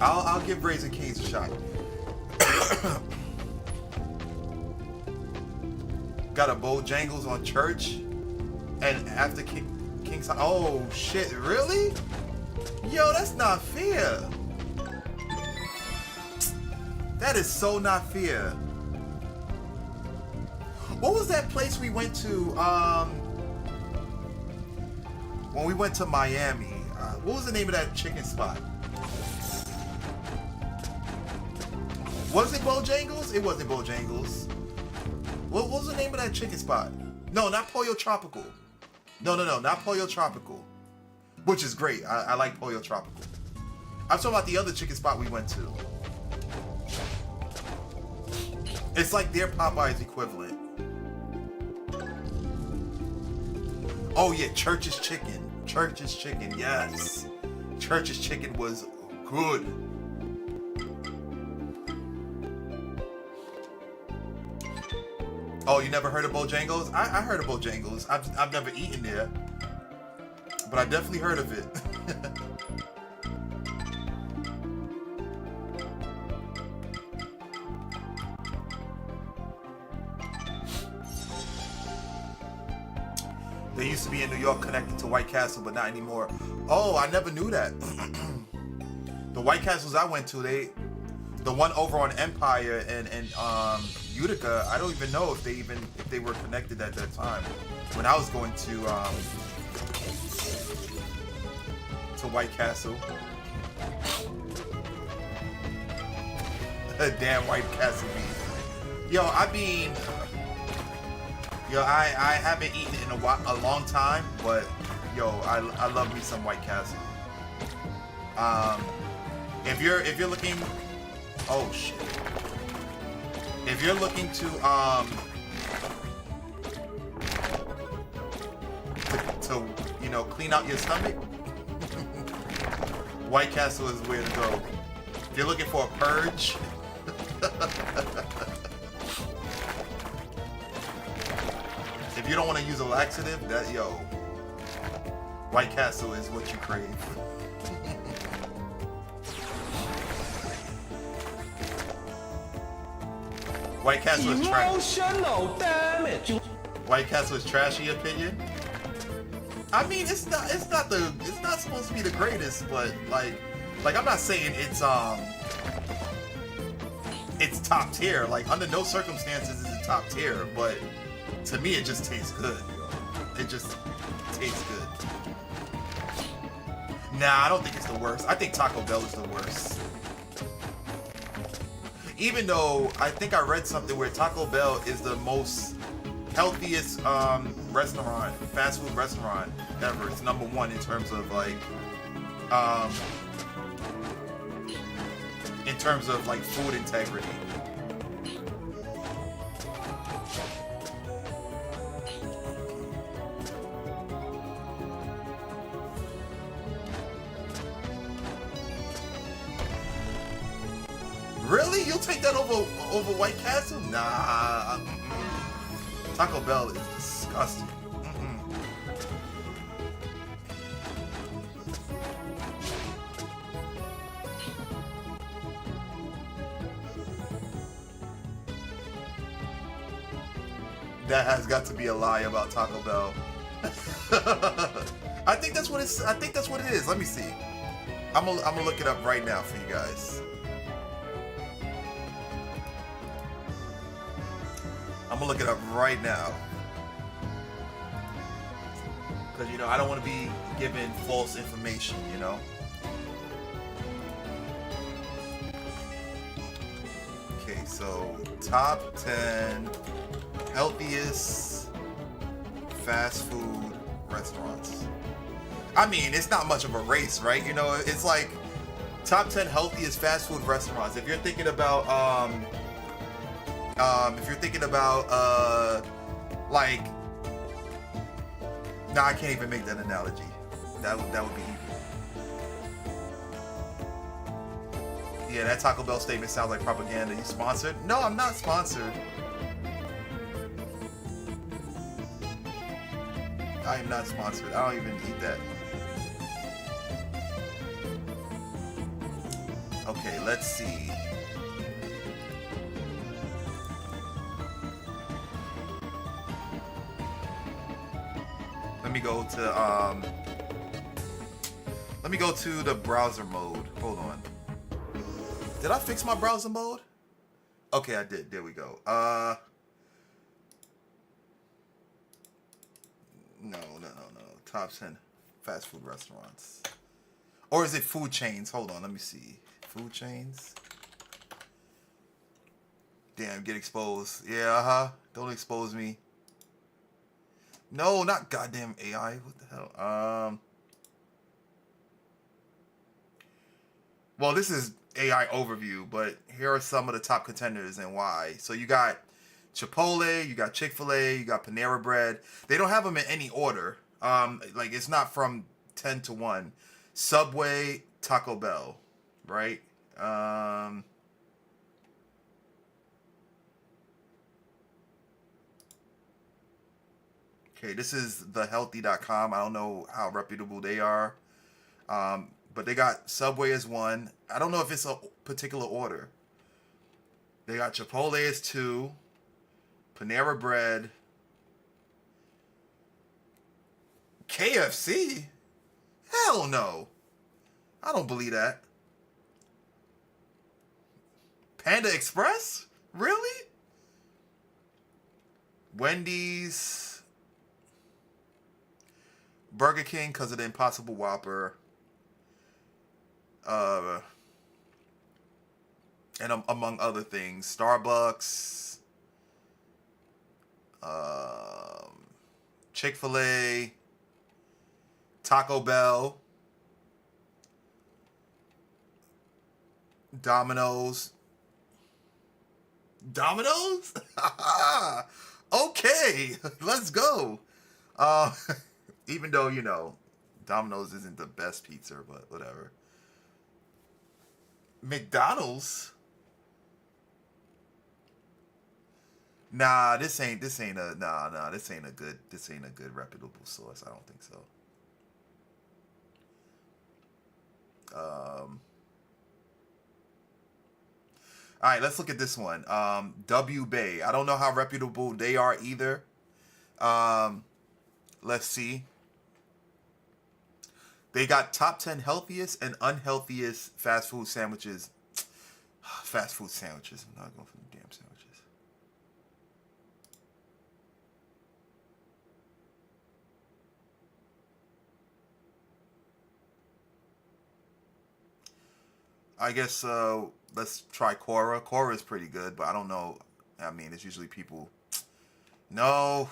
I'll give Raising Cane's a shot. Got a Bojangles on Church, and after King's. Oh shit! Really? Yo, that's not fair. That is so not fair. What was that place we went to? When we went to Miami, what was the name of that chicken spot? Was it Bojangles? It wasn't Bojangles. What was the name of that chicken spot? No, not Pollo Tropical. No, not Pollo Tropical. Which is great. I like Pollo Tropical. I'm talking about the other chicken spot we went to. It's like their Popeyes equivalent. Oh yeah, Church's Chicken. Church's Chicken, yes. Church's Chicken was good. Oh, you never heard of Bojangles? I heard of Bojangles. I've never eaten there, but I definitely heard of it. They used to be in New York connected to White Castle, but not anymore. Oh, I never knew that. The White Castles I went to, the one over on Empire and Utica, I don't even know if they were connected at that time. When I was going to White Castle. Damn White Castle beef. Yo, I haven't eaten in a long time, but yo, I love me some White Castle. If you're looking, oh shit. If you're looking to you know, clean out your stomach, White Castle is where to go. If you're looking for a purge. If you don't want to use a laxative, White Castle is what you crave. White Castle is trash. White Castle is trash in your opinion? I mean, it's not supposed to be the greatest, but like I'm not saying it's top tier. Like under no circumstances is it top tier, but to me it just tastes good. It just tastes good. Nah, I don't think it's the worst. I think Taco Bell is the worst. Even though I think I read something where Taco Bell is the most healthiest restaurant, fast food restaurant ever. It's number one in terms of like food integrity. you'll take that over White Castle? Nah. Taco Bell is disgusting. That has got to be a lie about Taco Bell. I think that's what it's. I think that's what it is. Let me see. I'm gonna look it up right now for you guys. I'm gonna look it up right now because I don't want to be giving false information. Okay, so top 10 healthiest fast food restaurants. I mean, it's not much of a race, right? It's like top 10 healthiest fast food restaurants. If you're thinking about, like, nah, I can't even make that analogy. That would be evil. Yeah, that Taco Bell statement sounds like propaganda. You sponsored? No, I'm not sponsored. I am not sponsored. I don't even eat that. Okay, let's see. Let me go to the browser mode. Hold on. Did I fix my browser mode? Okay, I did. There we go. No. Top 10 fast food restaurants. Or is it food chains? Hold on, let me see. Food chains. Damn, get exposed. Yeah, Don't expose me. No, not goddamn AI. What the hell? Well, this is AI overview, but here are some of the top contenders and why. So you got Chipotle, you got Chick-fil-A, you got Panera Bread. They don't have them in any order. Like it's not from 10 to 1. Subway, Taco Bell, right? Okay, this is thehealthy.com. I don't know how reputable they are. But they got Subway as 1. I don't know if it's a particular order. They got Chipotle as 2. Panera Bread. KFC? Hell no. I don't believe that. Panda Express? Really? Wendy's. Burger King because of the Impossible Whopper. And among other things. Starbucks. Chick-fil-A. Taco Bell. Domino's. Domino's? Okay, let's go. Even though, Domino's isn't the best pizza, but whatever. McDonald's? Nah, this ain't a good reputable source. I don't think so. All right, let's look at this one. W Bay. I don't know how reputable they are either. Let's see. They got top 10 healthiest and unhealthiest fast food sandwiches. Fast food sandwiches. I'm not going for the damn sandwiches. I guess let's try Quora. Quora is pretty good, but I don't know. I mean, it's usually people. No.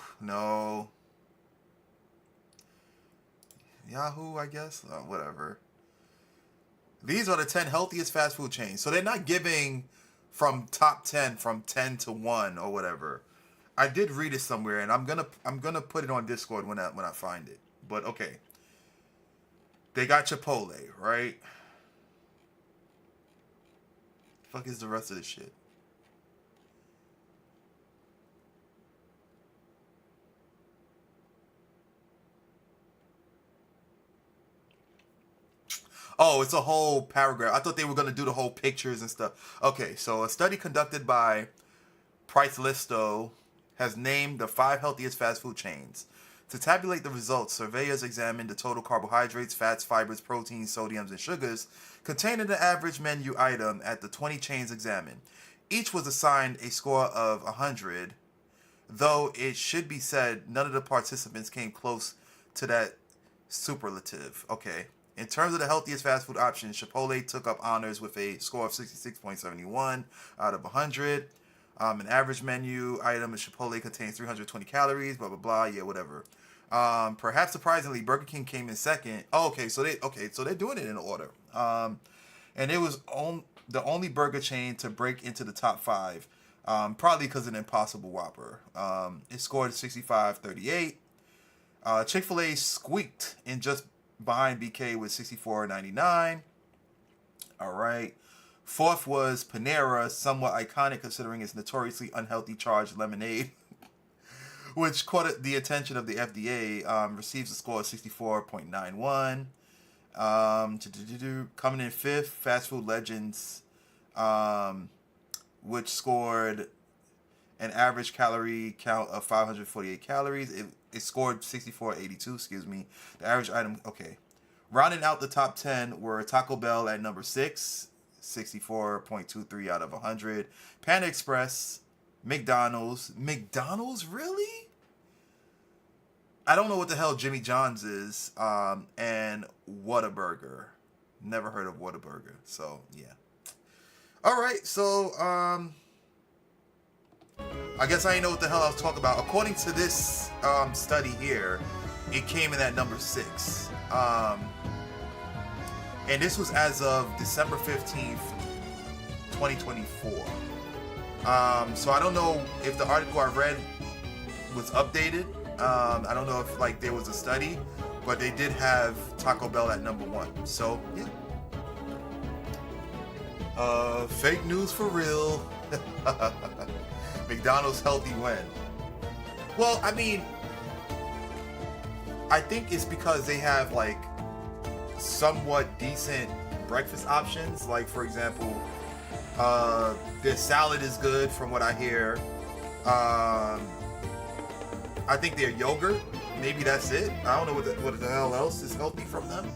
Yahoo, I guess. Whatever. These are the 10 healthiest fast food chains. So they're not giving from top 10 from 10 to 1 or whatever. I did read it somewhere, and I'm gonna put it on Discord when I find it. But okay. They got Chipotle, right? Fuck is the rest of this shit? Oh, it's a whole paragraph. I thought they were gonna do the whole pictures and stuff. Okay, so a study conducted by Price Listo has named the 5 healthiest fast food chains. To tabulate the results, surveyors examined the total carbohydrates, fats, fibers, proteins, sodiums, and sugars contained in the average menu item at the 20 chains examined. Each was assigned a score of 100, though it should be said none of the participants came close to that superlative. Okay. In terms of the healthiest fast food options, Chipotle took up honors with a score of 66.71 out of 100. An average menu item at Chipotle contains 320 calories, blah, blah, blah. Yeah, whatever. Perhaps surprisingly, Burger King came in second. Oh, okay, so they're doing it in order. And it was the only burger chain to break into the top 5, probably because of the Impossible Whopper. It scored 65.38. Chick-fil-A squeaked in just behind BK with 64.99. All right. Fourth was Panera, somewhat iconic considering its notoriously unhealthy charged lemonade, which caught the attention of the FDA. Receives a score of 64.91. Coming in fifth, Fast Food Legends, which scored an average calorie count of 548 calories. It scored 64.82, excuse me. The average item, okay. Rounding out the top 10 were Taco Bell at number 6, 64.23 out of 100. Panda Express, McDonald's. McDonald's, really? I don't know what the hell Jimmy John's is. And Whataburger. Never heard of Whataburger. So, yeah. All right, so, I guess I didn't know what the hell I was talking about. According to this study here, it came in at number 6. And this was as of December 15th, 2024. So I don't know if the article I read was updated. I don't know if like there was a study, but they did have Taco Bell at number 1. So yeah. Fake news for real. McDonald's healthy when? Well, I mean, I think it's because they have like somewhat decent breakfast options. Like for example, their salad is good from what I hear. I think their yogurt, maybe that's it. I don't know what the hell else is healthy from them.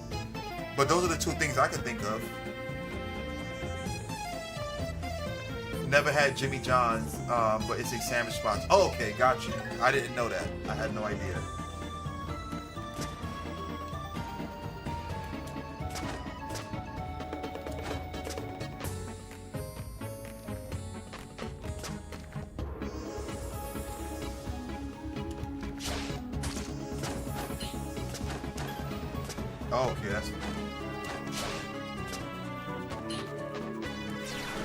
But those are the 2 things I can think of. Never had Jimmy John's, but it's a sandwich spot. Oh, okay, got you. I didn't know that. I had no idea. Oh, okay, that's...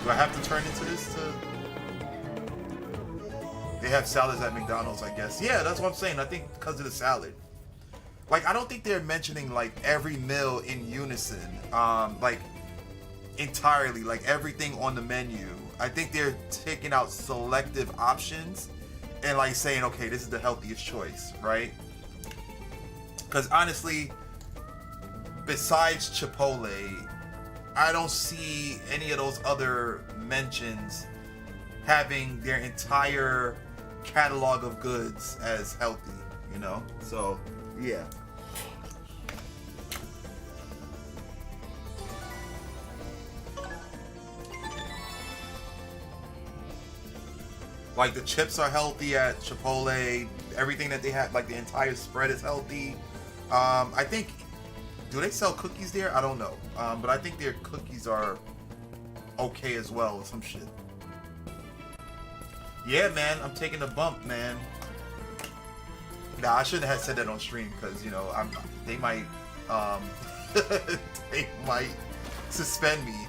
Do I have to turn into this to... They have salads at McDonald's, I guess. Yeah, that's what I'm saying. I think because of the salad. Like, I don't think they're mentioning, like, every meal in unison. Like, entirely. Like, everything on the menu. I think they're taking out selective options and, like, saying, okay, this is the healthiest choice, right? Because, honestly, besides Chipotle, I don't see any of those other mentions having their entire catalog of goods as healthy, you know? So, yeah. Like the chips are healthy at Chipotle. Everything that they have, like the entire spread is healthy. I think, do they sell cookies there? I don't know. But I think their cookies are okay as well or some shit. Yeah, man, I'm taking a bump, man. Nah, I shouldn't have said that on stream because, you know, they might they might suspend me.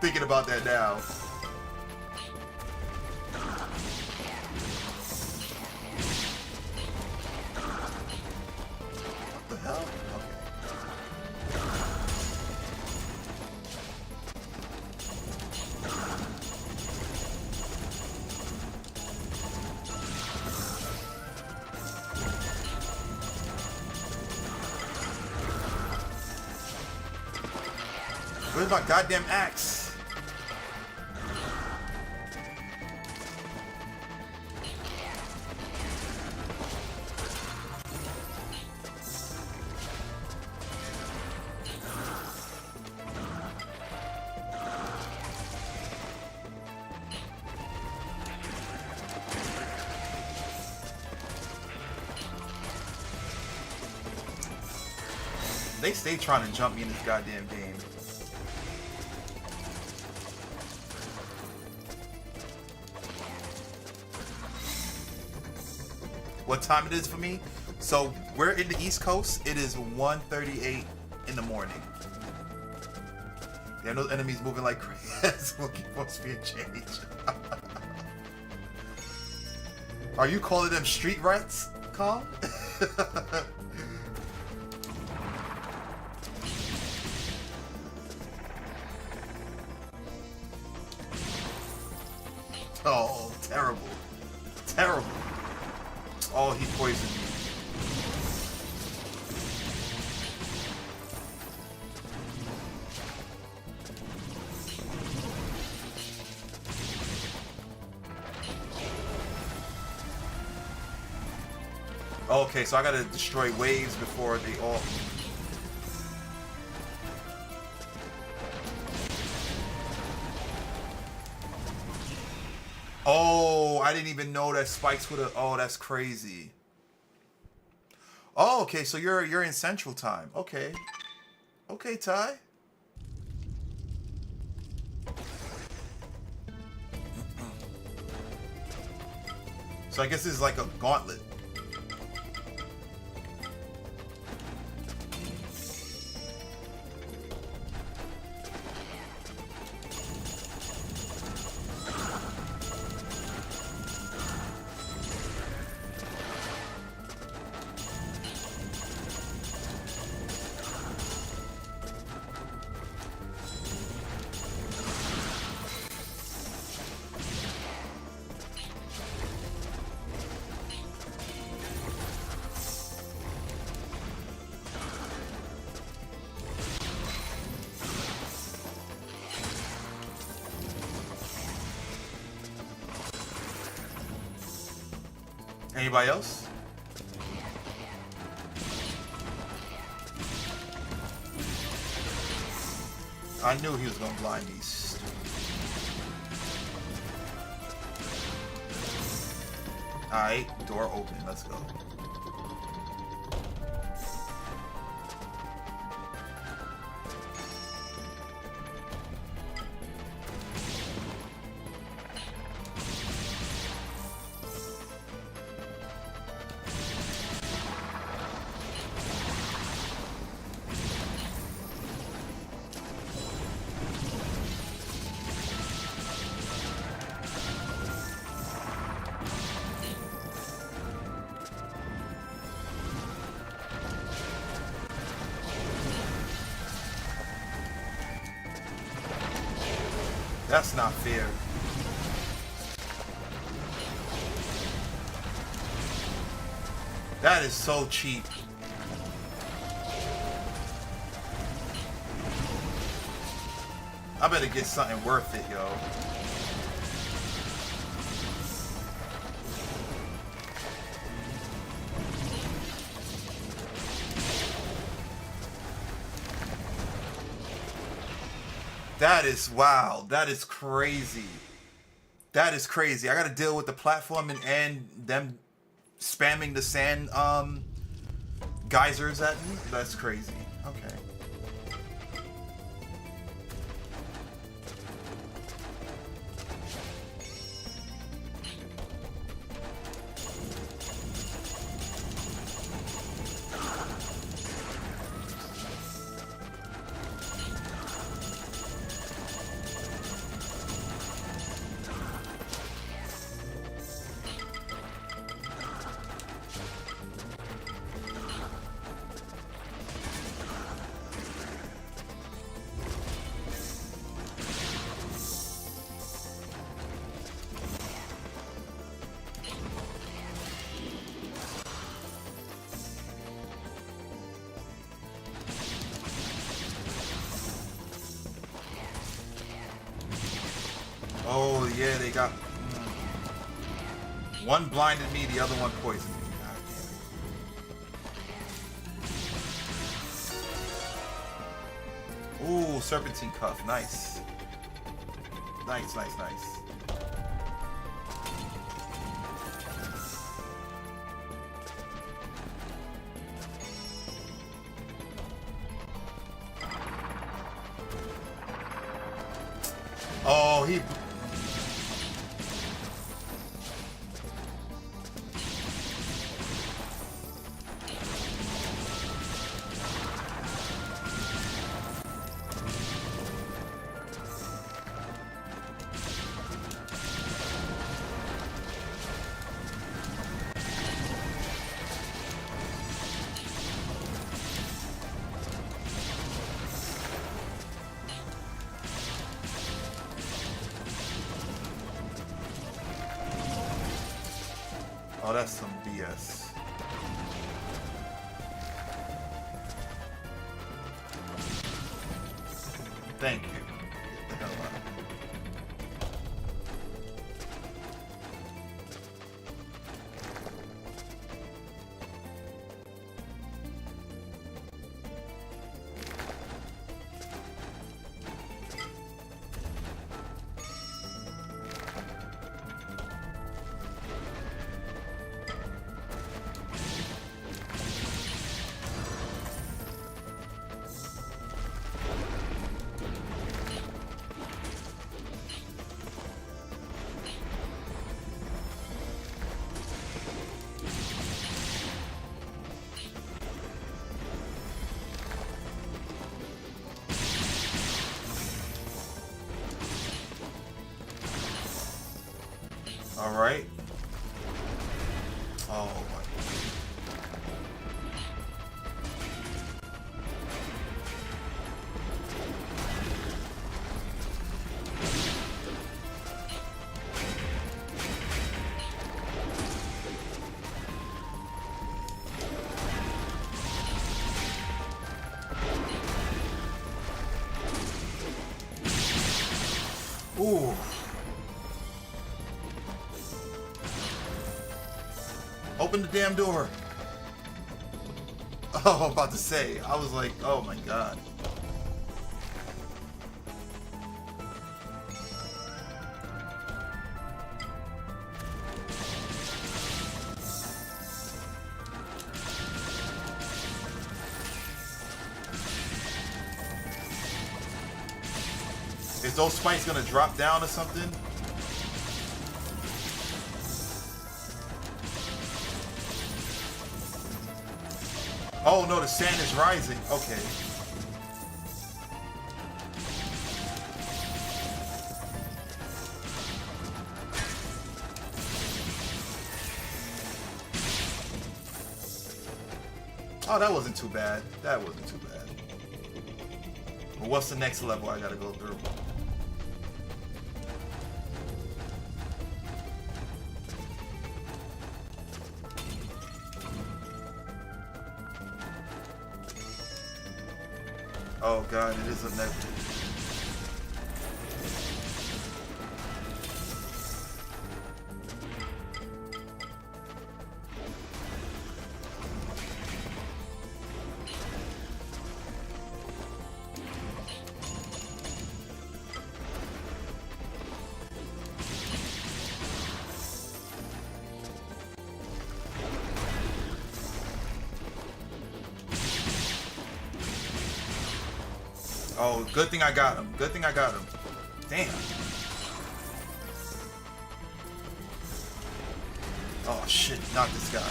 Thinking about that now. What the hell? Okay. Where's my goddamn axe? They stay trying to jump me in this goddamn game. What time it is for me? So we're in the East Coast. It is 1:38 in the morning. Damn, those enemies moving like crazy. We'll keep on speed change. Are you calling them street rats, Kong? Oh, terrible. Terrible. Oh, he poisoned me. Okay, so I gotta destroy waves before they all... Oh, I didn't even know that spikes would have... Oh, that's crazy. Oh, okay, so you're in Central Time. Okay. Okay, Ty. So I guess this is like a gauntlet. Anybody else? I knew he was gonna blind these. Alright, door open. Let's go. That's not fair. That is so cheap. I better get something worth it, yo. That is wow. That is crazy. That is crazy. I gotta deal with the platform and them spamming the sand geysers at me. That's crazy. Okay. Oh, yeah, they got... One blinded me, the other one poisoned me. God damn it. Ooh, serpentine cuff. Nice. Nice, nice, nice. Oh, he... Oh, that's some BS. Thank you. Get the hell out. All right. Oh my. Ooh. Open the damn door. Oh, I'm about to say. I was like, oh my god. Is those spikes gonna drop down or something? Oh no, the sand is rising. Okay. Oh, that wasn't too bad. That wasn't too bad. Well, what's the next level I gotta go through? Oh god, it is a negative. Oh, good thing I got him. Good thing I got him. Damn. Oh shit, not this guy.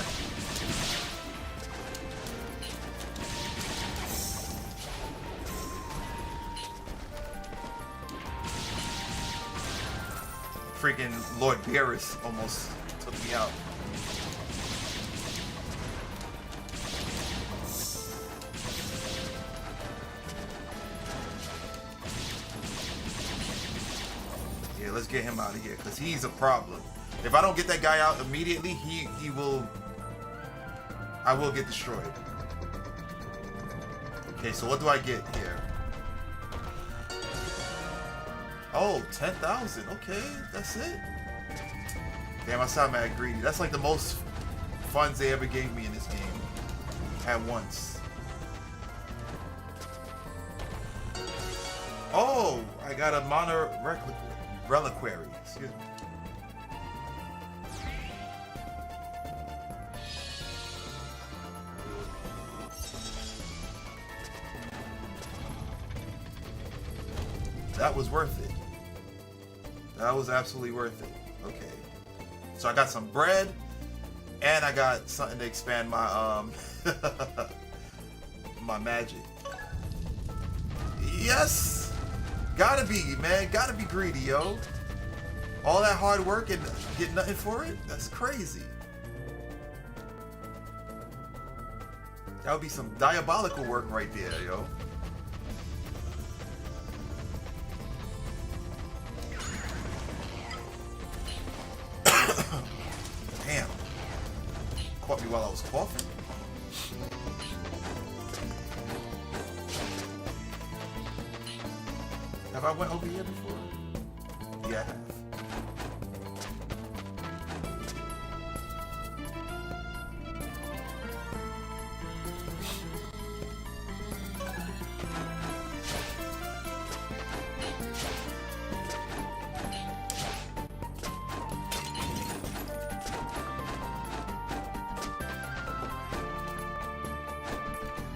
Freaking Lord Beerus almost took me out. Yeah, let's get him out of here, because he's a problem. If I don't get that guy out immediately, he will... I will get destroyed. Okay, so what do I get here? Oh, 10,000. Okay, that's it. Damn, I sound mad greedy. That's like the most funds they ever gave me in this game at once. Oh, I got a mono reliquary. Excuse me. That was worth it. That was absolutely worth it. Okay. So I got some bread, and I got something to expand my my magic. Yes! Gotta be, man. Gotta be greedy, yo. All that hard work and get nothing for it? That's crazy. That would be some diabolical work right there, yo. Damn. Caught me while I was coughing. Have I went over here before? Yeah, I have.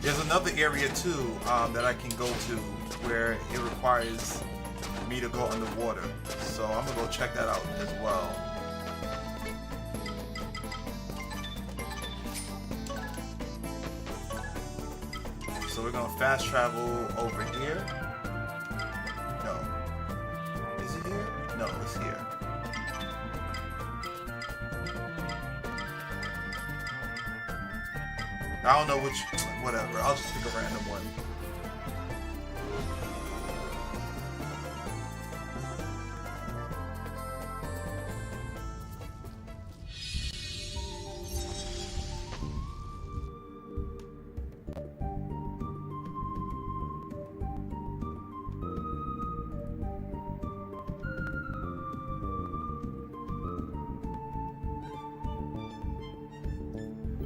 There's another area too that I can go to where it requires me to go underwater. So I'm gonna go check that out as well. So we're gonna fast travel over here. No. Is it here? No, it's here. I don't know which, whatever. I'll just pick a random one.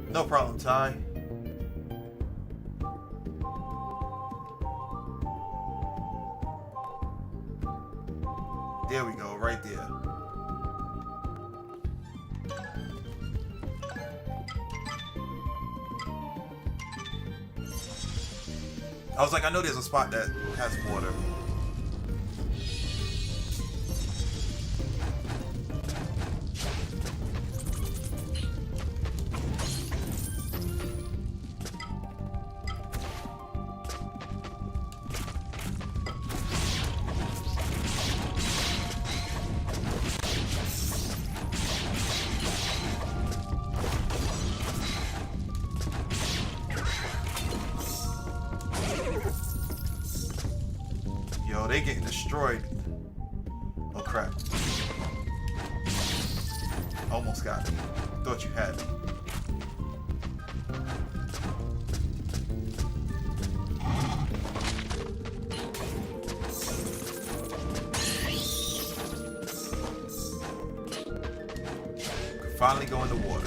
No problem, Ty. There we go, right there. I was like, I know there's a spot that has water. Yo, they getting destroyed. Oh crap. Almost got me. Thought you had me. Finally go in the water.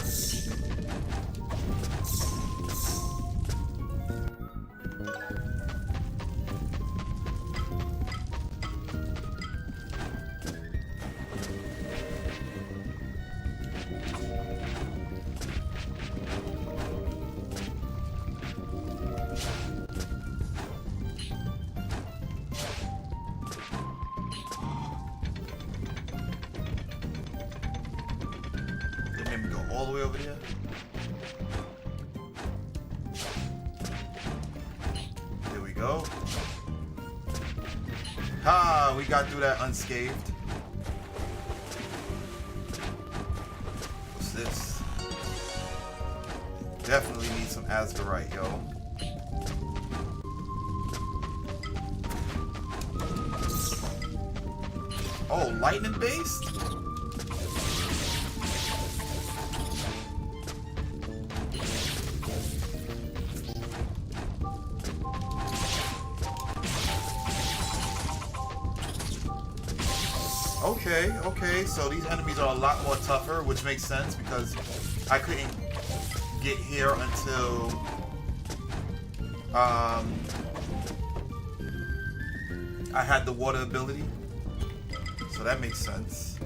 Didn't even go all the way over there. There we go. Ha! We got through that unscathed. What's this? Definitely need some Asgarite, yo. Oh, lightning based? Okay, okay. So these enemies are a lot more tougher, which makes sense because I couldn't get here until I had the water ability. So that makes sense.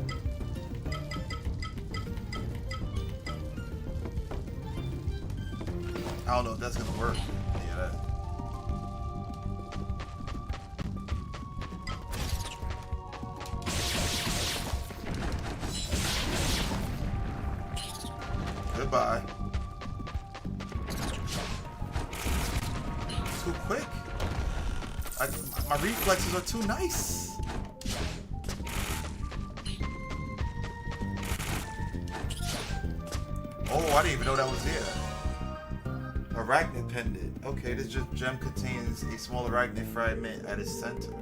I don't know if that's gonna work. Yeah, that. Goodbye. Too quick. My reflexes are too nice. Oh, I didn't even know that was there. Arachnid pendant. Okay, this gem contains a small arachnid fragment at its center.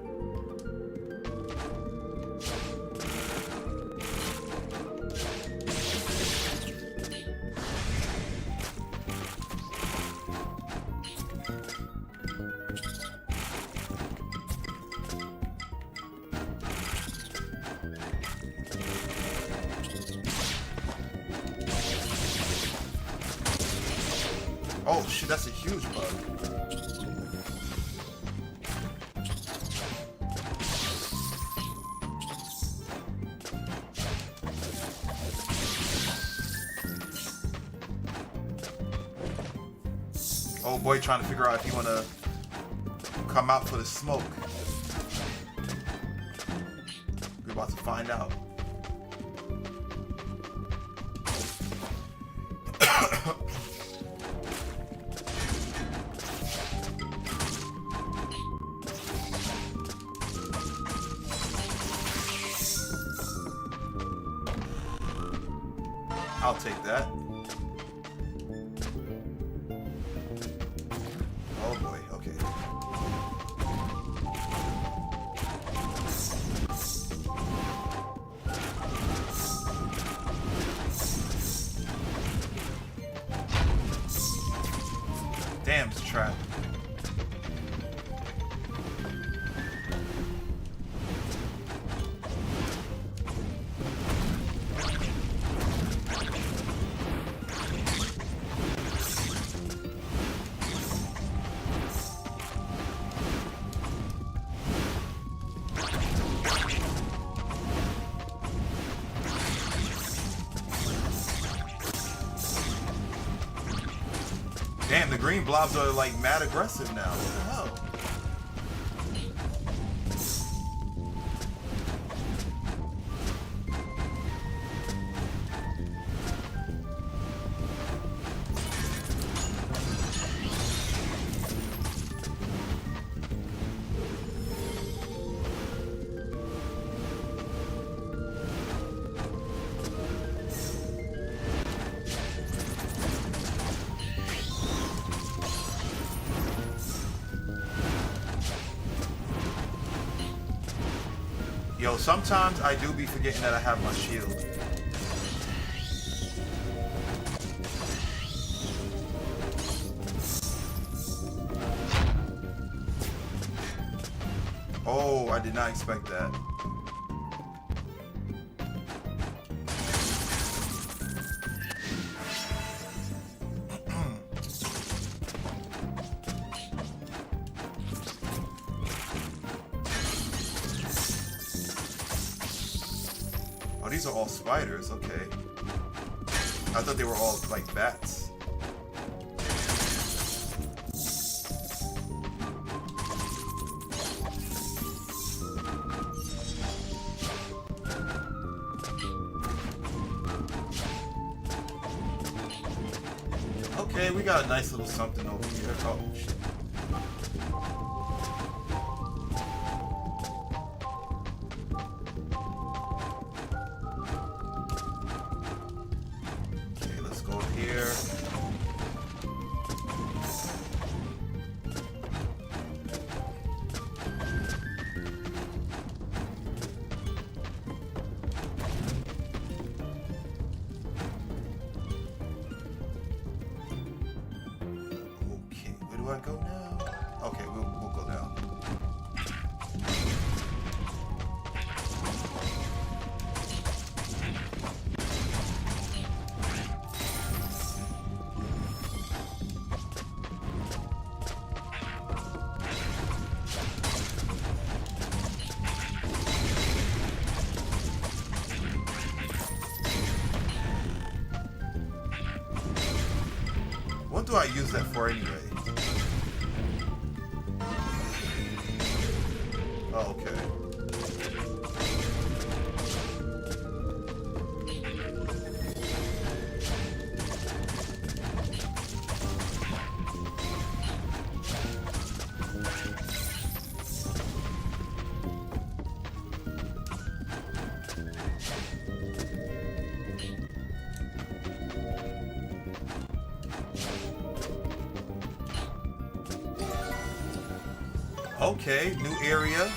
Oh shit, that's a huge bug. Oh boy, trying to figure out if you want to come out for the smoke. We're about to find out. I'll take that. Oh boy, okay. Damn, it's a trap. Damn, the green blobs are like mad aggressive now. What the hell? Yo, sometimes I do be forgetting that I have my shield. Oh, I did not expect that. Oh, these are all spiders, okay. I thought they were all like bats. Okay, we got a nice little something over here. Oh, shit. Do I go now? Okay, we'll go down. do I use that for anyway? Oh, okay. Okay, new area.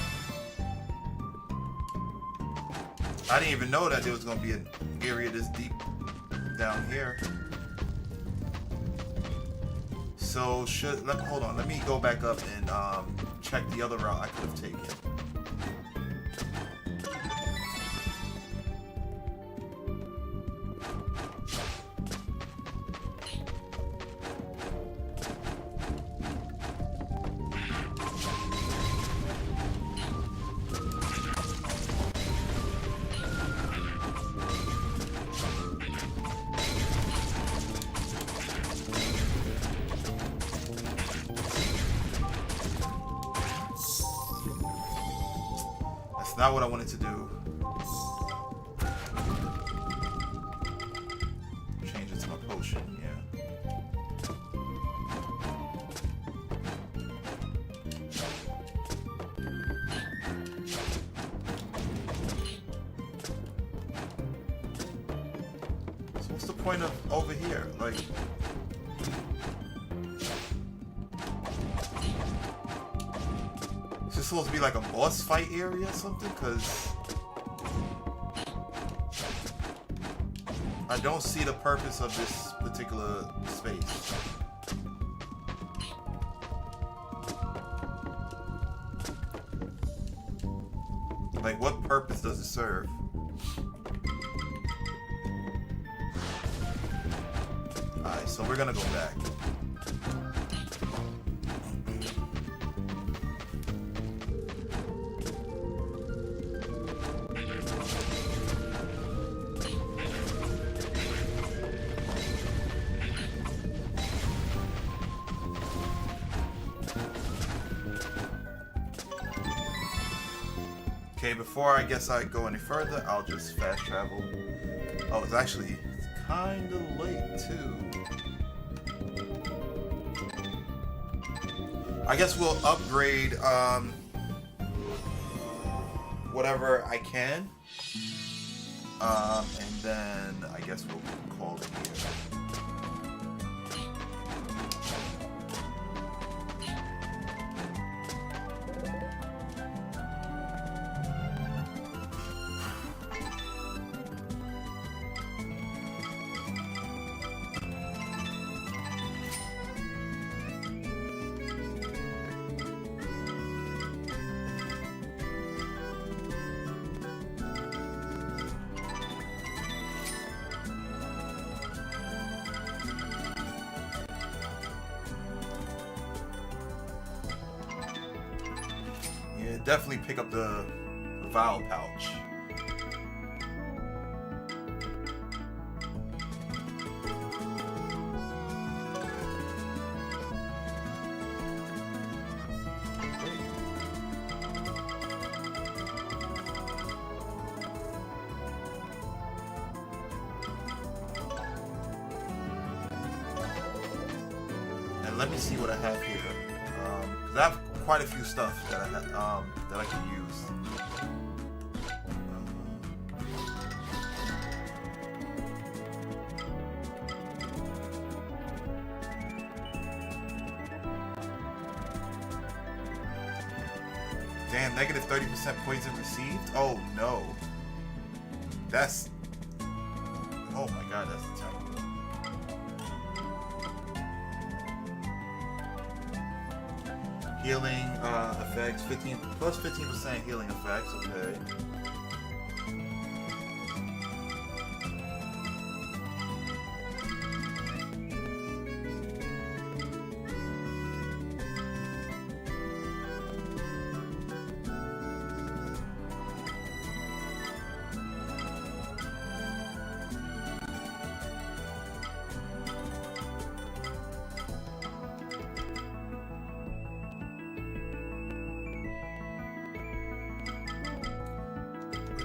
I didn't even know that there was going to be an area this deep down here. So hold on, let me go back up and check the other route I could have taken. Not what I wanted to do. Change it to my potion, yeah. So what's the point of over here? Like, is this supposed to be like a boss fight area or something? Because I don't see the purpose of this particular space. Like, what purpose does it serve? Alright, so we're gonna go back. Okay, before I guess I go any further, I'll just fast travel. Oh, it's actually kind of late too. I guess we'll upgrade whatever I can, and then I guess we'll call it here. Definitely pick up the vial pouch. And let me see what I have here. 'Cause I have quite a few stuff that I that I can use. Damn, negative 30% poison received? Oh no. That's... Oh my god, that's terrible. Healing effects, 15% healing effects, okay.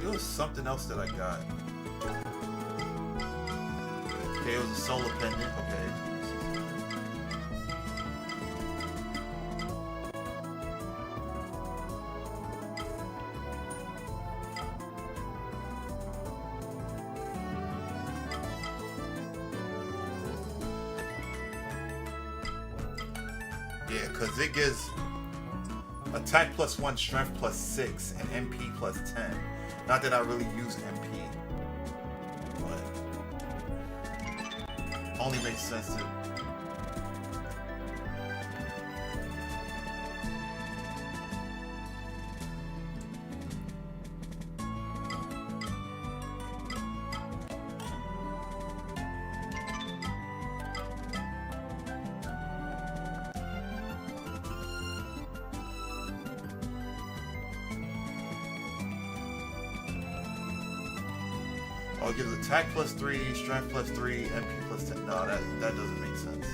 There was something else that I got. Okay, it was a solar pendant. Okay. Yeah, because it gives attack +1, strength +6, and MP +10. Not that I really use MP, but only makes sense to. Oh, it gives attack +3, strength +3, MP +10. No, that doesn't make sense.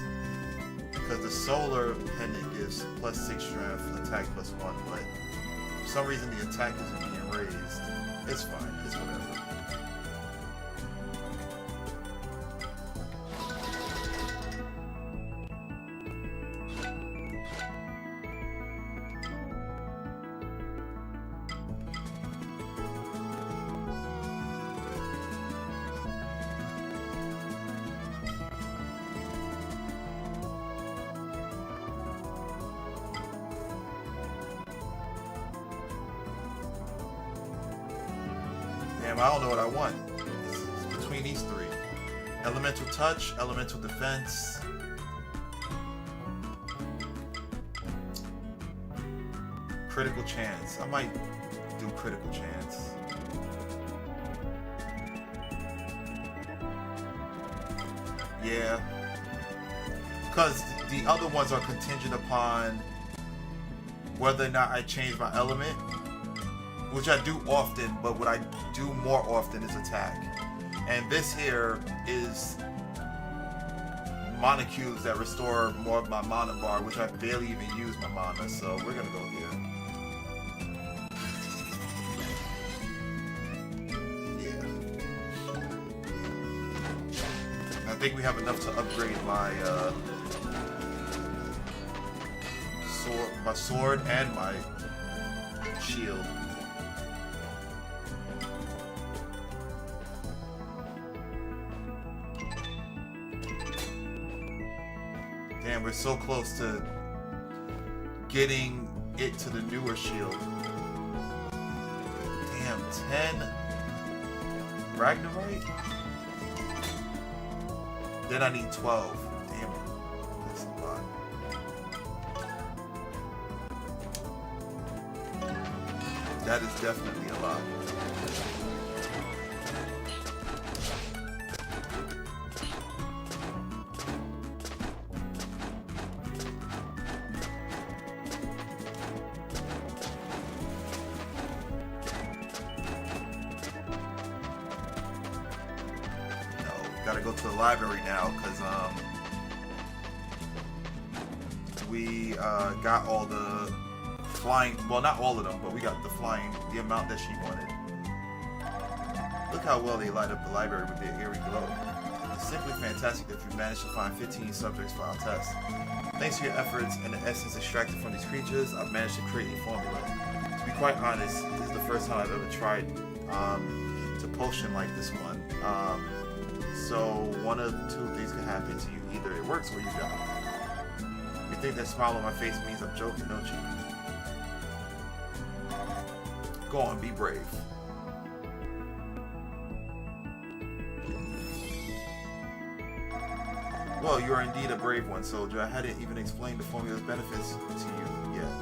Because the solar pendant gives +6 strength, attack +1, but for some reason the attack isn't being raised. It's fine. It's whatever. Damn, I don't know what I want. It's between these three. Elemental touch, elemental defense. Critical chance. I might do critical chance. Yeah. Because the other ones are contingent upon whether or not I change my element. Which I do often, but what I do more often is attack. And this here is mana cubes that restore more of my mana bar, which I barely even use my mana, so we're gonna go here. Yeah. I think we have enough to upgrade my sword and my shield. Damn, we're so close to getting it to the newer shield. Damn, 10 Ragnarite? Then I need 12. Damn it. That's a lot. That is definitely a lot. Gotta go to the library now because we got all the flying, well, not all of them, but we got the flying, the amount that she wanted. Look how well they light up the library with their eerie glow. It's simply fantastic that we managed to find 15 subjects for our test. Thanks to your efforts and the essence extracted from these creatures, I've managed to create a formula. To be quite honest, this is the first time I've ever tried to potion like this one. So one of two things can happen to you. Either it works or you die. You think that smile on my face means I'm joking, don't you? Go on, be brave. Well, you are indeed a brave one, soldier. I hadn't even explained the formula's benefits to you yet.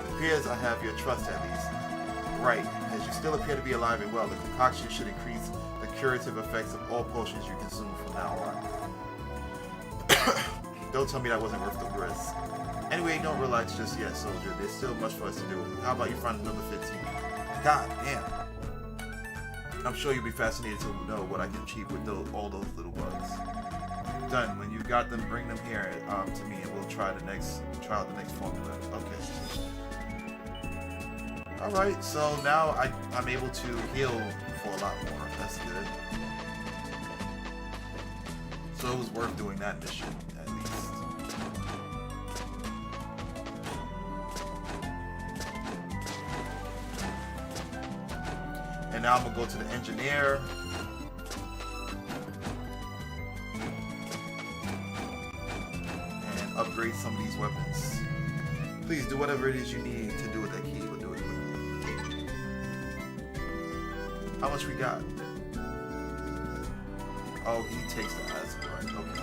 It appears I have your trust at least. Right, as you still appear to be alive and well, the concoction should increase the curative effects of all potions you consume from now on. Don't tell me that wasn't worth the risk. Anyway, don't relax just yet, soldier. There's still much for us to do. How about you find another 15? God damn. I'm sure you'll be fascinated to know what I can achieve with all those little bugs. Done. When you've got them, bring them here to me, and we'll try out the next formula. Okay. Alright, so now I'm able to heal for a lot more. That's good. So it was worth doing that mission, at least. And now I'm gonna go to the engineer. And upgrade some of these weapons. Please do whatever it is you need to do with that key, but do it quickly. How much we got? Oh, he takes the acid, right? Okay.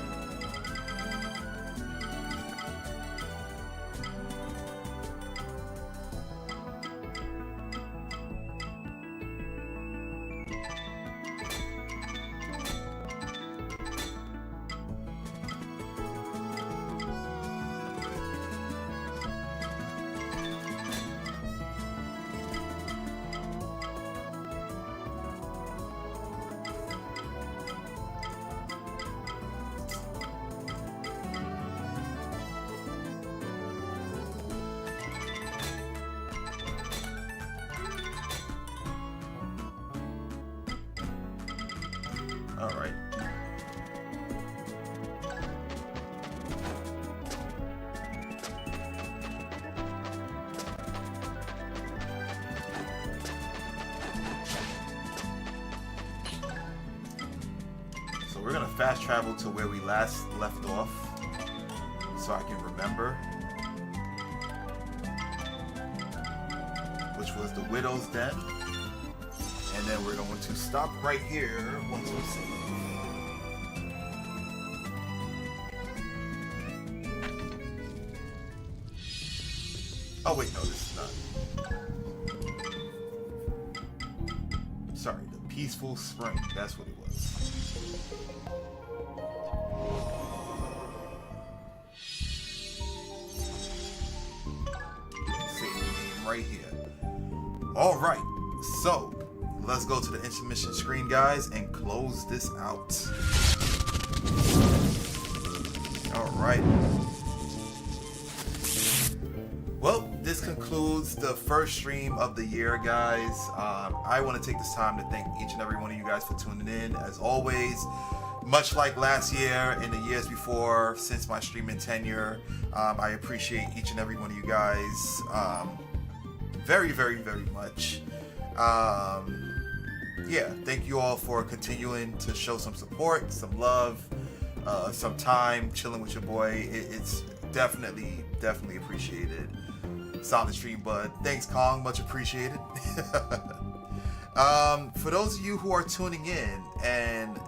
Alright. So we're gonna fast travel to where we last left off so I can remember. Which was the Widow's Den. And then we're going to stop right here once we save. Oh wait, no, this is not. Sorry, the Peaceful Spring. That's what it was. Save the game right here. All right, so. Let's go to the intermission screen, guys, and close this out. Alright. Well, this concludes the first stream of the year, guys. I want to take this time to thank each and every one of you guys for tuning in. As always, much like last year and the years before, since my streaming tenure, I appreciate each and every one of you guys very, very, very much. Yeah, thank you all for continuing to show some support, some love, some time chilling with your boy. It's definitely appreciated. Solid stream, bud. Thanks, Kong. Much appreciated. For those of you who are tuning in and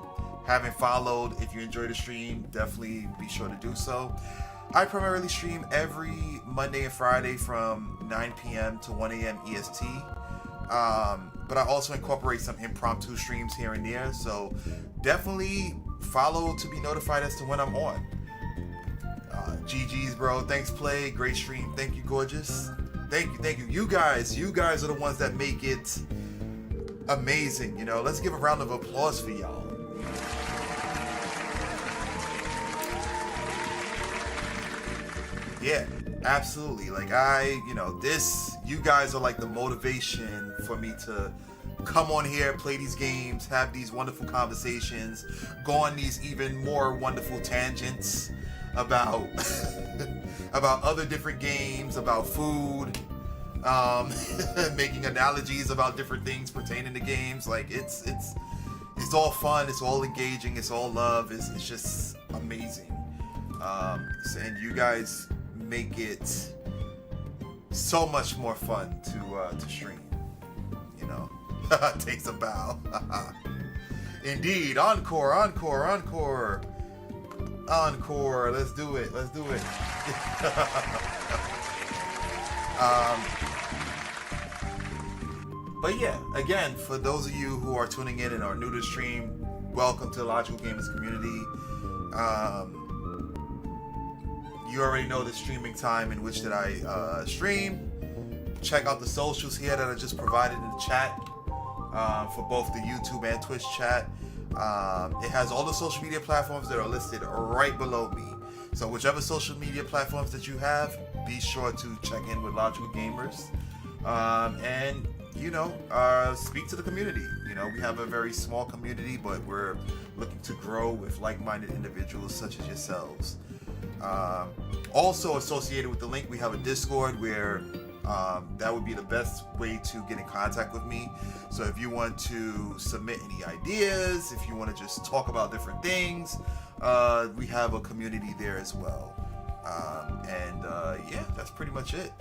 haven't followed, if you enjoy the stream, definitely be sure to do so. I primarily stream every Monday and Friday from 9 p.m. to 1 a.m. EST. But I also incorporate some impromptu streams here and there, so definitely follow to be notified as to when I'm on. GG's, bro. Thanks, Play. Great stream. Thank you, gorgeous. Thank you. You guys are the ones that make it amazing. You know, let's give a round of applause for y'all. Yeah, absolutely. Like you guys are like the motivation for me to come on here, play these games, have these wonderful conversations, go on these even more wonderful tangents about about other different games, about food, making analogies about different things pertaining to games. Like it's all fun, it's all engaging, it's all love. It's just amazing. And you guys make it so much more fun to stream. You know, takes a bow. Indeed, encore. Let's do it. But yeah, again, for those of you who are tuning in and are new to the stream, welcome to the Logical Gamers community. You already know the streaming time in which that I stream. Check out the socials here that I just provided in the chat for both the YouTube and Twitch chat. It has all the social media platforms that are listed right below me. So whichever social media platforms that you have, be sure to check in with Logical Gamers. And speak to the community. We have a very small community, but we're looking to grow with like-minded individuals such as yourselves. Also associated with the link, we have a Discord where that would be the best way to get in contact with me. So if you want to submit any ideas, if you want to just talk about different things, we have a community there as well. Yeah, that's pretty much it.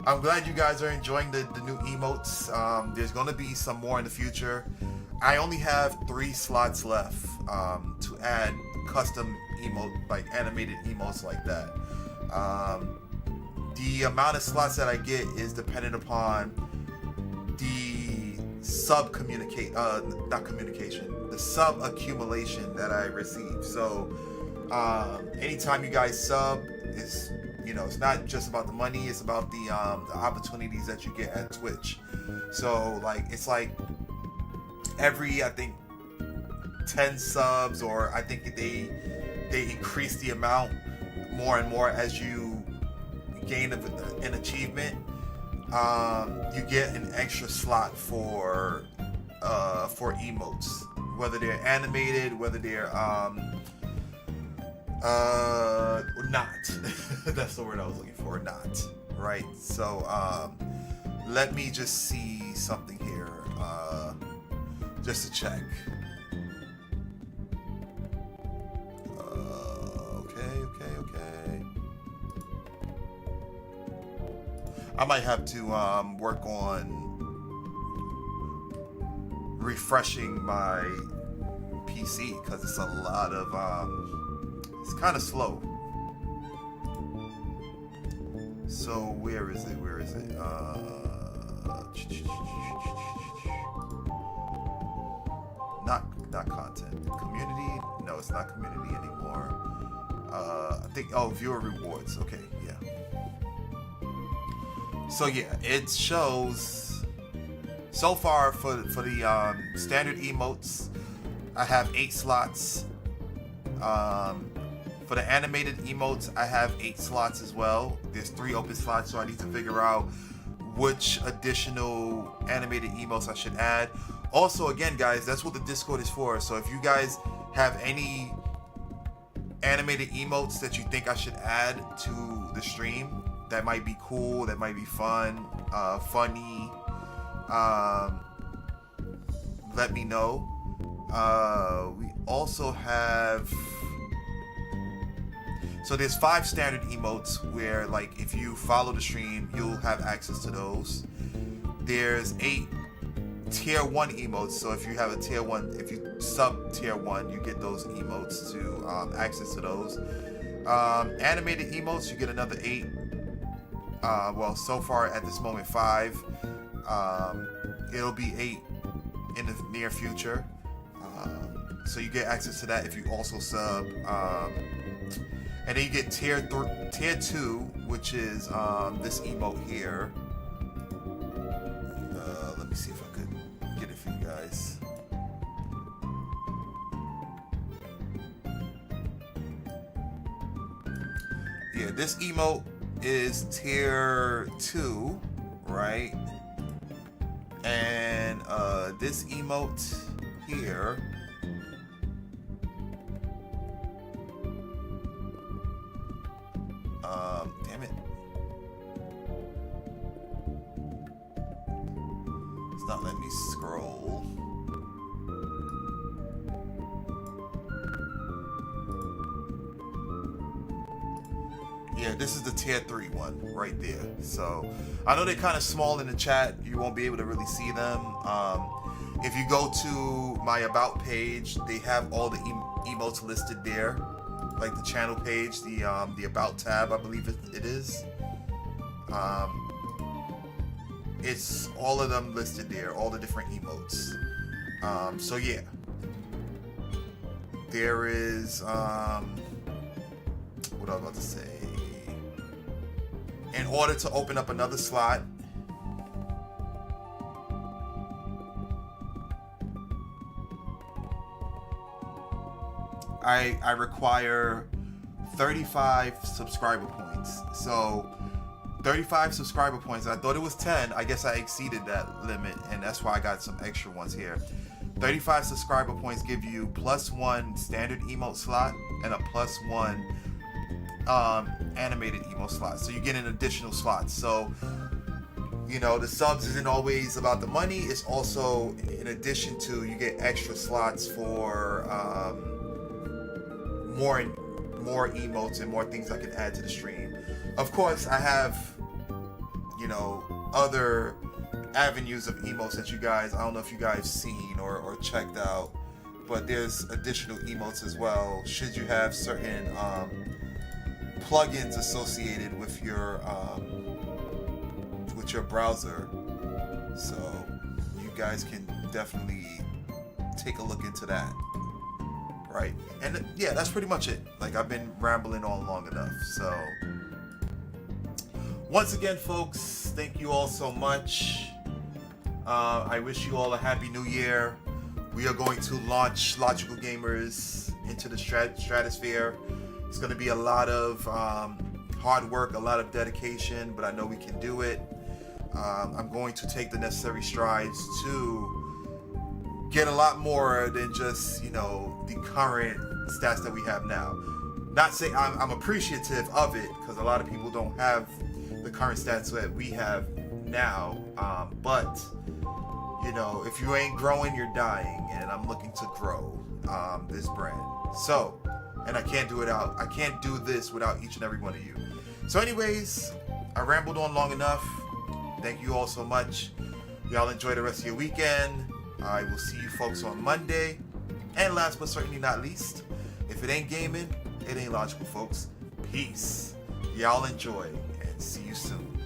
I'm glad you guys are enjoying the new emotes. There's going to be some more in the future. I only have 3 slots left to add custom emote, like animated emotes like that. The amount of slots that I get is dependent upon the the sub accumulation that I receive. So anytime you guys sub, it's not just about the money, it's about the opportunities that you get at Twitch. So it's like every, I think, 10 subs, or I think they increase the amount more and more as you gain an achievement. You get an extra slot for emotes, whether they're animated, whether they're or not. That's the word I was looking for. Not right. So let me just see something here, just to check. Okay. I might have to work on refreshing my PC because it's a lot of it's kind of slow. So where is it? Not content. Community? No, it's not community anymore. I think viewer rewards. Okay, yeah. So yeah, it shows so far for the standard emotes, I have 8 slots. For the animated emotes, I have 8 slots as well. There's 3 open slots, so I need to figure out which additional animated emotes I should add. Also, again, guys, that's what the Discord is for. So if you guys have any animated emotes that you think I should add to the stream, that might be cool, that might be fun, funny, let me know. We also have, so there's 5 standard emotes where, like, if you follow the stream, you'll have access to those. There's 8 tier 1 emotes, so if you have a tier 1, if you sub tier 1, you get those emotes to access to those. Animated emotes, you get another 8. Well, so far at this moment 5. It'll be 8 in the near future. So you get access to that if you also sub. And then you get tier 2, which is this emote here. Let me see if I could get it for you guys. Yeah, this emote is tier 2, right? And this emote here damn it, it's not letting me scroll. Yeah, this is the tier 3 one right there. So I know they're kind of small in the chat. You won't be able to really see them. If you go to my about page, they have all the emotes listed there, like the channel page, the about tab, I believe it is. It's all of them listed there, all the different emotes. So yeah, there is what I was about to say. In order to open up another slot, I require 35 subscriber points. So 35 subscriber points. I thought it was 10. I guess I exceeded that limit, and that's why I got some extra ones here. 35 subscriber points give you +1 standard emote slot and a +1 animated emote slot. So you get an additional slot. So, you know, the subs isn't always about the money. It's also in addition to, you get extra slots for more emotes and more things I can add to the stream. Of course, I have, you know, other avenues of emotes that you guys, I don't know if you guys seen or checked out, but there's additional emotes as well should you have certain plugins associated with your browser. So you guys can definitely take a look into that. Right, and yeah, that's pretty much it. Like, I've been rambling on long enough. So once again, folks, thank you all so much. I wish you all a happy new year. We are going to launch Logical Gamers into the stratosphere. It's going to be a lot of hard work, a lot of dedication, but I know we can do it. I'm going to take the necessary strides to get a lot more than just, you know, the current stats that we have now. Not saying I'm appreciative of it, because a lot of people don't have the current stats that we have now, but you know, if you ain't growing, you're dying, and I'm looking to grow this brand. So, and I can't do this without each and every one of you. So anyways, I rambled on long enough. Thank you all so much. Y'all enjoy the rest of your weekend. I will see you folks on Monday. And last but certainly not least, if it ain't gaming, it ain't logical, folks. Peace. Y'all enjoy, and see you soon.